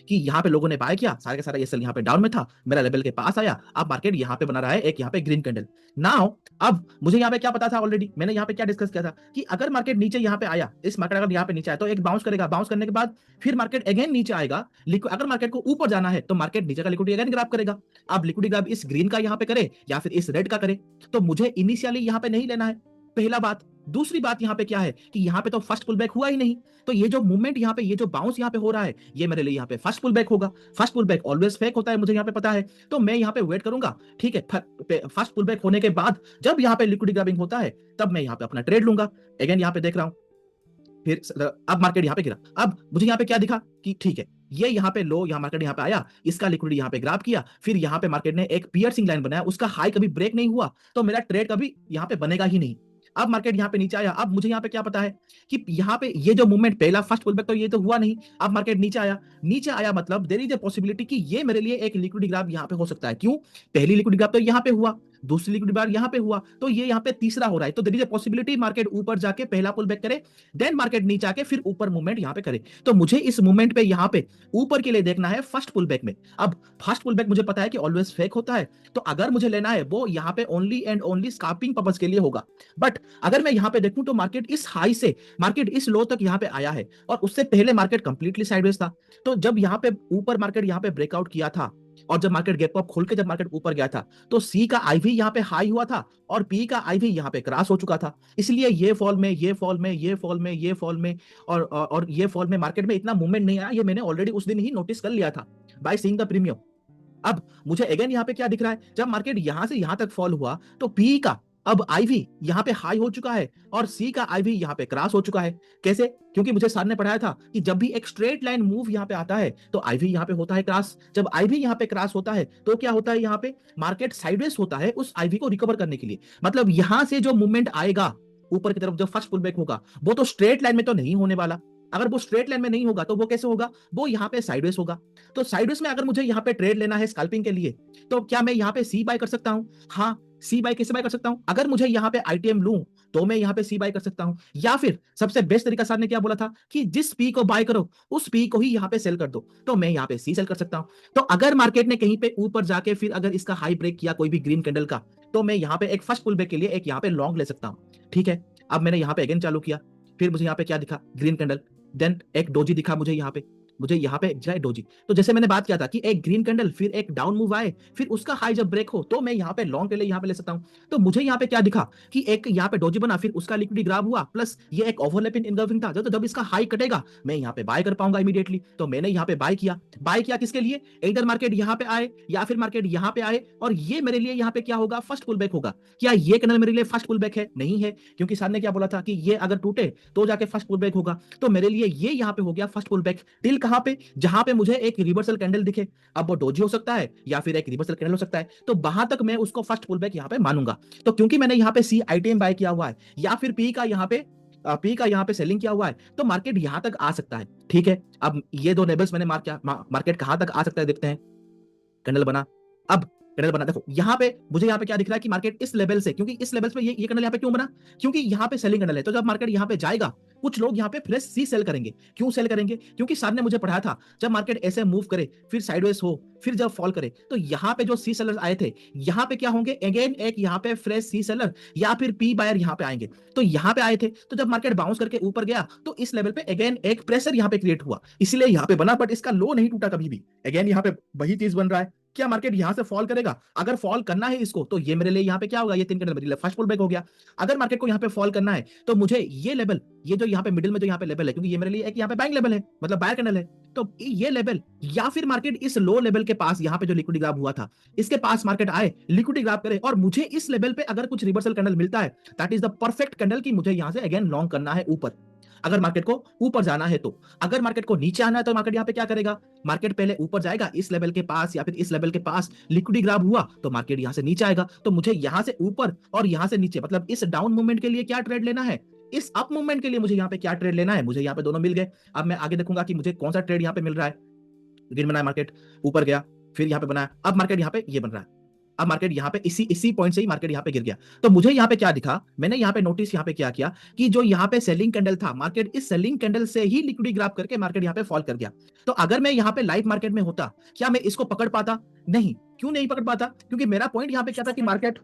कि यहाँ पे लोगों ने बाय किया, सारे का सारा एसएल यहाँ पे डाउन में था, मेरा लेवल के पास आया। अब मार्केट यहाँ पे बना रहा है एक यहाँ पे ग्रीन कैंडल। नाउ अब मुझे यहाँ पे क्या पता था ऑलरेडी, मैंने यहाँ पे क्या डिस्कस किया था कि अगर मार्केट नीचे यहाँ पे आया, इस मार्केट अगर यहाँ पे नीचे आया, तो एक बाउंस करेगा। बाउंस करने के बाद फिर मार्केट अगेन नीचे आएगा। अगर मार्केट को ऊपर जाना है, तो मार्केट नीचे का लिक्विडिटी अगेन ग्रैब करेगा। अब लिक्विडिटी ग्रैब इस ग्रीन का यहाँ पे करे या फिर इस रेड का करे, तो मुझे इनिशियली यहाँ पे नहीं लेना है। पहला बात, दूसरी बात यहाँ पे क्या है कि यहाँ पे तो फर्स्ट पुल बैक हुआ ही नहीं, तो ये जो मूवमेंट यहाँ पे, ये जो बाउंस यहाँ पे हो रहा है, ये मेरे लिए यहाँ पे फर्स्ट पुल बैक होगा। First pull back always fake होता है, मुझे यहाँ पे पता है, तो मैं यहाँ पे वेट करूंगा। ठीक है, फर्स्ट पुल बैक होने के बाद जब यहाँ पे लिक्विडिटी ग्रैबिंग होता है तब मैं यहाँ पे अपना ट्रेड लूंगा। अगेन यहाँ पे देख रहा हूँ, फिर अब मार्केट यहाँ पे गिरा। अब मुझे यहाँ पे क्या दिखा कि ठीक है, ये यहाँ पे लो, यहाँ मार्केट यहाँ पे आया, इसका लिक्विडिटी यहाँ पे ग्राब किया, फिर यहाँ पे मार्केट ने एक पियर्सिंग लाइन बनाया, उसका हाई कभी ब्रेक नहीं हुआ, तो मेरा ट्रेड कभी यहाँ पे बनेगा ही नहीं। अब मार्केट यहाँ पे नीचे आया, अब मुझे यहाँ पे क्या पता है कि यहाँ पे ये जो मूवमेंट पहला फर्स्ट पुल बैक तो ये तो हुआ नहीं, अब मार्केट नीचे आया, नीचे आया मतलब देयर इज ए पॉसिबिलिटी कि ये मेरे लिए एक लिक्विडिटी ग्राब यहाँ पे हो सकता है। क्यों? पहली लिक्विडिटी ग्राब तो यहाँ पे हुआ, दूसरी लिक्विडिटी ग्राब यहाँ पे हुआ, तो ये यहाँ पे तीसरा हो रहा है, तो there is a possibility market ऊपर जाके पहला पुल बैक करे, देन मार्केट नीचे आके फिर ऊपर मूवमेंट यहाँ पे करे। तो मुझे इस मूवमेंट पे यहाँ पे ऊपर के लिए देखना है फर्स्ट पुल बैक में। अब फर्स्ट पुल बैक मुझे पता है कि ऑलवेज फेक होता है, तो अगर मुझे लेना है वो यहाँ पे only and only scalping purpose के लिए होगा। बट अगर मैं यहाँ पे देखूं तो मार्केट इस हाई से मार्केट इस लो तक यहाँ पे आया है, और उससे पहले मार्केट कंप्लीटली साइडवेज था। तो जब यहाँ पे ऊपर मार्केट यहाँ पे ब्रेकआउट किया था, और जब मार्केट गैप अप खोल के जब मार्केट ऊपर गया था, तो सी का आईवी यहाँ पे हाई हुआ था और पी का आईवी यहाँ पे क्रॉस हो चुका था। इसलिए ये फॉल में, ये फॉल में, ये फॉल में, ये फॉल में और ये फॉल में मार्केट में इतना मूवमेंट नहीं आया, ये मैंने ऑलरेडी उस दिन ही नोटिस कर लिया था बाय सीइंग द प्रीमियम। अब मुझे अगेन यहाँ पे क्या दिख रहा है, जब मार्केट यहां से यहां तक फॉल हुआ तो पी का अब आईवी यहाँ पे हाई हो चुका है और सी का आईवी यहाँ पे क्रॉस हो चुका है। कैसे? क्योंकि मुझे सर ने पढ़ाया था कि जब भी एक स्ट्रेट लाइन मूव यहाँ पे आता है तो आईवी यहाँ पे होता है क्रॉस। जब आईवी यहाँ पे क्रॉस होता है तो क्या होता है, यहाँ पे मार्केट साइडवेज होता है उस आईवी को रिकवर करने के लिए। मतलब यहां से जो मूवमेंट आएगा ऊपर की तरफ, जो फर्स्ट पुल बैक होगा, वो तो स्ट्रेट लाइन में तो नहीं होने वाला। अगर वो स्ट्रेट लाइन में नहीं होगा तो वो कैसे होगा, वो यहाँ पे साइडवेज होगा। तो साइडवेज में अगर मुझे यहाँ पे ट्रेड लेना है स्कैल्पिंग के लिए, तो क्या मैं यहाँ पे सी बाय कर सकता हूँ? हाँ, सी बाय कैसे बाय कर सकता हूँ? अगर मुझे यहाँ पे आईटीएम लूं तो मैं यहाँ पे सी बाय कर सकता हूँ, या फिर सबसे बेस्ट तरीका सर ने क्या बोला था कि जिस पी को बाय करो उस पी को ही यहाँ पे सेल कर दो, तो मैं यहाँ पे सी सेल कर सकता हूँ। तो अगर मार्केट ने कहीं पे ऊपर जाके फिर अगर इसका हाई ब्रेक किया कोई भी ग्रीन कैंडल का, तो मैं यहाँ पे एक फर्स्ट पुल बैक के लिए एक यहाँ पे लॉन्ग ले सकता हूँ। ठीक है, अब मैंने यहाँ पे अगेन चालू किया, फिर मुझे यहाँ पे क्या दिखा, ग्रीन कैंडल, देन एक डोजी दिखा मुझे यहाँ पे जाए डोजी। तो जैसे मैंने बात किया था कि एक ग्रीन कैंडल फिर एक डाउन मूव आए, फिर उसका हाई जब ब्रेक हो तो मैं यहाँ पे लॉन्ग के लिए यहाँ पे ले सकता हूँ। तो मुझे यहाँ पे क्या दिखा कि एक यहाँ पे डोजी बना, फिर उसका लिक्विडिटी ग्राब हुआ, प्लस ये एक ओवरलैपिंग इनगल्फिंग था, तो जब इसका हाई कटेगा मैं यहाँ पे बाय कर पाऊंगा इमीडिएटली। तो मैंने यहाँ पे बाय किया किसके लिए? इधर मार्केट यहाँ पे आए या फिर मार्केट यहाँ पे आए, और ये मेरे लिए यहाँ पे क्या होगा, फर्स्ट पुल बैक होगा। क्या ये कैंडल मेरे लिए फर्स्ट पुल बैक है? नहीं है, क्योंकि सर ने क्या बोला था कि ये अगर टूटे तो जाके फर्स्ट पुल बैक होगा। तो मेरे लिए ये यहाँ पे हो गया फर्स्ट पुल बैक। टिल कहां पे? जहां पे मुझे एक रिवर्सल कैंडल दिखे, अब वो डोजी हो सकता है या फिर एक रिवर्सल कैंडल हो सकता है, तो वहां तक मैं उसको फर्स्ट पुल बैक यहाँ पे मानूंगा। तो क्योंकि मैंने यहाँ पे सी आईटीएम बाय किया हुआ है या फिर पी का यहाँ पे सेलिंग किया हुआ है, तो मार्केट यहां तक आ सकता है। ठीक है, अब ये दो लेवल्स मैंने मार्क किया, मार्केट कहां तक आ सकता है देखते हैं। कैंडल बना, अब कैंडल बना, देखो यहाँ पे मुझे यहाँ पे क्या दिख रहा है कि मार्केट इस लेवल से, क्योंकि इस लेवल पे ये कैंडल यहाँ पे क्यों बना, क्योंकि यहाँ पे सेलिंग कैंडल है। तो जब मार्केट यहाँ पे जाएगा कुछ लोग यहाँ पे फ्रेश सी सेल करेंगे। क्यों सेल करेंगे? क्योंकि सर ने मुझे पढ़ाया था जब मार्केट ऐसे मूव करे फिर साइडवेज हो फिर जब फॉल करे, तो यहाँ पे जो सी सेलर्स आए थे यहाँ पे क्या होंगे, अगेन एक यहाँ पे फ्रेश सी सेलर या फिर पी बायर यहाँ पे आएंगे। तो यहाँ पे आए थे, तो जब मार्केट बाउंस करके ऊपर गया तो इस लेवल पे अगेन एक प्रेशर यहाँ पे क्रिएट हुआ, इसलिए यहाँ पे बना, बट इसका लो नहीं टूटा कभी भी। अगेन यहाँ पे वही चीज बन रहा है। क्या मार्केट यहां से फॉल करेगा? अगर फॉल करना है इसको तो ये मेरे लिए यहाँ पे क्या होगा, ये तीन कैंडल मेरे लिए फर्स्ट पुल बैक हो गया। अगर मार्केट को यहाँ पे फॉल करना है तो मुझे ये लेवल, ये जो यहाँ पे मिडिल में जो यहाँ पे लेवल है, क्योंकि ये मेरे लिए एक यहाँ पे बैंक लेवल है, मतलब बायर कैंडल है, तो ये लेवल या फिर मार्केट इस लो लेवल के पास, यहाँ पे जो लिक्विडिटी ग्राब हुआ था इसके पास मार्केट आए, लिक्विडिटी ग्राब करे, और मुझे इस लेवल पे अगर कुछ रिवर्सल कैंडल मिलता है, that is the perfect candle की मुझे यहाँ से अगेन लॉन्ग करना है ऊपर। अगर मार्केट को ऊपर जाना है तो, अगर मार्केट को नीचे आना है तो मार्केट यहाँ पे क्या करेगा, मार्केट पहले ऊपर जाएगा इस लेवल के पास या फिर इस लेवल के पास, लिक्विडिटी ग्राब हुआ तो मार्केट यहाँ से नीचे आएगा। तो मुझे यहाँ से ऊपर और यहाँ से नीचे, मतलब इस डाउन मूवमेंट के लिए क्या ट्रेड लेना है, इस अप मूवमेंट के लिए मुझे यहाँ पे क्या ट्रेड लेना है, मुझे यहाँ पे दोनों मिल गए। अब मैं आगे देखूंगा कि मुझे कौन सा ट्रेड यहाँ पे मिल रहा है। ग्रीन बनाया मार्केट, ऊपर गया, फिर यहाँ पे बनाया, अब मार्केट यहाँ पे ये बन रहा है, अब मार्केट यहाँ पे इसी पॉइंट से ही मार्केट यहाँ पे गिर गया। तो मुझे यहाँ पे क्या दिखा, मैंने यहाँ पे नोटिस यहाँ पे क्या किया कि जो यहाँ पे सेलिंग कैंडल था, मार्केट इस सेलिंग कैंडल से ही लिक्विडिटी ग्राब करके मार्केट यहाँ पे फॉल कर गया। तो अगर मैं यहाँ पे लाइव मार्केट में होता, क्या मैं इसको पकड़ पाता? नहीं। क्यों नहीं पकड़ पाता? क्योंकि मेरा पॉइंट यहाँ पे क्या था कि मार्केट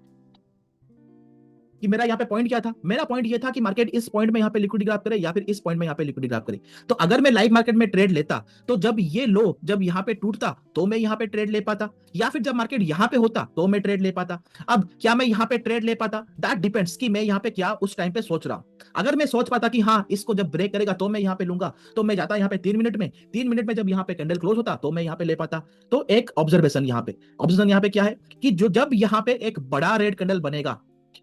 कि मेरा यहाँ पे पॉइंट क्या था, मेरा पॉइंट ये था कि मार्केट इस पॉइंट में यहाँ पे लिक्विडिटी ग्राफ करे या फिर इस पॉइंट में यहाँ पे लिक्विडिटी ग्राफ करे। तो अगर मैं लाइव मार्केट में ट्रेड लेता तो जब ये लो जब यहाँ पे टूटता तो मैं यहाँ पे ट्रेड ले पाता, या फिर जब मार्केट यहाँ पे होता तो मैं ट्रेड ले पाता। अब क्या मैं यहाँ पे ट्रेड ले पाता, दैट डिपेंड्स कि मैं यहाँ पे क्या उस टाइम पे सोच रहा हूँ। अगर मैं सोच पाता कि हाँ इसको जब ब्रेक करेगा तो मैं यहाँ पे लूंगा, तो मैं जाता यहाँ पे 3 मिनट में, 3 मिनट में जब यहाँ पे कैंडल क्लोज होता तो मैं यहाँ पे ले पाता। तो एक ऑब्जर्वेशन यहाँ पे क्या है कि जो जब यहाँ पे एक बड़ा रेड कैंडल बनेगा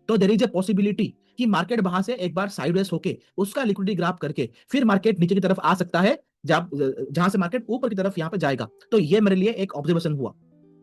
तो देयर इज ए पॉसिबिलिटी कि मार्केट वहां से एक बार साइडवेज होके उसका लिक्विडिटी ग्राफ करके फिर मार्केट नीचे की तरफ आ सकता है, जहां से मार्केट ऊपर की तरफ यहाँ पे जाएगा। तो ये मेरे लिए एक ऑब्जर्वेशन हुआ,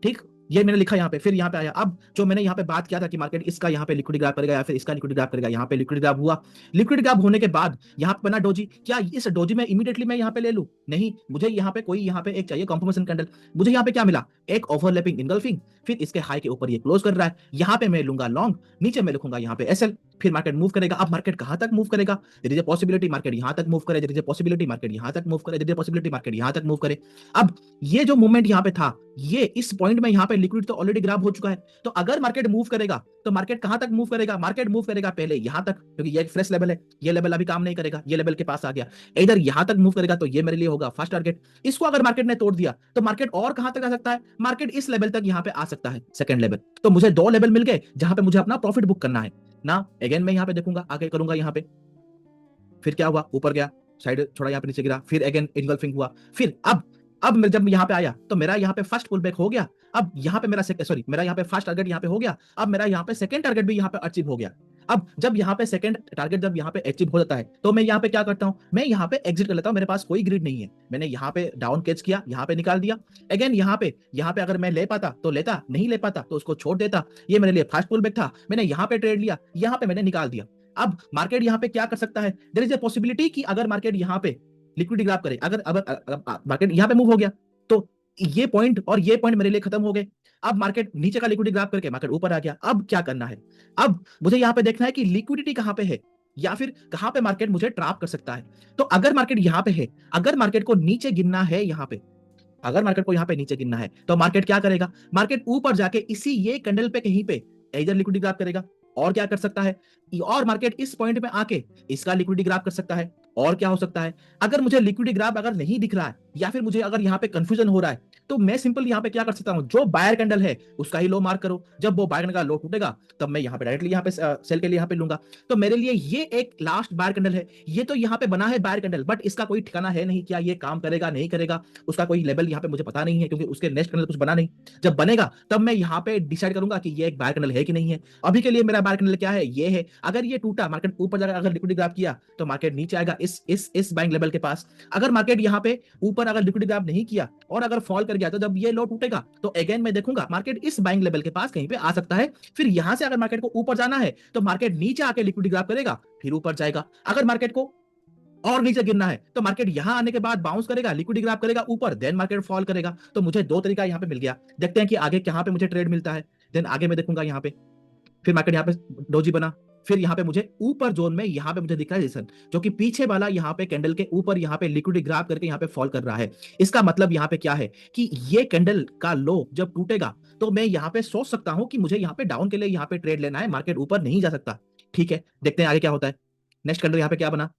ठीक, ये मैंने लिखा यहाँ पे। फिर यहाँ पे आया, अब जो मैंने यहाँ पे बात किया था कि मार्केट इसका यहाँ पे लिक्विडिटी ग्राफ करेगा या फिर इसका लिक्विडिटी ग्राफ करेगा, यहाँ पे लिक्विडिटी ग्राफ हुआ। लिक्विडिटी ग्राफ होने के बाद यहाँ पे बना डोजी, क्या इस डोजी में इमीडिएटली मैं यहाँ पे ले लूं? नहीं, मुझे यहाँ पे कोई यहाँ पे एक चाहिए कंफर्मेशन कैंडल। मुझे यहाँ पे क्या मिला, एक ओवरलैपिंग इंगल्फिंग, फिर इसके हाई के ऊपर ये क्लोज कर रहा है, यहाँ पे मैं लूंगा लॉन्ग, नीचे मैं लिखूंगा यहाँ पे एसएल, फिर मार्केट मूव करेगा। अब मार्केट कहां तक मूव करेगा, there is a possibility market यहां तक मूव करे, there is a possibility market यहां तक मूव करे, there is a possibility market यहां तक मूव करे। अब ये जो मूवमेंट यहाँ पे था, ये इस पॉइंट में यहाँ पे लिक्विड तो ऑलरेडी ग्राफ हो चुका है। तो अगर मार्केट मूव करेगा तो मार्केट कहां तक मूव करेगा, मार्केट मूव करेगा पहले यहां तक, क्योंकि ये एक फ्रेश लेवल है, ये लेवल अभी काम नहीं करेगा, ये लेवल के पास आ गया, इधर यहां तक मूव करेगा तो ये मेरे लिए होगा फर्स्ट टारगेट। इसको अगर मार्केट ने तोड़ दिया तो मार्केट और कहां तक आ सकता है, मार्केट इस लेवल तक यहाँ पे आ सकता है, सेकंड लेवल। तो मुझे 2 लेवल मिल गए जहां पे मुझे अपना प्रॉफिट बुक करना है ना। अगेन मैं यहाँ पे देखूंगा, आगे करूंगा यहाँ पे, फिर क्या हुआ, ऊपर गया, साइड थोड़ा यहाँ पे नीचे गिरा, फिर अगेन इनगल्फिंग हुआ, फिर अब मैं जब यहाँ पे आया तो मेरा यहाँ पे फर्स्ट पुल बैक हो गया। अब यहाँ पे मेरा यहाँ पे फर्स्ट टारगेट यहाँ पे हो गया, अब मेरा यहाँ पे सेकंड टारगेट भी यहाँ पे अचीव हो गया। अब जब यहाँ पे सेकंड टारगेट जब यहाँ पे अचीव हो जाता है तो मैं यहाँ पे क्या करता हूँ, मैं यहाँ पे एग्जिट कर लेता हूँ। मेरे पास कोई ग्रिड नहीं है, मैंने यहाँ पे डाउन कैच किया, यहाँ पे निकाल दिया। अगेन यहाँ पे अगर मैं ले पाता तो लेता, नहीं ले पाता तो उसको छोड़ देता। ये मेरे लिए फर्स्ट पुल बैक था, मैंने यहाँ पे ट्रेड लिया, यहाँ पे मैंने निकाल दिया। अब मार्केट यहाँ पे क्या कर सकता है, देयर इज ए पॉसिबिलिटी कि अगर मार्केट यहाँ पे लिक्विडिटी ग्राफ करे, अगर मार्केट यहाँ पे मूव हो गया तो ये पॉइंट और ये पॉइंट मेरे लिए खत्म हो गए। अब मार्केट नीचे का लिक्विडिटी ग्राफ करके मार्केट ऊपर आ गया। अब क्या करना है, अब मुझे यहाँ पे देखना है कि लिक्विडिटी कहाँ पे है या फिर कहाँ पे मार्केट मुझे ट्रैप कर सकता है। तो अगर मार्केट यहाँ पे है, अगर मार्केट को नीचे गिनना है यहाँ पे, अगर मार्केट को यहाँ पे नीचे गिनना है तो मार्केट क्या करेगा, मार्केट ऊपर जाके इसी ये कैंडल पे कहीं पे इधर लिक्विडिटी ग्राफ करेगा। और क्या कर सकता है, और मार्केट इस पॉइंट में आके इसका लिक्विडिटी ग्राफ कर सकता है। और क्या हो सकता है, अगर मुझे लिक्विडिटी ग्राफ अगर नहीं दिख रहा है या फिर मुझे अगर यहाँ पे कंफ्यूजन हो रहा है तो मैं सिंपल यहाँ पे क्या कर सकता हूँ, जो बायर कैंडल है उसका ही लो मार्क करो। जब वो बायर कैंडल का लो टूटेगा तब मैं यहाँ पे डायरेक्टली यहाँ पे सेल के लिए यहाँ पे लूंगा। तो मेरे लिए ये एक लास्ट बायर कैंडल है, ये तो यहाँ पे बना है बायर कैंडल, बट इसका कोई ठिकाना है नहीं, क्या ये काम करेगा नहीं करेगा, उसका कोई लेवल यहाँ पे मुझे पता नहीं है, क्योंकि उसके नेक्स्ट कैंडल कुछ बना नहीं। जब बनेगा तब मैं यहाँ पे डिसाइड करूंगा कि ये एक बायर कैंडल है कि नहीं है। अभी के लिए मेरा बायर कैंडल क्या है, ये है। अगर ये टूटा, मार्केट ऊपर जाकर अगर लिक्विडिटी ग्राफ किया तो मार्केट नीचे आएगा इस बाइंग लेवल के पास। अगर मार्केट यहाँ पे ऊपर अगर लिक्विडिटी ग्राफ नहीं किया और अगर फॉल कर गया तो जब ये लो टूटेगा तो अगेन मैं देखूंगा मार्केट इस बाइंग लेवल के पास कहीं पे आ सकता है। फिर यहां से अगर मार्केट को ऊपर जाना है तो मार्केट नीचे आके लिक्विडिटी ग्राफ करेगा, फिर ऊपर जाएगा। अगर मार्केट को और नीचे गिरना है तो मार्केट यहां आने के बाद बाउंस करेगा, लिक्विडिटी ग्राफ करेगा ऊपर, देन मार्केट फॉल करेगा। तो मुझे 2 तरीका यहाँ पे मिल गया। देखते हैं कि आगे कहां पे मुझे ट्रेड मिलता है, देन आगे मैं देखूंगा यहाँ पे। फिर मार्केट यहाँ पे डोजी बना, फिर यहाँ पे मुझे ऊपर जोन में यहाँ पे मुझे दिख रहा है रेजिस्टेंस, जो कि पीछे वाला यहाँ पे कैंडल के ऊपर यहाँ पे लिक्विडिटी ग्राफ करके यहाँ पे फॉल कर रहा है। इसका मतलब यहाँ पे क्या है कि ये कैंडल का लो जब टूटेगा तो मैं यहाँ पे सोच सकता हूँ कि मुझे यहाँ पे डाउन के लिए यहाँ पे ट्रेड लेना है, मार्केट ऊपर नहीं जा सकता। ठीक है, देखते हैं आगे क्या होता है। नेक्स्ट कैंडल यहाँ पे क्या बना,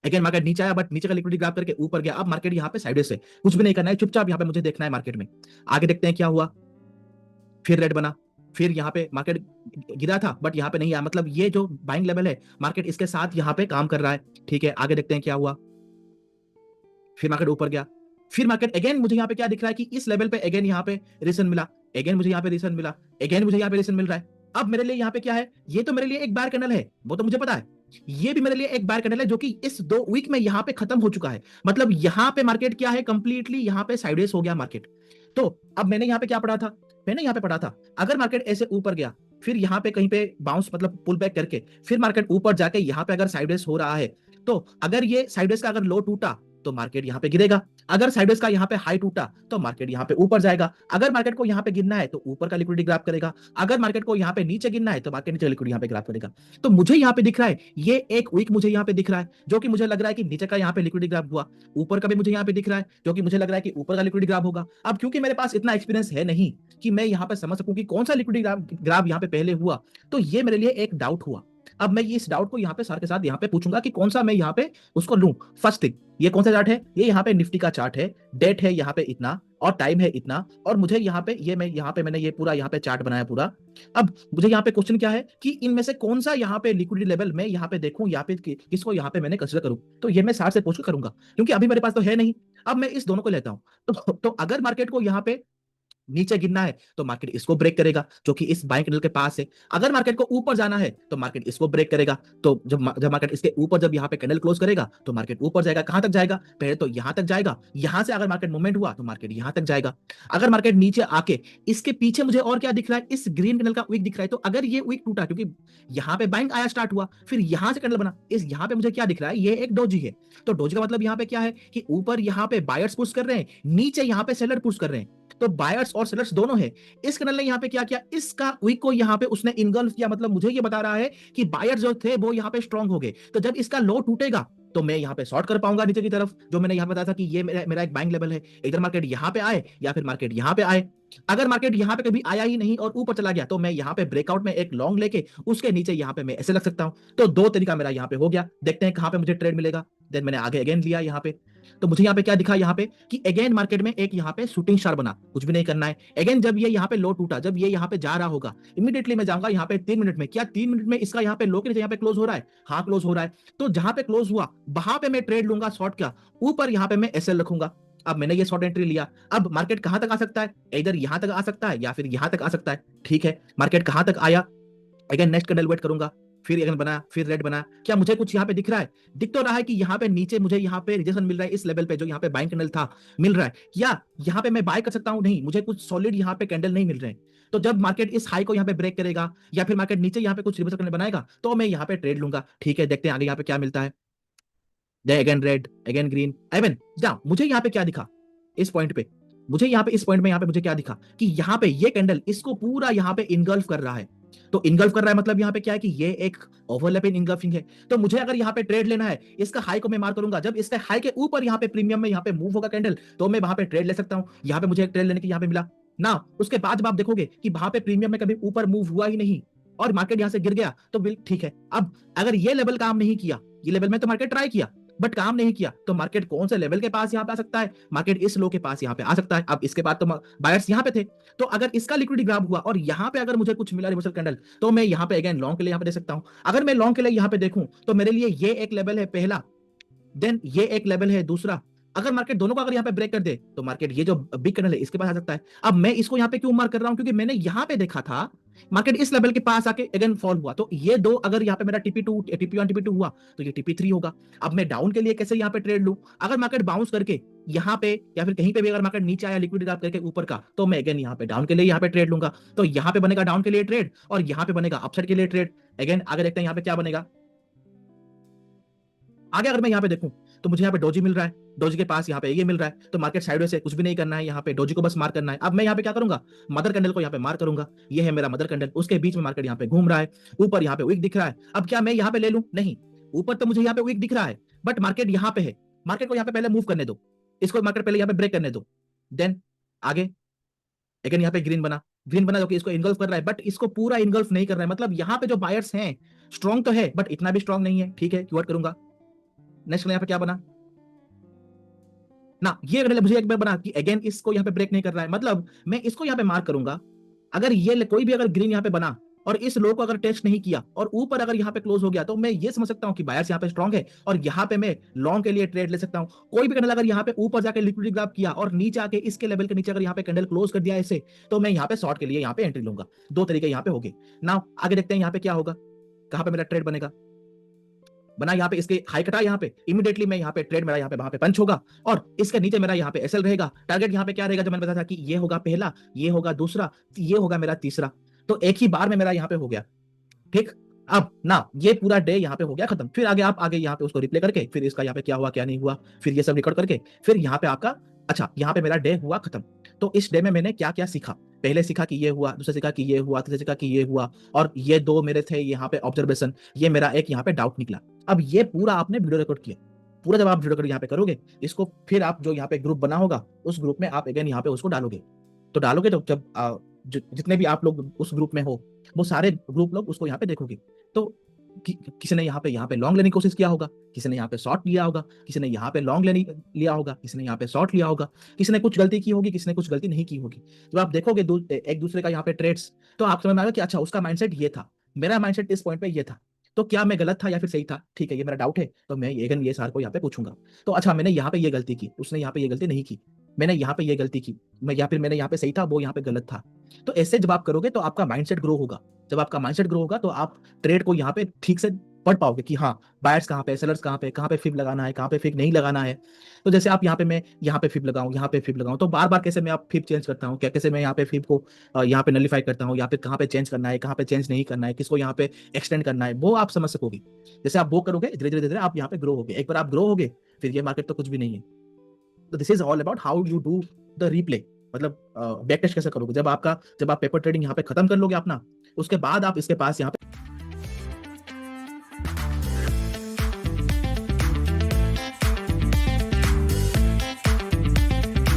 अगेन मार्केट नीचे आया, बट नीचे का लिक्विडिटी ग्राफ करके ऊपर गया। अब मार्केट यहाँ पे साइडवेज से, कुछ भी नहीं करना है, चुपचाप यहाँ पे मुझे देखना है मार्केट में। आगे देखते हैं क्या हुआ, फिर रेड बना, फिर यहाँ पे मार्केट गिरा था बट यहाँ पे नहीं आया, मतलब ये जो बाइंग लेवल है मार्केट इसके साथ यहाँ पे काम कर रहा है। ठीक है, आगे देखते हैं क्या हुआ, फिर मार्केट ऊपर गया, फिर मार्केट अगेन मुझे यहाँ पे क्या दिख रहा है कि इस लेवल पे अगेन यहाँ पे रिजन मिला, अगेन मुझे यहाँ पे रिजन मिला, अगेन मुझे यहाँ पे रिजन मिल रहा है। अब मेरे लिए यहाँ पे क्या है, ये तो मेरे लिए एक बार कैंडल है, वो तो मुझे पता है। ये भी मेरे लिए एक बार कैंडल है जो कि इस 2 वीक में यहाँ पे खत्म हो चुका है। मतलब यहाँ पे मार्केट क्या है, कंप्लीटली यहाँ पे साइडवेज हो गया मार्केट। तो अब मैंने यहाँ पे क्या पढ़ा था, मैंने यहाँ पे पढ़ा था अगर मार्केट ऐसे ऊपर गया, फिर यहाँ पे कहीं पे बाउंस मतलब पुल बैक करके फिर मार्केट ऊपर जाके यहाँ पे अगर साइडवेज हो रहा है, तो अगर ये साइडवेज का अगर लो टूटा तो मार्केट यहाँ पे गिरेगा। अगर साइडवेज का यहाँ पे हाई टूटा तो मार्केट यहाँ पे ऊपर जाएगा। अगर मार्केट को यहाँ पे गिरना है तो ऊपर का लिक्विडिटी ग्राफ करेगा। अगर मार्केट को यहाँ पे नीचे गिरना है तो मार्केट नीचे लिक्विडिटी यहाँ पे ग्राफ करेगा। तो मुझे यहाँ पे दिख रहा है ये एक वीक मुझे यहाँ पे दिख रहा है, जो कि मुझे लग रहा है कि नीचे का यहाँ पे लिक्विडिटी ग्राफ हुआ। ऊपर का भी मुझे यहाँ पे दिख रहा है, जो कि मुझे लग रहा है कि ऊपर का लिक्विडिटी ग्राफ होगा। अब क्योंकि मेरे पास इतना एक्सपीरियंस है नहीं कि मैं यहाँ पे समझ सकूं कि कौन सा लिक्विडिटी ग्राफ यहाँ पे पहले हुआ, तो ये मेरे लिए एक डाउट हुआ। अब मैं इस डाउट को यहाँ पे सर के साथ यहाँ पे पूछूंगा कि कौन सा मैं यहाँ पे उसको लूं। फर्स्ट थिंग, ये कौन सा चार्ट है? ये यहाँ पे निफ्टी का चार्ट है, डेट है यहाँ पे इतना और टाइम है इतना, और मुझे यहाँ पे ये मैं यहाँ पे मैंने ये पूरा यहाँ पे चार्ट बनाया पूरा। अब मुझे यहाँ पे क्वेश्चन क्या है कि इनमें से कौन सा यहाँ पे लिक्विडिटी लेवल मैं यहाँ पे देखूं या फिर किसको यहाँ पे मैंने कंसीडर करूं, तो ये मैं सर से पूछ करूंगा क्योंकि अभी मेरे पास तो है नहीं। अब मैं इस दोनों को लेता हूं तो अगर मार्केट को यहाँ पे नीचे गिरना है तो मार्केट इसको ब्रेक करेगा जो कि इस बाइंग कैंडल के पास है। अगर मार्केट को ऊपर जाना है तो मार्केट इसको ब्रेक करेगा। तो जब मार्केट इसके ऊपर जब यहाँ पे कैंडल क्लोज करेगा तो मार्केट ऊपर जाएगा। कहां तक जाएगा? पहले तो यहां तक जाएगा, यहां से अगर मार्केट मूवमेंट हुआ तो मार्केट यहां तक जाएगा। अगर मार्केट नीचे आके इसके पीछे मुझे और क्या दिख रहा है? इस ग्रीन कैंडल का वीक दिख रहा है। तो अगर ये वीक टूटा, क्योंकि यहाँ पे बाइंग आया स्टार्ट हुआ, फिर यहां से कैंडल बना, इस यहाँ पे मुझे क्या दिख रहा है? ये एक डोजी है। तो डोजी का मतलब यहाँ पे क्या है कि ऊपर यहाँ पे बायर्स पुश कर रहे हैं, नीचे यहाँ पे सेलर पुश कर रहे हैं। तो बायर्स और सेलर्स दोनों है। इस कैंडल ने यहाँ पे क्या किया? इसका वीक को यहाँ पे उसने इनगल्फ किया। मतलब मुझे ये बता रहा है कि बायर्स जो थे वो यहाँ पे स्ट्रांग हो गए। तो जब इसका लो टूटेगा तो मैं यहाँ पे शॉर्ट कर पाऊंगा नीचे की तरफ, जो मैंने यहाँ बताया था कि ये मेरा एक बाइंग लेवल है। इधर मार्केट यहाँ पे आए या फिर मार्केट यहाँ पे आए। अगर मार्केट यहाँ पे कभी आया ही नहीं और ऊपर चला गया तो मैं यहाँ पे ब्रेकआउट में एक लॉन्ग लेके उसके नीचे यहाँ पे मैं ऐसे लग सकता हूँ। तो दो तरीका मेरा यहाँ पे हो गया। देखते हैं कहाँ पे मुझे ट्रेड मिलेगा। देन मैंने आगे अगेन लिया यहाँ पे, तो मुझे यहाँ पे क्या दिखा यहाँ पे कि अगेन मार्केट में एक यहाँ पे शूटिंग स्टार बना। कुछ भी नहीं करना है। अगेन जब ये यहाँ पे लो टूटा, जब ये यहाँ पे जा रहा होगा, इमीडिएटली मैं जाऊंगा यहाँ पे 3 मिनट में। क्या 3 मिनट में इसका यहाँ पे लो के नीचे यहाँ पे क्लोज हो रहा है? हाँ क्लोज हो रहा है। तो जहां पे क्लोज हुआ वहां पे मैं ट्रेड लूंगा शॉर्ट का। ऊपर यहाँ पे मैं एसएल रखूंगा। अब मैंने ये शॉर्ट एंट्री लिया। अब मार्केट कहां तक आ सकता है? इधर यहां तक आ सकता है या फिर यहां तक आ सकता है। ठीक है, मार्केट कहां तक आया? अगेन नेक्स्ट कैंडल वेट करूंगा, फिर अगेन बना, फिर रेड बना। क्या मुझे कुछ यहाँ पे दिख रहा है? दिख तो रहा है कि यहाँ पे नीचे मुझे यहाँ पे रिजेक्शन मिल रहा है, इस लेवल पे जो यहाँ पे बाइंग कैंडल था मिल रहा है। या यहाँ पे मैं बाय कर सकता हूँ? नहीं, मुझे कुछ सॉलिड यहाँ पे कैंडल नहीं मिल रहे हैं। तो जब मार्केट इस हाई को यहाँ पे ब्रेक करेगा या फिर मार्केट नीचे यहाँ पे कुछ रिवर्सल कैंडल बनाएगा तो मैं यहाँ पे ट्रेड लूंगा। ठीक है, देखते हैं आगे यहाँ पे क्या मिलता है। अगेन रेड, अगेन ग्रीन, एवन जा। मुझे यहाँ पे क्या दिखा इस पॉइंट पे? मुझे यहाँ पे इस पॉइंट में यहाँ पे मुझे क्या दिखा कि यहाँ पे ये कैंडल इसको पूरा यहाँ पे इनगल्फ कर रहा है। तो इनगल्फ कर रहा है मतलब यहाँ पे क्या है कि ये एक ओवरलैपिंग इनगल्फिंग है। तो मुझे अगर यहाँ पे ट्रेड लेना है, इसका हाई को मैं मार करूंगा। जब इसका हाई के ऊपर यहाँ पे प्रीमियम में यहाँ पे मूव होगा कैंडल तो मैं वहां पे ट्रेड ले सकता हूँ। यहाँ पे मुझे एक ट्रेड लेने की यहाँ पे मिला ना। उसके बाद जब आप देखोगे कि वहां पे प्रीमियम में कभी ऊपर मूव हुआ ही नहीं और मार्केट यहाँ से गिर गया तो बिल ठीक है। अब अगर ये लेवल काम नहीं किया, ये लेवल में तो मार्केट ट्राई किया बट काम नहीं किया, तो मार्केट कौन से लेवल के पास यहाँ पे आ सकता है? मार्केट इस लो के पास यहाँ पे आ सकता है। अब इसके बाद तो बायर्स यहाँ पे थे, तो अगर इसका लिक्विडिटी ग्राफ हुआ और यहाँ पे अगर मुझे कुछ मिला रिवर्सल कैंडल तो मैं यहाँ पे अगेन लॉन्ग के लिए यहाँ पे दे सकता हूँ। अगर मैं लॉन्ग के लिए यहाँ पे देखूं तो मेरे लिए ये एक लेवल है पहला, देन ये एक लेवल है दूसरा। अगर मार्केट दोनों को अगर यहाँ पे ब्रेक कर दे तो मार्केट ये जो बिग कैंडल है इसके पास आ सकता है। अब मैं इसको यहाँ पे क्यों मार्क कर रहा हूँ? क्योंकि मैंने यहाँ पे देखा था मार्केट इस लेवल के पास आके अगेन फॉल हुआ। तो ये दो अगर यहाँ पे मेरा TP2 TP1 TP2 हुआ तो ये TP3 होगा। अब मैं डाउन के लिए कैसे यहाँ पे ट्रेड लूं? अगर मार्केट बाउंस करके यहाँ पे या फिर कहीं पे भी अगर मार्केट नीचे आया लिक्विडिटी ग्राफ करके ऊपर का तो मैं अगेन यहाँ पे डाउन के लिए यहाँ पे ट्रेड लूंगा। तो यहाँ पे बनेगा डाउन के लिए ट्रेड और यहाँ पे बनेगा अपसाइड के लिए ट्रेड। अगेन आगे देखते हैं यहाँ पे क्या बनेगा। आगे अगर मैं यहाँ पे देखूं तो मुझे यहाँ पे डोजी मिल रहा है, डोजी के पास यहाँ पे ये मिल रहा है। तो मार्केट साइडवेज से कुछ भी नहीं करना है, यहाँ पे डोजी को बस मार करना है। अब मैं यहाँ पे क्या करूंगा? मदर कैंडल को यहाँ पे मार करूंगा। ये है मेरा मदर कैंडल, उसके बीच में मार्केट यहाँ पे घूम रहा है, ऊपर यहाँ पे वीक दिख रहा है। अब क्या मैं यहाँ पे ले लूं? नहीं, ऊपर तो मुझे यहाँ पे वीक दिख रहा है बट मार्केट यहाँ पे है। मार्केट को यहाँ पे पहले मूव करने दो, इसको मार्केट पहले यहाँ पे ब्रेक करने दो, देन आगे अगेन यहाँ पे ग्रीन बना, ग्रीन बना जो कि इसको इनगल्फ कर रहा है बट इसको पूरा इनगल्फ नहीं कर रहा है। मतलब यहाँ पे जो बायर्स हैं स्ट्रॉन्ग तो है बट इतना भी स्ट्रॉन्ग नहीं है। ठीक है, क्यूआर करूंगा। नेक्स्ट यहाँ पे क्या बना ना, ये मुझे एक बार बना कि अगेन इसको यहाँ पे ब्रेक नहीं कर रहा है। मतलब मैं इसको यहाँ पे मार्क करूंगा। अगर ये कोई भी अगर ग्रीन यहाँ पे बना और इस लो को अगर टेस्ट नहीं किया और ऊपर अगर यहाँ पे क्लोज हो गया तो मैं ये समझ सकता हूँ कि बायर्स यहाँ पे स्ट्रॉन्ग है और यहाँ पे मैं लॉन्ग के लिए ट्रेड ले सकता हूँ। कोई भी कैंडल अगर यहाँ पे ऊपर जाके लिक्विडिटी ग्राफ किया और नीचे आके इसके लेवल के नीचे अगर यहाँ पे कैंडल क्लोज कर दिया ऐसे तो मैं यहाँ पे शॉर्ट के लिए यहाँ पे एंट्री लूंगा। दो तरीके यहाँ पे हो गए। नाउ आगे देखते हैं यहाँ पे क्या होगा, कहाँ पे मेरा ट्रेड बनेगा। बना यहाँ पे इसके हाई कटा, यहाँ पे इमीडिएटली मैं यहाँ पे ट्रेड मेरा यहाँ पे वहां पे पंच होगा और इसके नीचे मेरा यहाँ पे एसएल रहेगा। टारगेट यहाँ पे क्या रहेगा? जो मैंने बताया था कि ये होगा पहला, ये होगा दूसरा, ये होगा मेरा तीसरा। तो एक ही बार में मेरा यहाँ पे हो गया। ठीक, अब ना ये पूरा डे यहाँ पे हो गया खत्म। फिर आगे यहाँ पे उसको रिप्ले करके फिर इसका यहाँ पे क्या हुआ क्या नहीं हुआ, फिर ये सब रिकॉर्ड करके फिर यहाँ पे आपका अच्छा यहाँ पे मेरा डे हुआ खत्म। तो इस डे में मैंने क्या क्या सीखा, पहले सीखा कि ये हुआ, दूसरा सीखा कि ये हुआ, तीसरा सीखा कि ये हुआ, और ये 2 मेरे थे यहाँ पे ऑब्जर्वेशन, ये मेरा एक यहाँ पे डाउट निकला। अब ये पूरा आपने वीडियो रिकॉर्ड किया, पूरा जब आप वीडियो रिकॉर्ड यहाँ पे करोगे इसको फिर आप जो यहाँ पे ग्रुप बना होगा उस ग्रुप में आप अगेन यहाँ पे उसको डालोगे। तो डालोगे तो जब जितने भी आप लोग उस ग्रुप में हो वो सारे ग्रुप लोग उसको यहाँ पे देखोगे। तो किसी ने यहाँ पे लॉन्ग लेने की कोशिश किया होगा, किसी ने यहाँ पे शॉर्ट लिया होगा, किसी ने यहाँ पे लॉन्ग लिया होगा, किसी ने यहाँ पे शॉर्ट लिया होगा, किसी ने कुछ गलती की होगी, किसी ने कुछ गलती नहीं की होगी। जब आप देखोगे एक दूसरे का यहाँ पे ट्रेड्स, तो आप समझ में आएगा कि अच्छा उसका माइंडसेट ये था, मेरा माइंडसेट इस पॉइंट पे ये था, तो क्या मैं गलत था या फिर सही था। ठीक है, ये मेरा डाउट है, तो मैं ये सर को यहाँ पे पूछूंगा। तो अच्छा मैंने यहाँ पे ये गलती की, उसने यहाँ पे ये गलती नहीं की, मैंने यहाँ पे ये गलती की, मैंने यहाँ पे सही था, वो यहाँ पे गलत था। तो ऐसे जब आप करोगे तो आपका माइंडसेट ग्रो होगा। जब आपका माइंडसेट ग्रो होगा तो आप ट्रेड को यहाँ पे ठीक से पढ़ पाओगे कि हाँ बायर्स कहाँ पे, सेलर्स कहाँ पे फिब लगाना है, कहाँ पे फिब नहीं लगाना है। तो जैसे आप यहाँ पे मैं यहाँ पे फिब लगाऊं, यहाँ पे फिब लगाऊं, तो बार बार कैसे मैं आप फिब चेंज करता हूँ, कैसे मैं यहाँ पे फिब को यहाँ पे नलीफाई करता हूँ, यहाँ पे कहाँ पे चेंज करना है, कहाँ पे चेंज नहीं करना है, किसको यहाँ पे एक्सटेंड करना है, वो आप समझ सकोगे। जैसे आप वो करोगे धीरे धीरे आप यहाँ पे ग्रो होगे। एक बार आप ग्रो होगे फिर ये मार्केट तो कुछ भी नहीं है। तो this is all about how you do the replay, मतलब बैक टेस्ट कैसे करोगे। जब आप पेपर ट्रेडिंग यहाँ पे खत्म कर लोगे अपना, उसके बाद आप इसके पास यहाँ पे